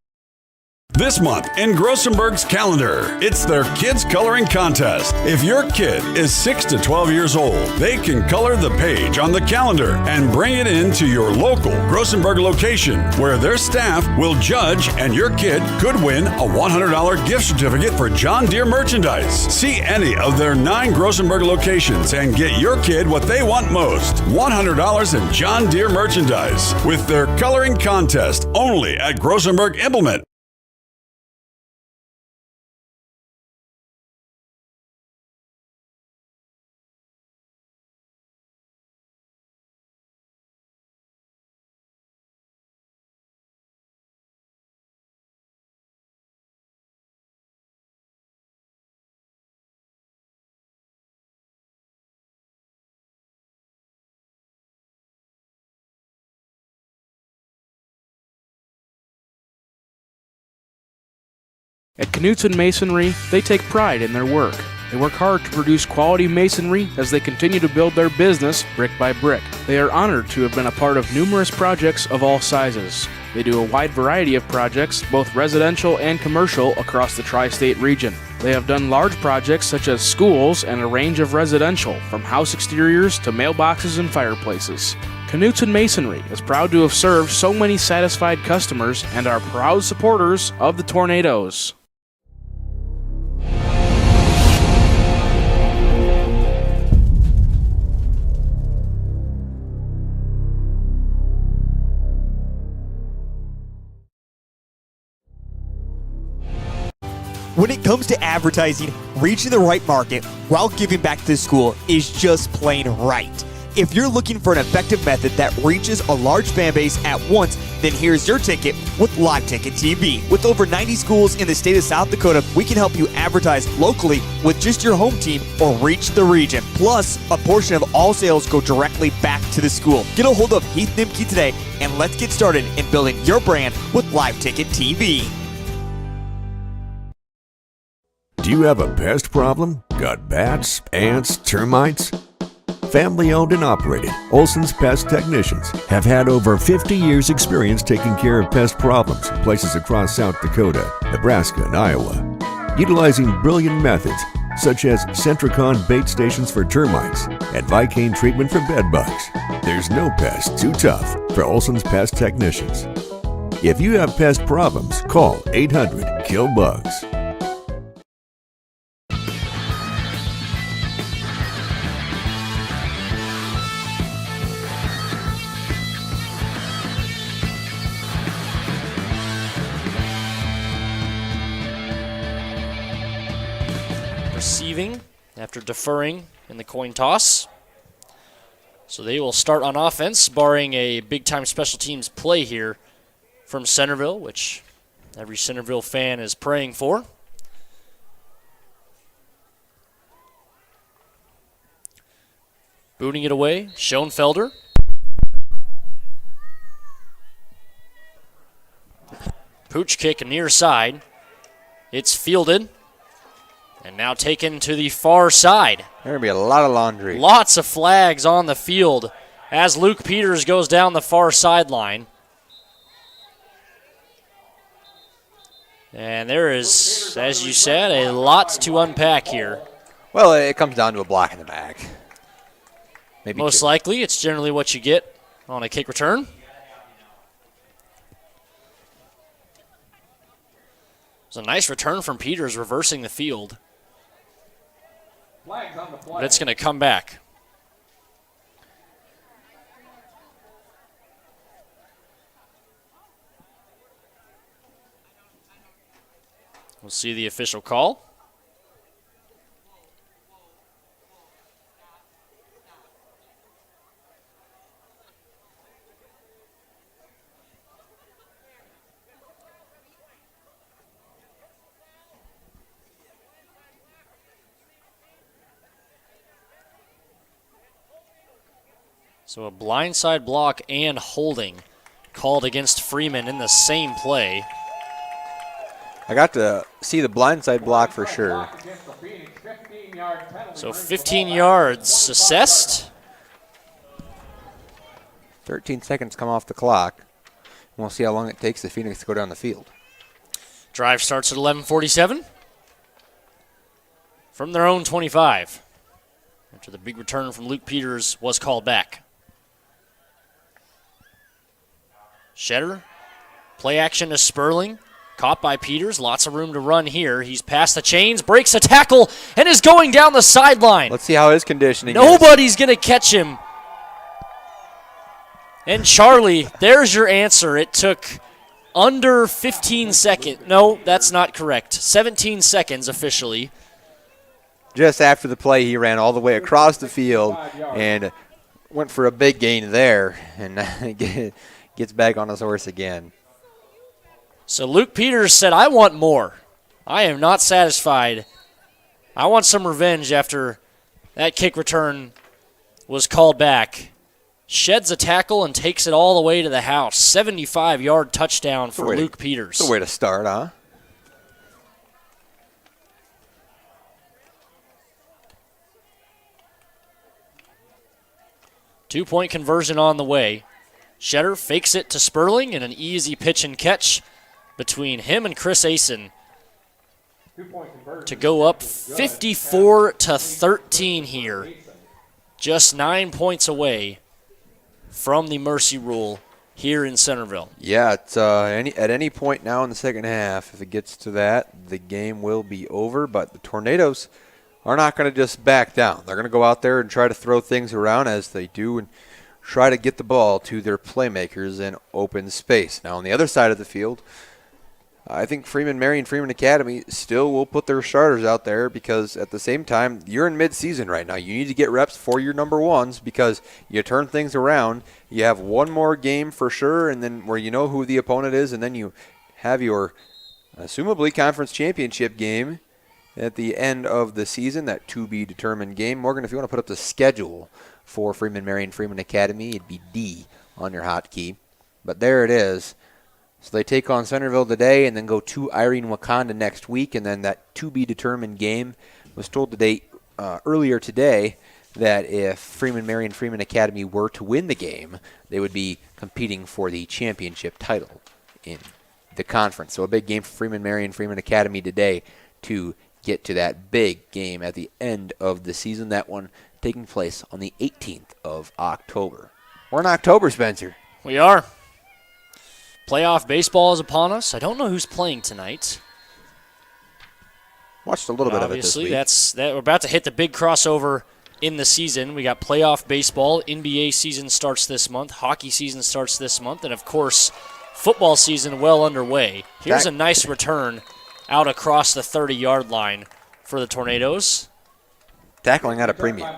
This month in Grossenberg's calendar, it's their Kids Coloring Contest. If your kid is 6 to 12 years old, they can color the page on the calendar and bring it into your local Grossenberg location, where their staff will judge, and your kid could win a $100 gift certificate for John Deere merchandise. See any of their 9 Grossenberg locations and get your kid what they want most, $100 in John Deere merchandise, with their coloring contest only at Grossenberg Implement. At Knutson Masonry, they take pride in their work. They work hard to produce quality masonry as they continue to build their business brick by brick. They are honored to have been a part of numerous projects of all sizes. They do a wide variety of projects, both residential and commercial, across the tri-state region. They have done large projects such as schools and a range of residential, from house exteriors to mailboxes and fireplaces. Knutson Masonry is proud to have served so many satisfied customers and are proud supporters of the Tornadoes. When it comes to advertising, reaching the right market while giving back to the school is just plain right. If you're looking for an effective method that reaches a large fan base at once, then here's your ticket with Live Ticket TV. With over 90 schools in the state of South Dakota, we can help you advertise locally with just your home team or reach the region. Plus, a portion of all sales go directly back to the school. Get a hold of Heath Nimke today, and let's get started in building your brand with Live Ticket TV. Do you have a pest problem? Got bats, ants, termites? Family owned and operated, Olson's Pest Technicians have had over 50 years experience taking care of pest problems in places across South Dakota, Nebraska, and Iowa. Utilizing brilliant methods such as Centricon bait stations for termites and Vicane treatment for bed bugs, there's no pest too tough for Olson's Pest Technicians. If you have pest problems, call 800-KILL-BUGS. Receiving after deferring in the coin toss. So they will start on offense, barring a big-time special teams play here from Centerville, which every Centerville fan is praying for. Booting it away, Schoenfelder. Pooch kick near side. It's fielded. And now taken to the far side. There's going to be a lot of laundry. Lots of flags on the field as Luke Peters goes down the far sideline. And there is, as you said, a lot to unpack here. Well, it comes down to a block in the back. Maybe Most two. likely, it's generally what you get on a kick return. It's a nice return from Peters, reversing the field. Flags on the play. But it's going to come back. We'll see the official call. So a blindside block and holding called against Freeman in the same play. I got to see the blindside block for sure. So 15 yards assessed. 13 seconds come off the clock. And we'll see how long it takes the Phoenix to go down the field. Drive starts at 11:47 from their own 25. After the big return from Luke Peters was called back. Shetter, play action to Sperling. Caught by Peters. Lots of room to run here. He's past the chains, breaks a tackle, and is going down the sideline. Let's see how his conditioning is. Nobody's going to catch him. And Charlie, there's your answer. It took under 15 seconds. No, that's not correct. 17 seconds officially. Just after the play, he ran all the way across the field and went for a big gain there and gets back on his horse again. So Luke Peters said, I want more. I am not satisfied. I want some revenge after that kick return was called back. Sheds a tackle and takes it all the way to the house. 75-yard touchdown for Luke Peters. That's the way to start, huh? Two-point conversion on the way. Shetter fakes it to Sperling and an easy pitch and catch between him and Chris Asen to go up 54-13 here. Just 9 points away from the mercy rule here in Centerville. Yeah, it's, at any point now in the second half, if it gets to that, the game will be over. But the Tornadoes are not going to just back down. They're going to go out there and try to throw things around as they do and try to get the ball to their playmakers in open space. Now, on the other side of the field, I think Freeman Marion, Freeman Academy still will put their starters out there because at the same time, you're in mid-season right now. You need to get reps for your number ones because you turn things around. You have one more game for sure, and then where you know who the opponent is, and then you have your assumably conference championship game at the end of the season, that to-be-determined game. Morgan, if you want to put up the schedule for Freeman Marion, Freeman Academy, it'd be D on your hotkey. But there it is. So they take on Centerville today and then go to Irene Wakanda next week. And then that to-be-determined game was told today, earlier today that if Freeman Marion Freeman Academy were to win the game, they would be competing for the championship title in the conference. So a big game for Freeman Marion Freeman Academy today to get to that big game at the end of the season. That one taking place on the 18th of October. We're in October, Spencer. We are. Playoff baseball is upon us. I don't know who's playing tonight. Watched a little bit of it this week. Obviously, we're about to hit the big crossover in the season. We got playoff baseball. NBA season starts this month. Hockey season starts this month. And, of course, football season well underway. Here's a nice return out across the 30-yard line for the Tornadoes. Tackling at a premium.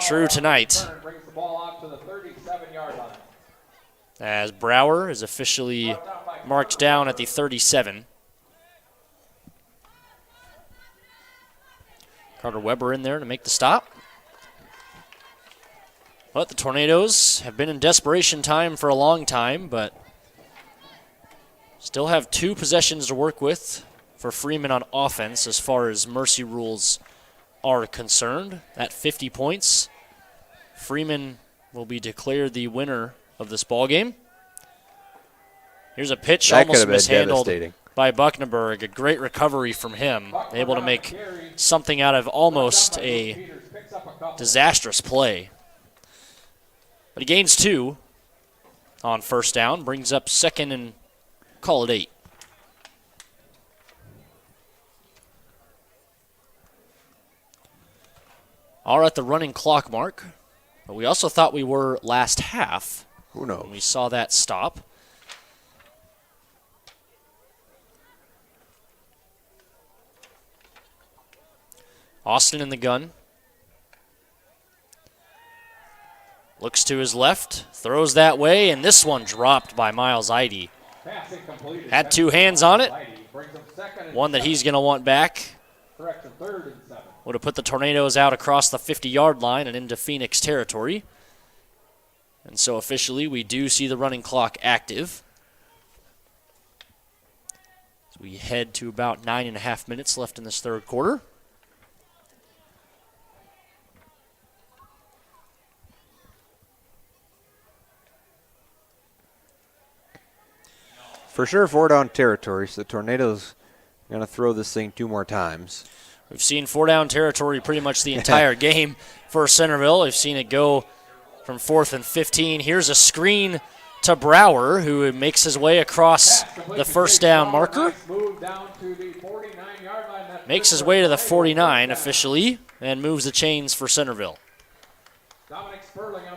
True tonight. As Brower is officially marked down at the 37. Carter Weber in there to make the stop. But the Tornadoes have been in desperation time for a long time, but still have 2 possessions to work with for Freeman on offense as far as mercy rules are concerned. At 50 points, Freeman will be declared the winner of this ball game. Here's a pitch that almost mishandled by Buckneberg. A great recovery from him, able to make something out of almost a disastrous play. But he gains 2 on first down, brings up second and call it 8. Are at the running clock mark, but we also thought we were last half. Who knows? When we saw that stop. Austin in the gun. Looks to his left, throws that way, and this one dropped by Miles Eide. Had 2 hands on it. One that he's going to want back. Would have put the Tornadoes out across the 50-yard line and into Phoenix territory. And so officially we do see the running clock active. So we head to about 9.5 minutes left in this third quarter. For sure, 4-down territory, so the Tornadoes are going to throw this thing 2 more times. We've seen 4-down territory pretty much the entire game for Centerville. We've seen it go from 4th and 15. Here's a screen to Brower, who makes his way across the first down marker. Makes his way to the 49 officially and moves the chains for Centerville.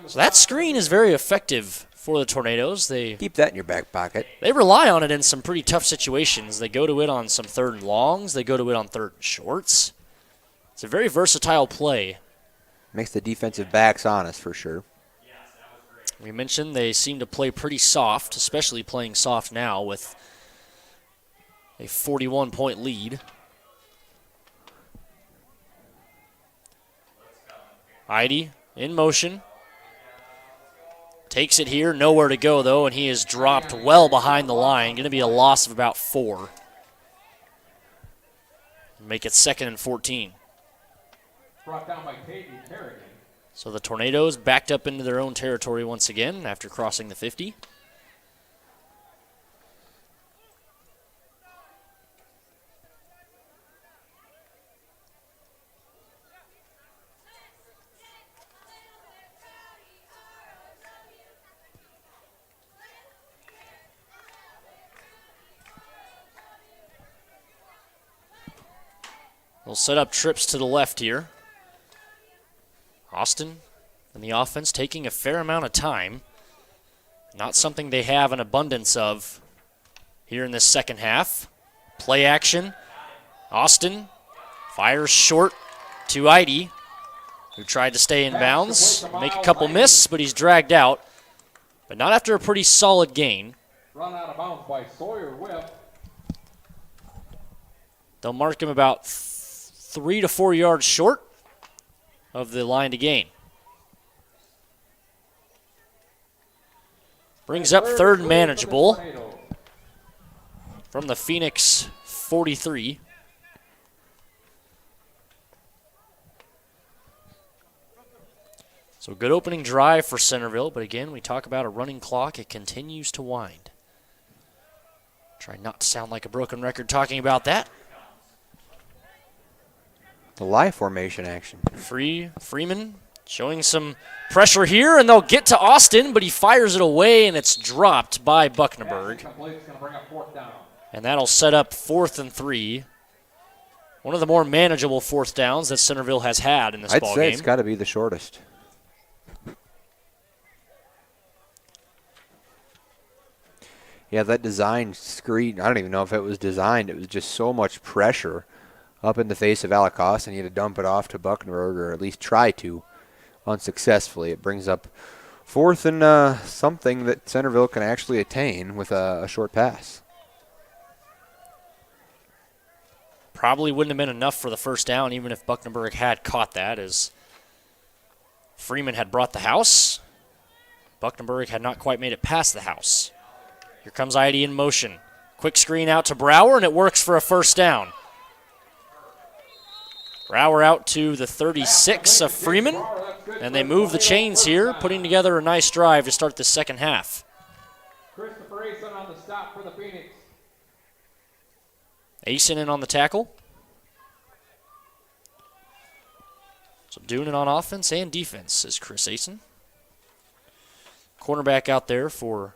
So that screen is very effective for the Tornadoes. They keep that in your back pocket. They rely on it in some pretty tough situations. They go to it on some 3rd and longs. They go to it on 3rd and shorts. It's a very versatile play. Makes the defensive backs honest for sure. We mentioned they seem to play pretty soft, especially playing soft now with a 41-point lead. Eide in motion. Takes it here, nowhere to go though, and he is dropped well behind the line. Going to be a loss of about 4. Make it 2nd and 14. Brought down by Peyton Kerrigan. So the Tornadoes backed up into their own territory once again after crossing the 50. They'll set up trips to the left here. Austin and the offense taking a fair amount of time. Not something they have an abundance of here in this second half. Play action. Austin fires short to Eide, who tried to stay in bounds, make a couple miss, but he's dragged out. But not after a pretty solid gain. Run out of bounds by Sawyer Whip. They'll mark him about 3 to 4 yards short of the line to gain. Brings up third and manageable from the Phoenix 43. So good opening drive for Centerville, but again, we talk about a running clock. It continues to wind. Try not to sound like a broken record talking about that. The lie formation action. Freeman showing some pressure here, and they'll get to Austin, but he fires it away, and it's dropped by Bucknerberg. And that'll set up 4th and 3. One of the more manageable fourth downs that Centerville has had in this ballgame. I'd say it's got to be the shortest. Yeah, that design screen, I don't even know if it was designed. It was just so much pressure up in the face of Alec Austin. He had to dump it off to Bucknerberg, or at least try to, unsuccessfully. It brings up 4th and something that Centerville can actually attain with a short pass. Probably wouldn't have been enough for the first down, even if Bucknerberg had caught that, as Freeman had brought the house. Bucknerberg had not quite made it past the house. Here comes Eide in motion. Quick screen out to Brower, and it works for a first down. Brower out to the 36 of Freeman, and they move the chains here, putting together a nice drive to start the second half. Christopher Asen on the stop for the Phoenix. Asen in on the tackle. So doing it on offense and defense is Chris Asen. Cornerback out there for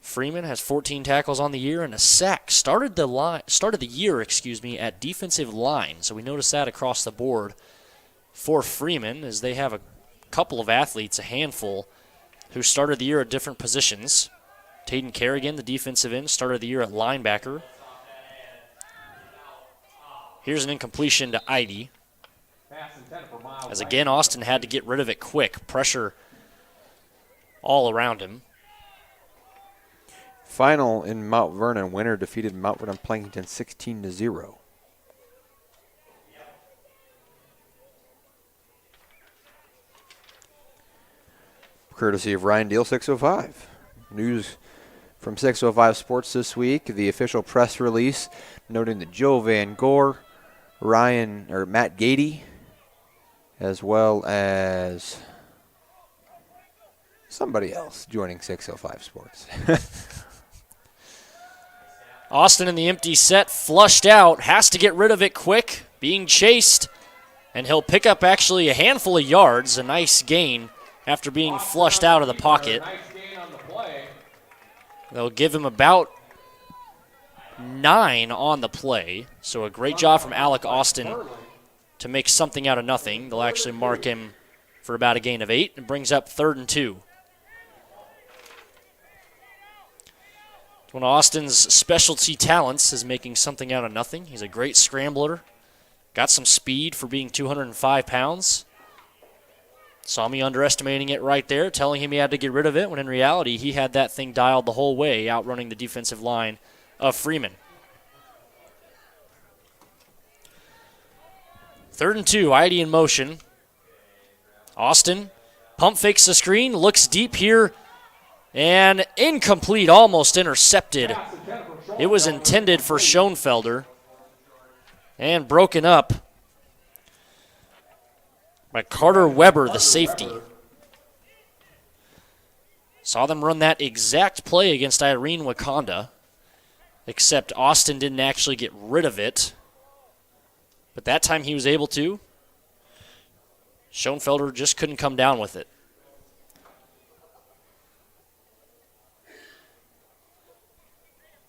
Freeman has 14 tackles on the year and a sack. Started the year at defensive line, so we notice that across the board for Freeman, as they have a couple of athletes, a handful, who started the year at different positions. Taden Kerrigan, the defensive end, started the year at linebacker. Here's an incompletion to Eide, as again Austin had to get rid of it quick. Pressure all around him. Final in Mount Vernon, winner defeated Mount Vernon Plankington 16-0. Courtesy of Ryan Deal 605. News from 605 Sports this week, the official press release noting that Joe Van Gore, Matt Gady, as well as somebody else joining 605 Sports. Austin in the empty set, flushed out, has to get rid of it quick, being chased, and he'll pick up actually a handful of yards, a nice gain after being flushed out of the pocket. They'll give him about 9 on the play, so a great job from Alec Austin to make something out of nothing. They'll actually mark him for about a gain of 8, and brings up 3rd and 2. One of Austin's specialty talents is making something out of nothing. He's a great scrambler. Got some speed for being 205 pounds. Saw me underestimating it right there, telling him he had to get rid of it, when in reality he had that thing dialed the whole way, outrunning the defensive line of Freeman. 3rd and 2, Eide in motion. Austin pump fakes the screen, looks deep here, and incomplete, almost intercepted. It was intended for Schoenfelder and broken up by Carter Weber, the safety. Saw them run that exact play against Irene Wakanda, except Austin didn't actually get rid of it. But that time he was able to. Schoenfelder just couldn't come down with it.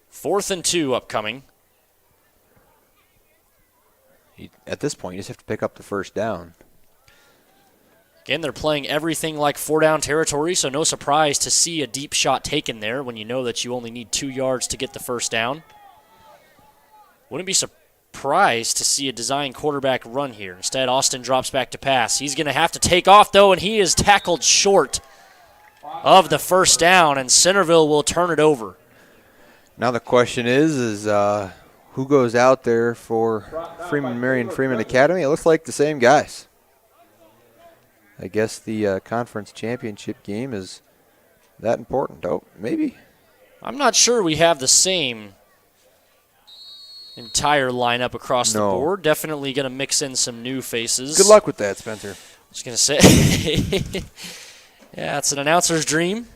Fourth and 2 upcoming. At this point, you just have to pick up the first down. Again, they're playing everything like 4-down territory, so no surprise to see a deep shot taken there when you know that you only need 2 yards to get the first down. Wouldn't be surprised to see a design quarterback run here. Instead, Austin drops back to pass. He's going to have to take off, though, and he is tackled short of the first down, and Centerville will turn it over. Now the question is who goes out there for Freeman Marion Freeman Academy? It looks like the same guys. I guess the conference championship game is that important. Oh, maybe. I'm not sure we have the same entire lineup across the board. Definitely going to mix in some new faces. Good luck with that, Spencer. I was going to say, yeah, it's an announcer's dream.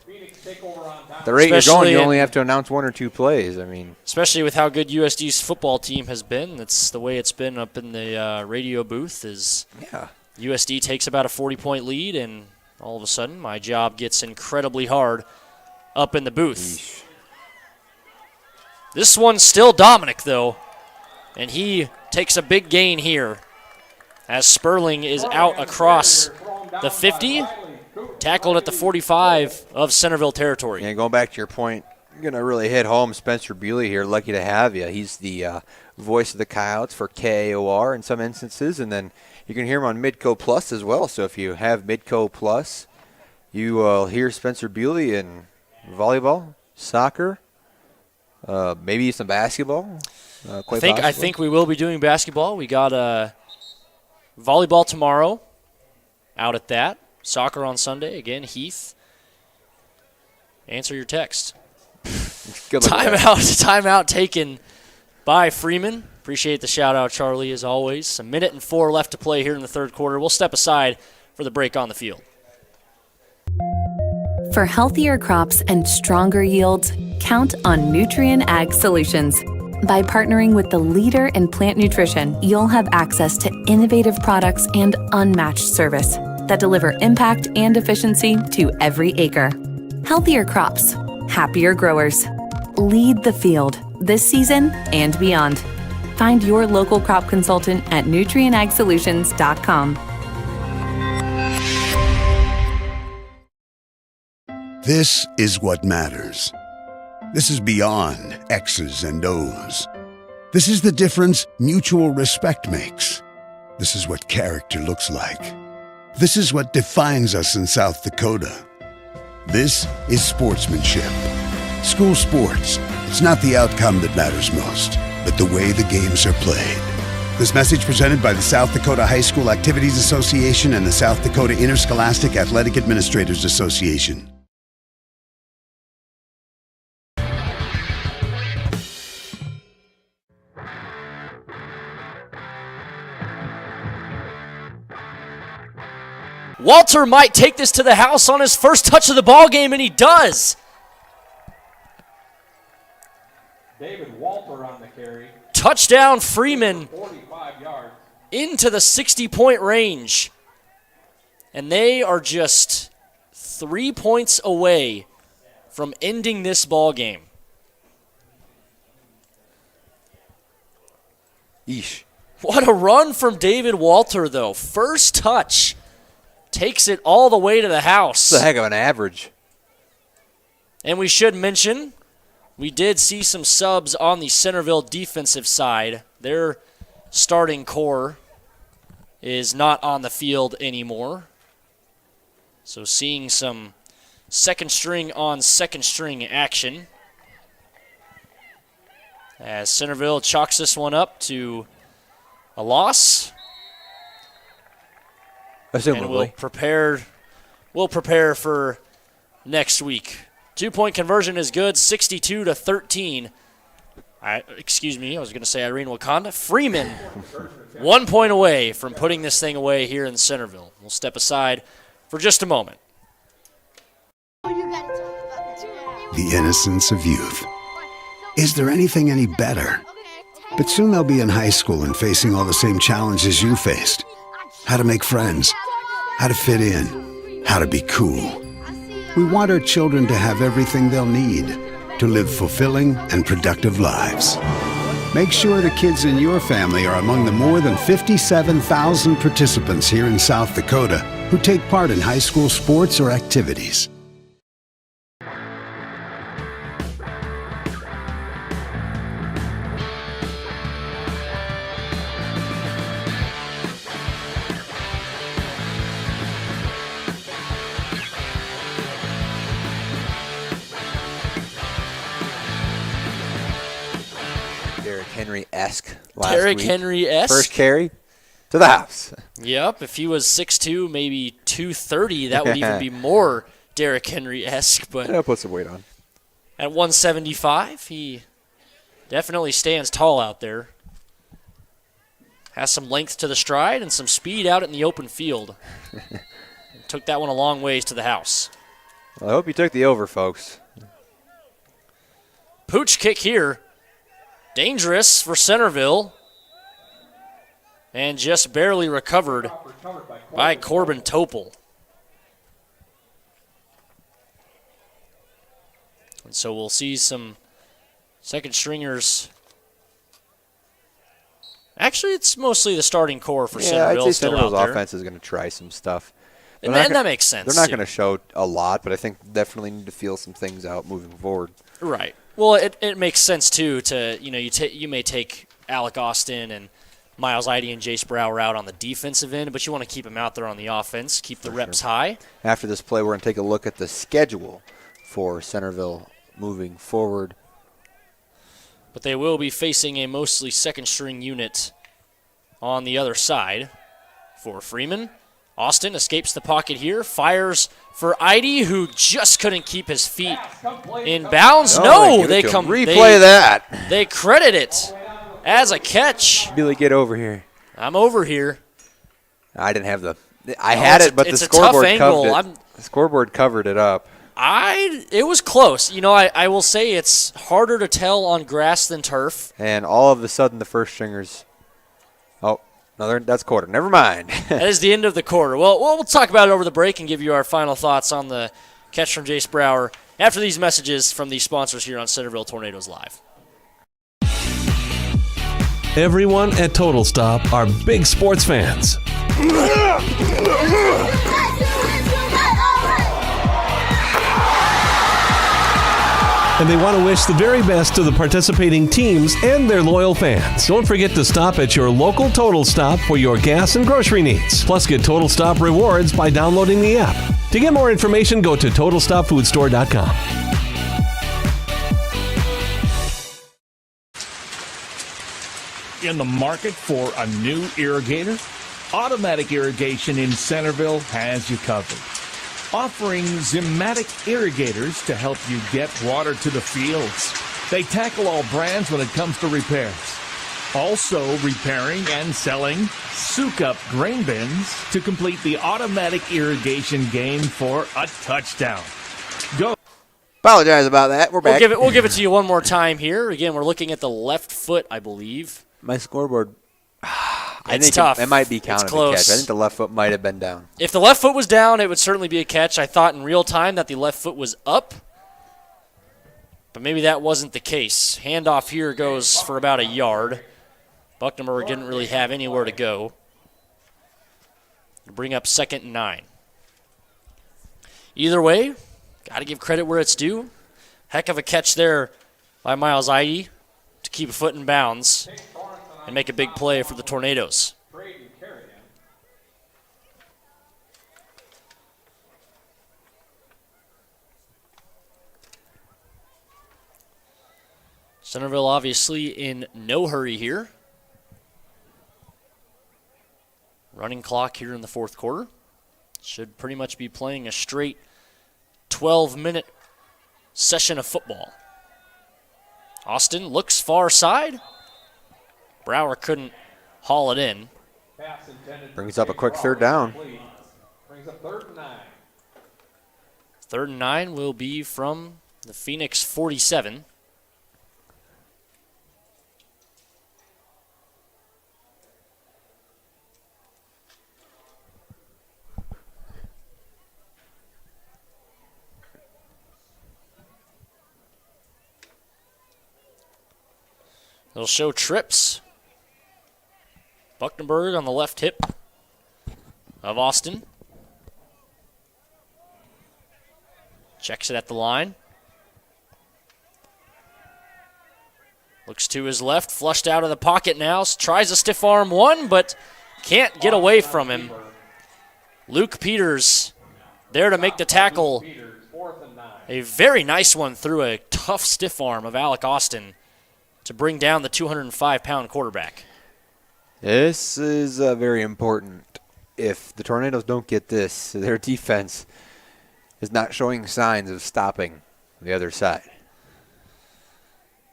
The rate you're going, you only have to announce 1 or 2 plays. I mean, especially with how good USD's football team has been. That's the way it's been up in the radio booth. USD takes about a 40-point lead, and all of a sudden my job gets incredibly hard up in the booth. Yeesh. This one's still Dominic, though, and he takes a big gain here as Sperling is out across the 50, tackled at the 45 of Centerville territory. And going back to your point, you're going to really hit home. Spencer Bewley here, lucky to have you. He's the voice of the Coyotes for KOR in some instances, and then you can hear him on Midco Plus as well. So if you have Midco Plus, you will hear Spencer Bewley in volleyball, soccer, maybe some basketball. I think we will be doing basketball. We got volleyball tomorrow out at that. Soccer on Sunday. Again, Heath. Answer your text. Timeout taken by Freeman. Appreciate the shout-out, Charlie, as always. 1 minute and 4 left to play here in the third quarter. We'll step aside for the break on the field. For healthier crops and stronger yields, count on Nutrien Ag Solutions. By partnering with the leader in plant nutrition, you'll have access to innovative products and unmatched service that deliver impact and efficiency to every acre. Healthier crops, happier growers. Lead the field this season and beyond. Find your local crop consultant at nutrienagsolutions.com. This is what matters. This is beyond X's and O's. This is the difference mutual respect makes. This is what character looks like. This is what defines us in South Dakota. This is sportsmanship. School sports, it's not the outcome that matters most, but the way the games are played. This message presented by the South Dakota High School Activities Association and the South Dakota Interscholastic Athletic Administrators Association. Walter might take this to the house on his first touch of the ball game, and he does. David Walter on the carry. Touchdown, Freeman. 45 yards. Into the 60-point range. And they are just 3 points away from ending this ball game. Yeesh. What a run from David Walter, though. First touch. Takes it all the way to the house. That's a heck of an average. And we should mention, we did see some subs on the Centerville defensive side. Their starting core is not on the field anymore. So seeing some second string on second string action. As Centerville chalks this one up to a loss. Assumably. And we'll prepare for next week. 2-point conversion is good, 62-13. I was going to say Irene Wakanda. Freeman, 1 point away from putting this thing away here in Centerville. We'll step aside for just a moment. The innocence of youth. Is there anything any better? But soon they'll be in high school and facing all the same challenges you faced. How to make friends, how to fit in, how to be cool. We want our children to have everything they'll need to live fulfilling and productive lives. Make sure the kids in your family are among the more than 57,000 participants here in South Dakota who take part in high school sports or activities. Henry-esque last Derrick week. Henry-esque. First carry to the house. Yep, if he was 6'2", maybe 230, that would even be more Derrick Henry-esque. But yeah, put some weight on. At 175, he definitely stands tall out there. Has some length to the stride and some speed out in the open field. Took that one a long ways to the house. Well, I hope you took the over, folks. Pooch kick here. Dangerous for Centerville. And just barely recovered by Corbin Topel. And so we'll see some second stringers. Actually, it's mostly the starting core for Centerville. I'd say still Centerville's out there. offense is going to try some stuff. And that makes sense. They're not going to show a lot, but I think definitely need to feel some things out moving forward. Right. Well, it makes sense too to you may take Alec Austin and Miles Eide and Jace Brower out on the defensive end, but you want to keep them out there on the offense, keep the reps high. After this play, we're going to take a look at the schedule for Centerville moving forward. But they will be facing a mostly second-string unit on the other side for Freeman. Austin escapes the pocket here, fires for Eide, who just couldn't keep his feet in bounds. No, they come replay that. They credit it as a catch. Billy, get over here. I'm over here. I didn't have I had it, but the scoreboard covered it. The scoreboard covered it up. It was close. I will say it's harder to tell on grass than turf. And all of a sudden, the first stringers. Oh, no, that's quarter. Never mind. That is the end of the quarter. Well, we'll talk about it over the break and give you our final thoughts on the catch from Jace Brower after these messages from the sponsors here on Centerville Tornadoes Live. Everyone at Total Stop are big sports fans. And they want to wish the very best to the participating teams and their loyal fans. Don't forget to stop at your local Total Stop for your gas and grocery needs. Plus, get Total Stop rewards by downloading the app. To get more information, go to TotalStopFoodStore.com. In the market for a new irrigator? Automatic Irrigation in Centerville has you covered. Offering Zimatic irrigators to help you get water to the fields. They tackle all brands when it comes to repairs. Also repairing and selling soak-up grain bins to complete the automatic irrigation game for a touchdown. Go. Apologize about that. We're back. We'll give it to you one more time here. Again, we're looking at the left foot, I believe. My scoreboard. I think tough. It might be counted It's a close. catch. I think the left foot might have been down. If the left foot was down, it would certainly be a catch. I thought in real time that the left foot was up, but maybe that wasn't the case. Handoff here goes for about a yard. Bucknumberg didn't really have anywhere to go. Bring up 2nd and 9. Either way, got to give credit where it's due. Heck of a catch there by Miles Eide to keep a foot in bounds and make a big play for the Tornadoes. Centerville obviously in no hurry here. Running clock here in the fourth quarter. Should pretty much be playing a straight 12-minute session of football. Austin looks far side. Brower couldn't haul it in. Brings up a quick third down. Brings up 3rd and 9. 3rd and 9 will be from the Phoenix 47. They'll show trips. Bucknumberg on the left hip of Austin. Checks it at the line. Looks to his left, flushed out of the pocket now. Tries a stiff arm one, but can't get away from him. Luke Peters there to make the tackle. A very nice one through a tough stiff arm of Alec Austin to bring down the 205-pound quarterback. This is very important. If the Tornadoes don't get this, their defense is not showing signs of stopping the other side.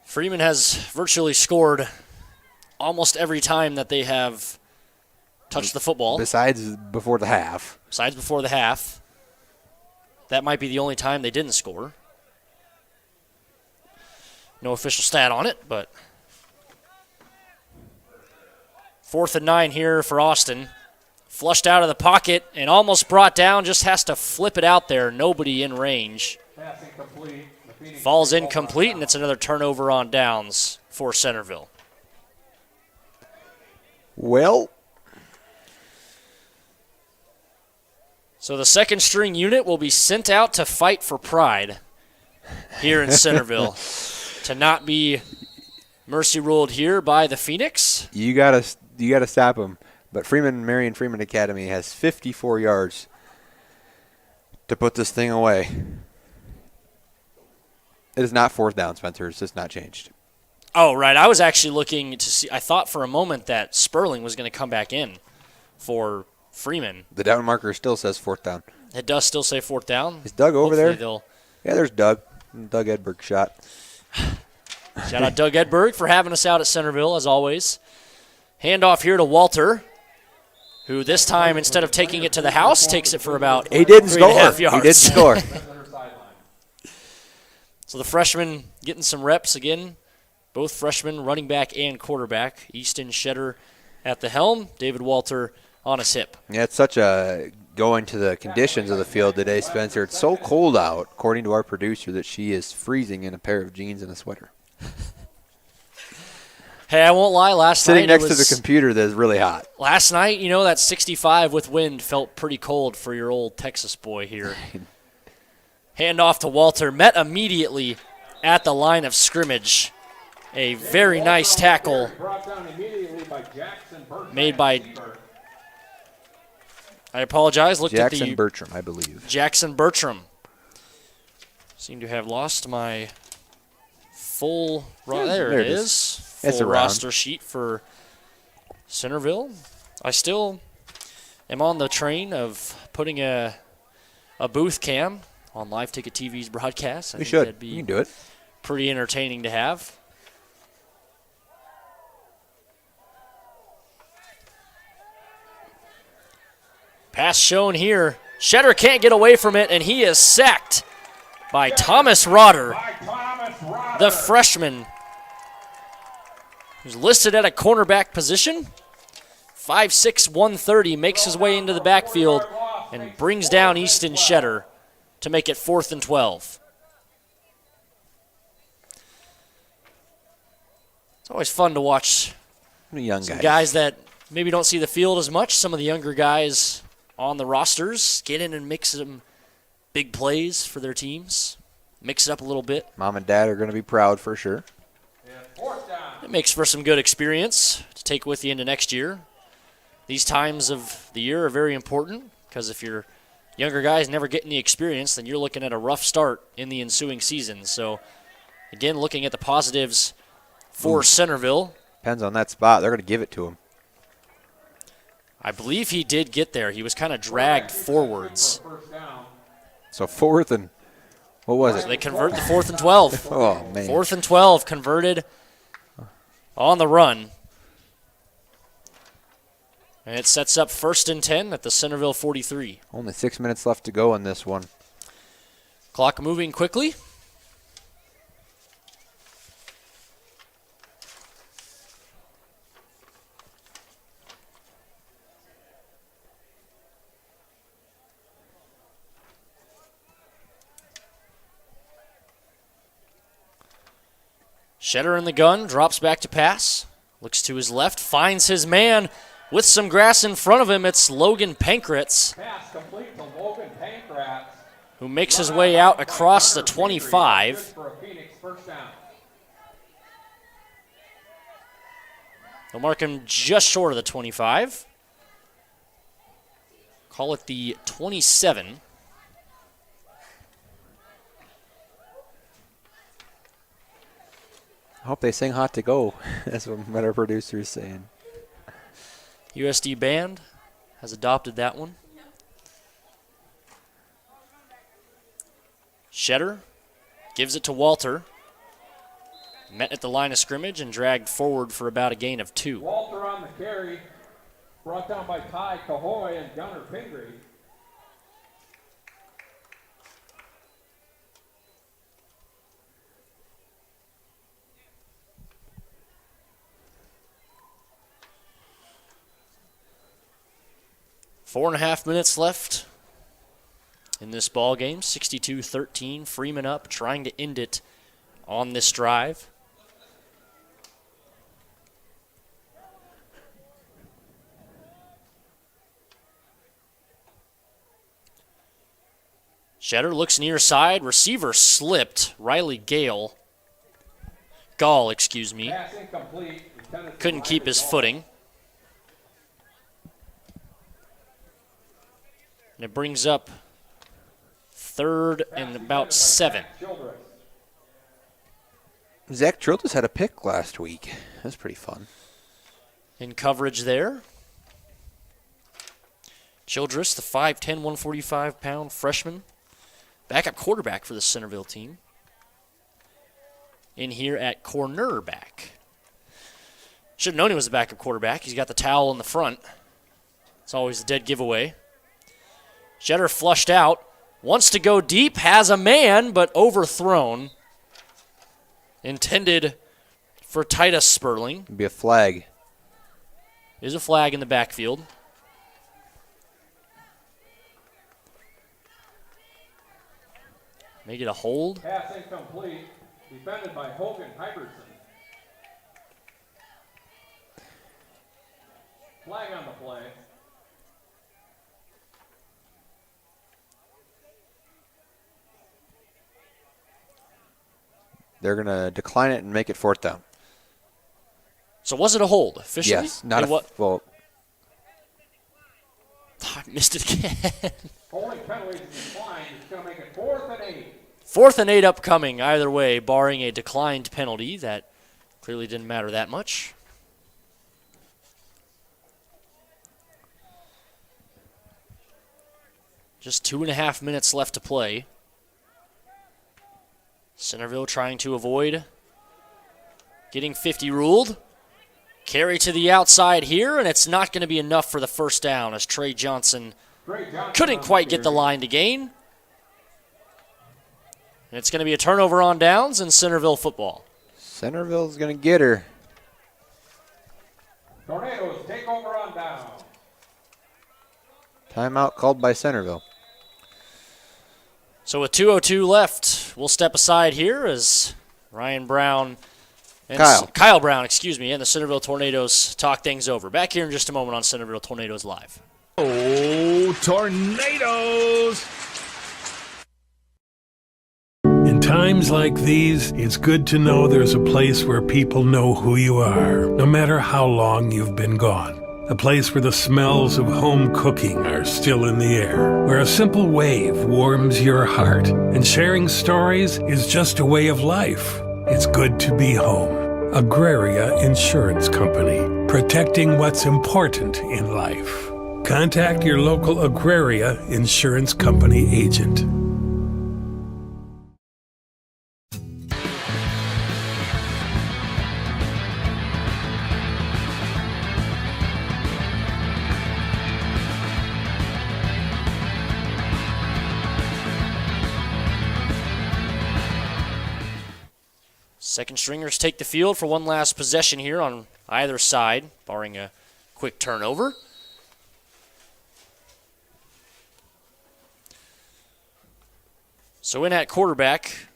Freeman has virtually scored almost every time that they have touched the football. Besides before the half. That might be the only time they didn't score. No official stat on it, but 4th and 9 here for Austin. Flushed out of the pocket and almost brought down, just has to flip it out there. Nobody in range. Falls incomplete, and it's another turnover on downs for Centerville. Well, so the second string unit will be sent out to fight for pride here in Centerville. To not be mercy ruled here by the Phoenix. You gotta stop them. But Marion Freeman Academy has 54 yards to put this thing away. It is not 4th down, Spencer. It's just not changed. Oh, right. I was actually looking to see. I thought for a moment that Sperling was going to come back in for Freeman. The down marker still says 4th down. It does still say 4th down. Is Doug over Hopefully there? Yeah, there's Doug. Doug Edberg shot. Shout out Doug Edberg for having us out at Centerville, as always. Handoff here to Walter, who this time, instead of taking it to the house, takes it for about 3.5 yards. He didn't score. So the freshman getting some reps again. Both freshmen, running back and quarterback. Easton Shedder at the helm. David Walter on his hip. Yeah, it's such a going to the conditions of the field today, Spencer. It's so cold out, according to our producer, that she is freezing in a pair of jeans and a sweater. Hey, I won't lie. Last night sitting next to the computer, that is really hot. Last night, that 65 with wind felt pretty cold for your old Texas boy here. Handoff to Walter, met immediately at the line of scrimmage. A very nice tackle made by, I apologize, Jackson Bertram, I believe. Jackson Bertram. Seem to have lost my full, there it is. Full roster sheet for Centerville. I still am on the train of putting a booth cam on Live Ticket TV's broadcast. We should. You can do it. Pretty entertaining to have. Pass shown here. Shedder can't get away from it, and he is sacked by Thomas Rotter, the freshman, who's listed at a cornerback position. 5'6", 130, makes his way into the backfield and brings down Easton Shedder to make it 4th and 12. It's always fun to watch some guys that maybe don't see the field as much. Some of the younger guys on the rosters get in and make some big plays for their teams. Mix it up a little bit. Mom and Dad are going to be proud for sure. It makes for some good experience to take with you into next year. These times of the year are very important because if your younger guys never getting the experience, then you're looking at a rough start in the ensuing season. So, again, looking at the positives for Centerville. Depends on that spot. They're going to give it to him. I believe he did get there. He was kind of dragged forwards. So 4th and, what was it? So they convert the 4th and 12. Oh, man. 4th and 12 converted on the run. And it sets up 1st and 10 at the Centerville 43. Only 6 minutes left to go in this one. Clock moving quickly. Shedder in the gun, drops back to pass. Looks to his left, finds his man with some grass in front of him. It's Logan Pankratz, Pass complete to Logan Pankratz, who makes his way out across the 25. For a Phoenix first down. They'll mark him just short of the 25. Call it the 27. I hope they sing Hot to Go. That's what our producer is saying. USD Band has adopted that one. Shetter gives it to Walter. Met at the line of scrimmage and dragged forward for about a gain of 2. Walter on the carry. Brought down by Ty Cahoy and Gunnar Pingree. Four and a half minutes left in this ball game. 62-13. Freeman up, trying to end it on this drive. Shetter looks near side. Receiver slipped. Riley Gall, excuse me. Pass incomplete. Couldn't keep his footing. And it brings up 3rd and about 7. Zach Childress had a pick last week. That's pretty fun. In coverage there. Childress, the 5'10", 145-pound freshman. Backup quarterback for the Centerville team. In here at cornerback. Should have known he was a backup quarterback. He's got the towel in the front. It's always a dead giveaway. Shetter flushed out. Wants to go deep. Has a man, but overthrown. Intended for Titus Sperling. It'd be a flag. There's a flag in the backfield. Make it a hold. Pass incomplete. Defended by Hogan Hybertson. Flag on the play. They're going to decline it and make it 4th down. So was it a hold officially? Yes, not well. I missed it again. Holding penalties declined. It's going to make it 4th and 8. 4th and 8 upcoming either way, barring a declined penalty. That clearly didn't matter that much. Just 2.5 minutes left to play. Centerville trying to avoid getting 50 ruled. Carry to the outside here, and it's not going to be enough for the first down as Trey Johnson couldn't quite get the line to gain. And it's going to be a turnover on downs in Centerville football. Centerville's going to get her. Tornadoes take over on down. Timeout called by Centerville. So with 2:02 left, we'll step aside here as Ryan Brown and Kyle Brown, and the Centerville Tornadoes talk things over. Back here in just a moment on Centerville Tornadoes Live. Oh, Tornadoes! In times like these, it's good to know there's a place where people know who you are, no matter how long you've been gone. A place where the smells of home cooking are still in the air, where a simple wave warms your heart, and sharing stories is just a way of life. It's good to be home. Agraria Insurance Company, protecting what's important in life. Contact your local Agraria Insurance Company agent. Second stringers take the field for one last possession here on either side, barring a quick turnover. So in at quarterback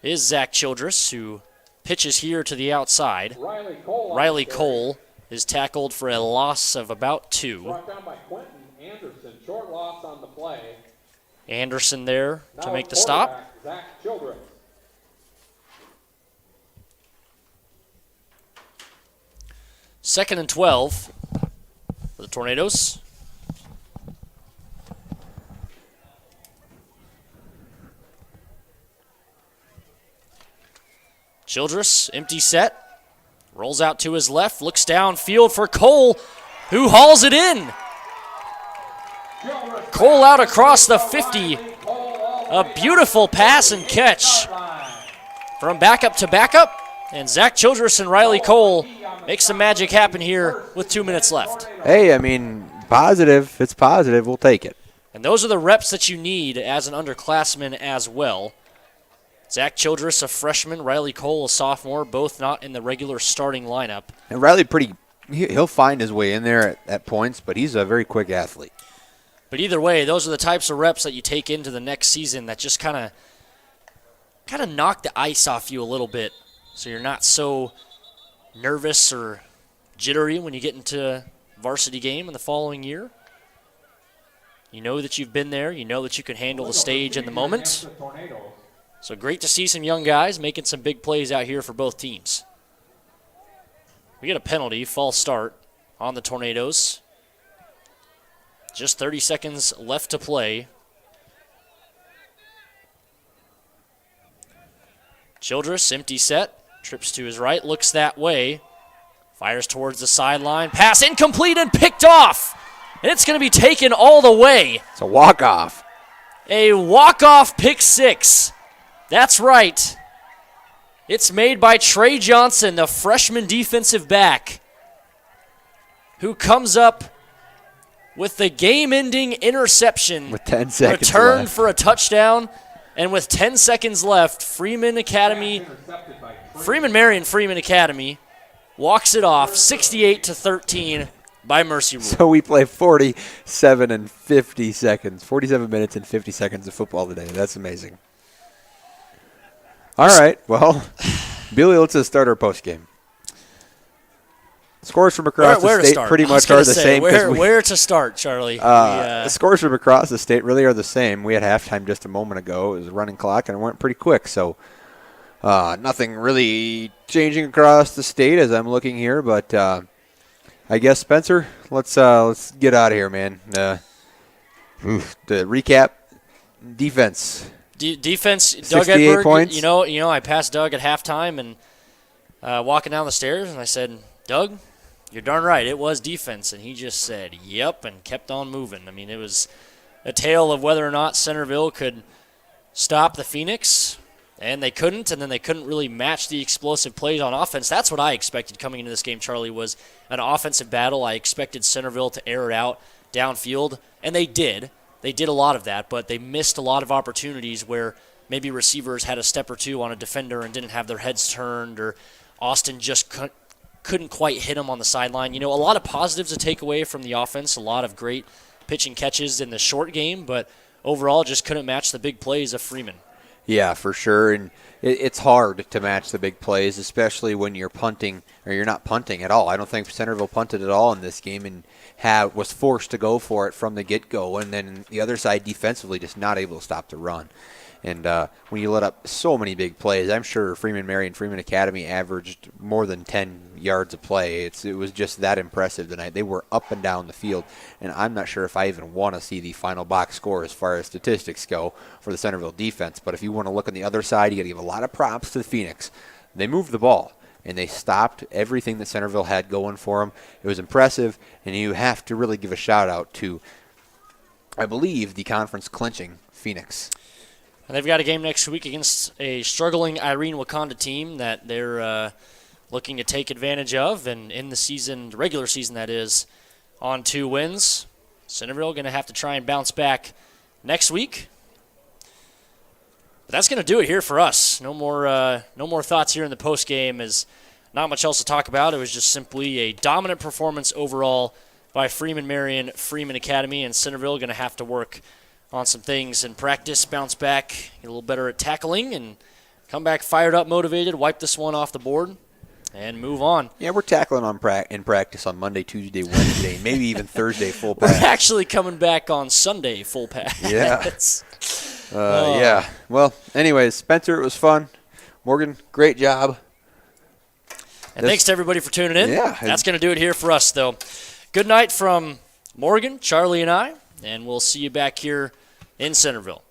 is Zach Childress, who pitches here to the outside. Riley Cole is tackled for a loss of about 2. Brought down by Quentin Anderson. Short loss on the play. Anderson there to Now make the it's stop. quarterback, Zach Childress. Second and 12 for the Tornadoes. Childress, empty set. Rolls out to his left, looks downfield for Cole, who hauls it in. Cole out across the 50. A beautiful pass and catch from backup to backup. And Zach Childress and Riley Cole make some magic happen here with 2 minutes left. Hey, I mean, positive. It's positive. We'll take it. And those are the reps that you need as an underclassman as well. Zach Childress, a freshman, Riley Cole, a sophomore, both not in the regular starting lineup. And Riley he'll find his way in there at points, but he's a very quick athlete. But either way, those are the types of reps that you take into the next season that just kind of knock the ice off you a little bit, so you're not so nervous or jittery when you get into a varsity game in the following year. You know that you've been there. You know that you can handle the stage and the moment. So great to see some young guys making some big plays out here for both teams. We get a penalty, false start on the Tornadoes. Just 30 seconds left to play. Childress, empty set, trips to his right, looks that way, fires towards the sideline, pass incomplete and picked off. And it's going to be taken all the way. It's a walk-off. A walk-off pick six. That's right. It's made by Trey Johnson, the freshman defensive back, who comes up with the game-ending interception. With 10 seconds returned left. for a touchdown. And with 10 seconds left, Freeman Marion Freeman Academy walks it off 68-13 by Mercy Rule. So we play 47 and 50 seconds, 47 minutes and 50 seconds of football today. That's amazing. All right, well, Billy, let's start our post game. Scores from across the state pretty much are the same. Where to start, Charlie? The scores from across the state really are the same. We had halftime just a moment ago. It was a running clock, and it went pretty quick. So nothing really changing across the state as I'm looking here. But I guess, Spencer, let's get out of here, man. The recap, defense. Defense, Doug 68 Edberg, points. you know, I passed Doug at halftime and walking down the stairs, and I said, Doug, you're darn right, it was defense. And he just said, yep, and kept on moving. I mean, it was a tale of whether or not Centerville could stop the Phoenix, and they couldn't, and then they couldn't really match the explosive plays on offense. That's what I expected coming into this game, Charlie, was an offensive battle. I expected Centerville to air it out downfield, and they did. They did a lot of that, but they missed a lot of opportunities where maybe receivers had a step or two on a defender and didn't have their heads turned, or Austin just couldn't quite hit him on the sideline. You know, a lot of positives to take away from the offense, a lot of great pitching catches in the short game, but overall just couldn't match the big plays of Freeman. Yeah, for sure, and it's hard to match the big plays, especially when you're punting, or you're not punting at all. I don't think Centerville punted at all in this game and was forced to go for it from the get-go, and then the other side defensively just not able to stop the run. And when you let up so many big plays, I'm sure Freeman Marion Freeman Academy averaged more than 10 yards a play. It was just that impressive tonight. They were up and down the field, and I'm not sure if I even want to see the final box score as far as statistics go for the Centerville defense. But if you want to look on the other side, you got to give a lot of props to the Phoenix. They moved the ball, and they stopped everything that Centerville had going for them. It was impressive, and you have to really give a shout-out to, I believe, the conference clinching Phoenix. And they've got a game next week against a struggling Irene Wakanda team that they're looking to take advantage of. And in the season, the regular season that is, on 2 wins. Centerville going to have to try and bounce back next week. But that's going to do it here for us. No more thoughts here in the post game. As not much else to talk about. It was just simply a dominant performance overall by Freeman Marion Freeman Academy, and Centerville going to have to work on some things in practice, bounce back, get a little better at tackling, and come back fired up, motivated, wipe this one off the board, and move on. Yeah, we're tackling in practice on Monday, Tuesday, Wednesday, maybe even Thursday full pack. We're actually coming back on Sunday full pack. Yeah. Yeah. Well, anyways, Spencer, it was fun. Morgan, great job. And thanks to everybody for tuning in. Yeah. That's going to do it here for us, though. Good night from Morgan, Charlie, and I, and we'll see you back here in Centerville.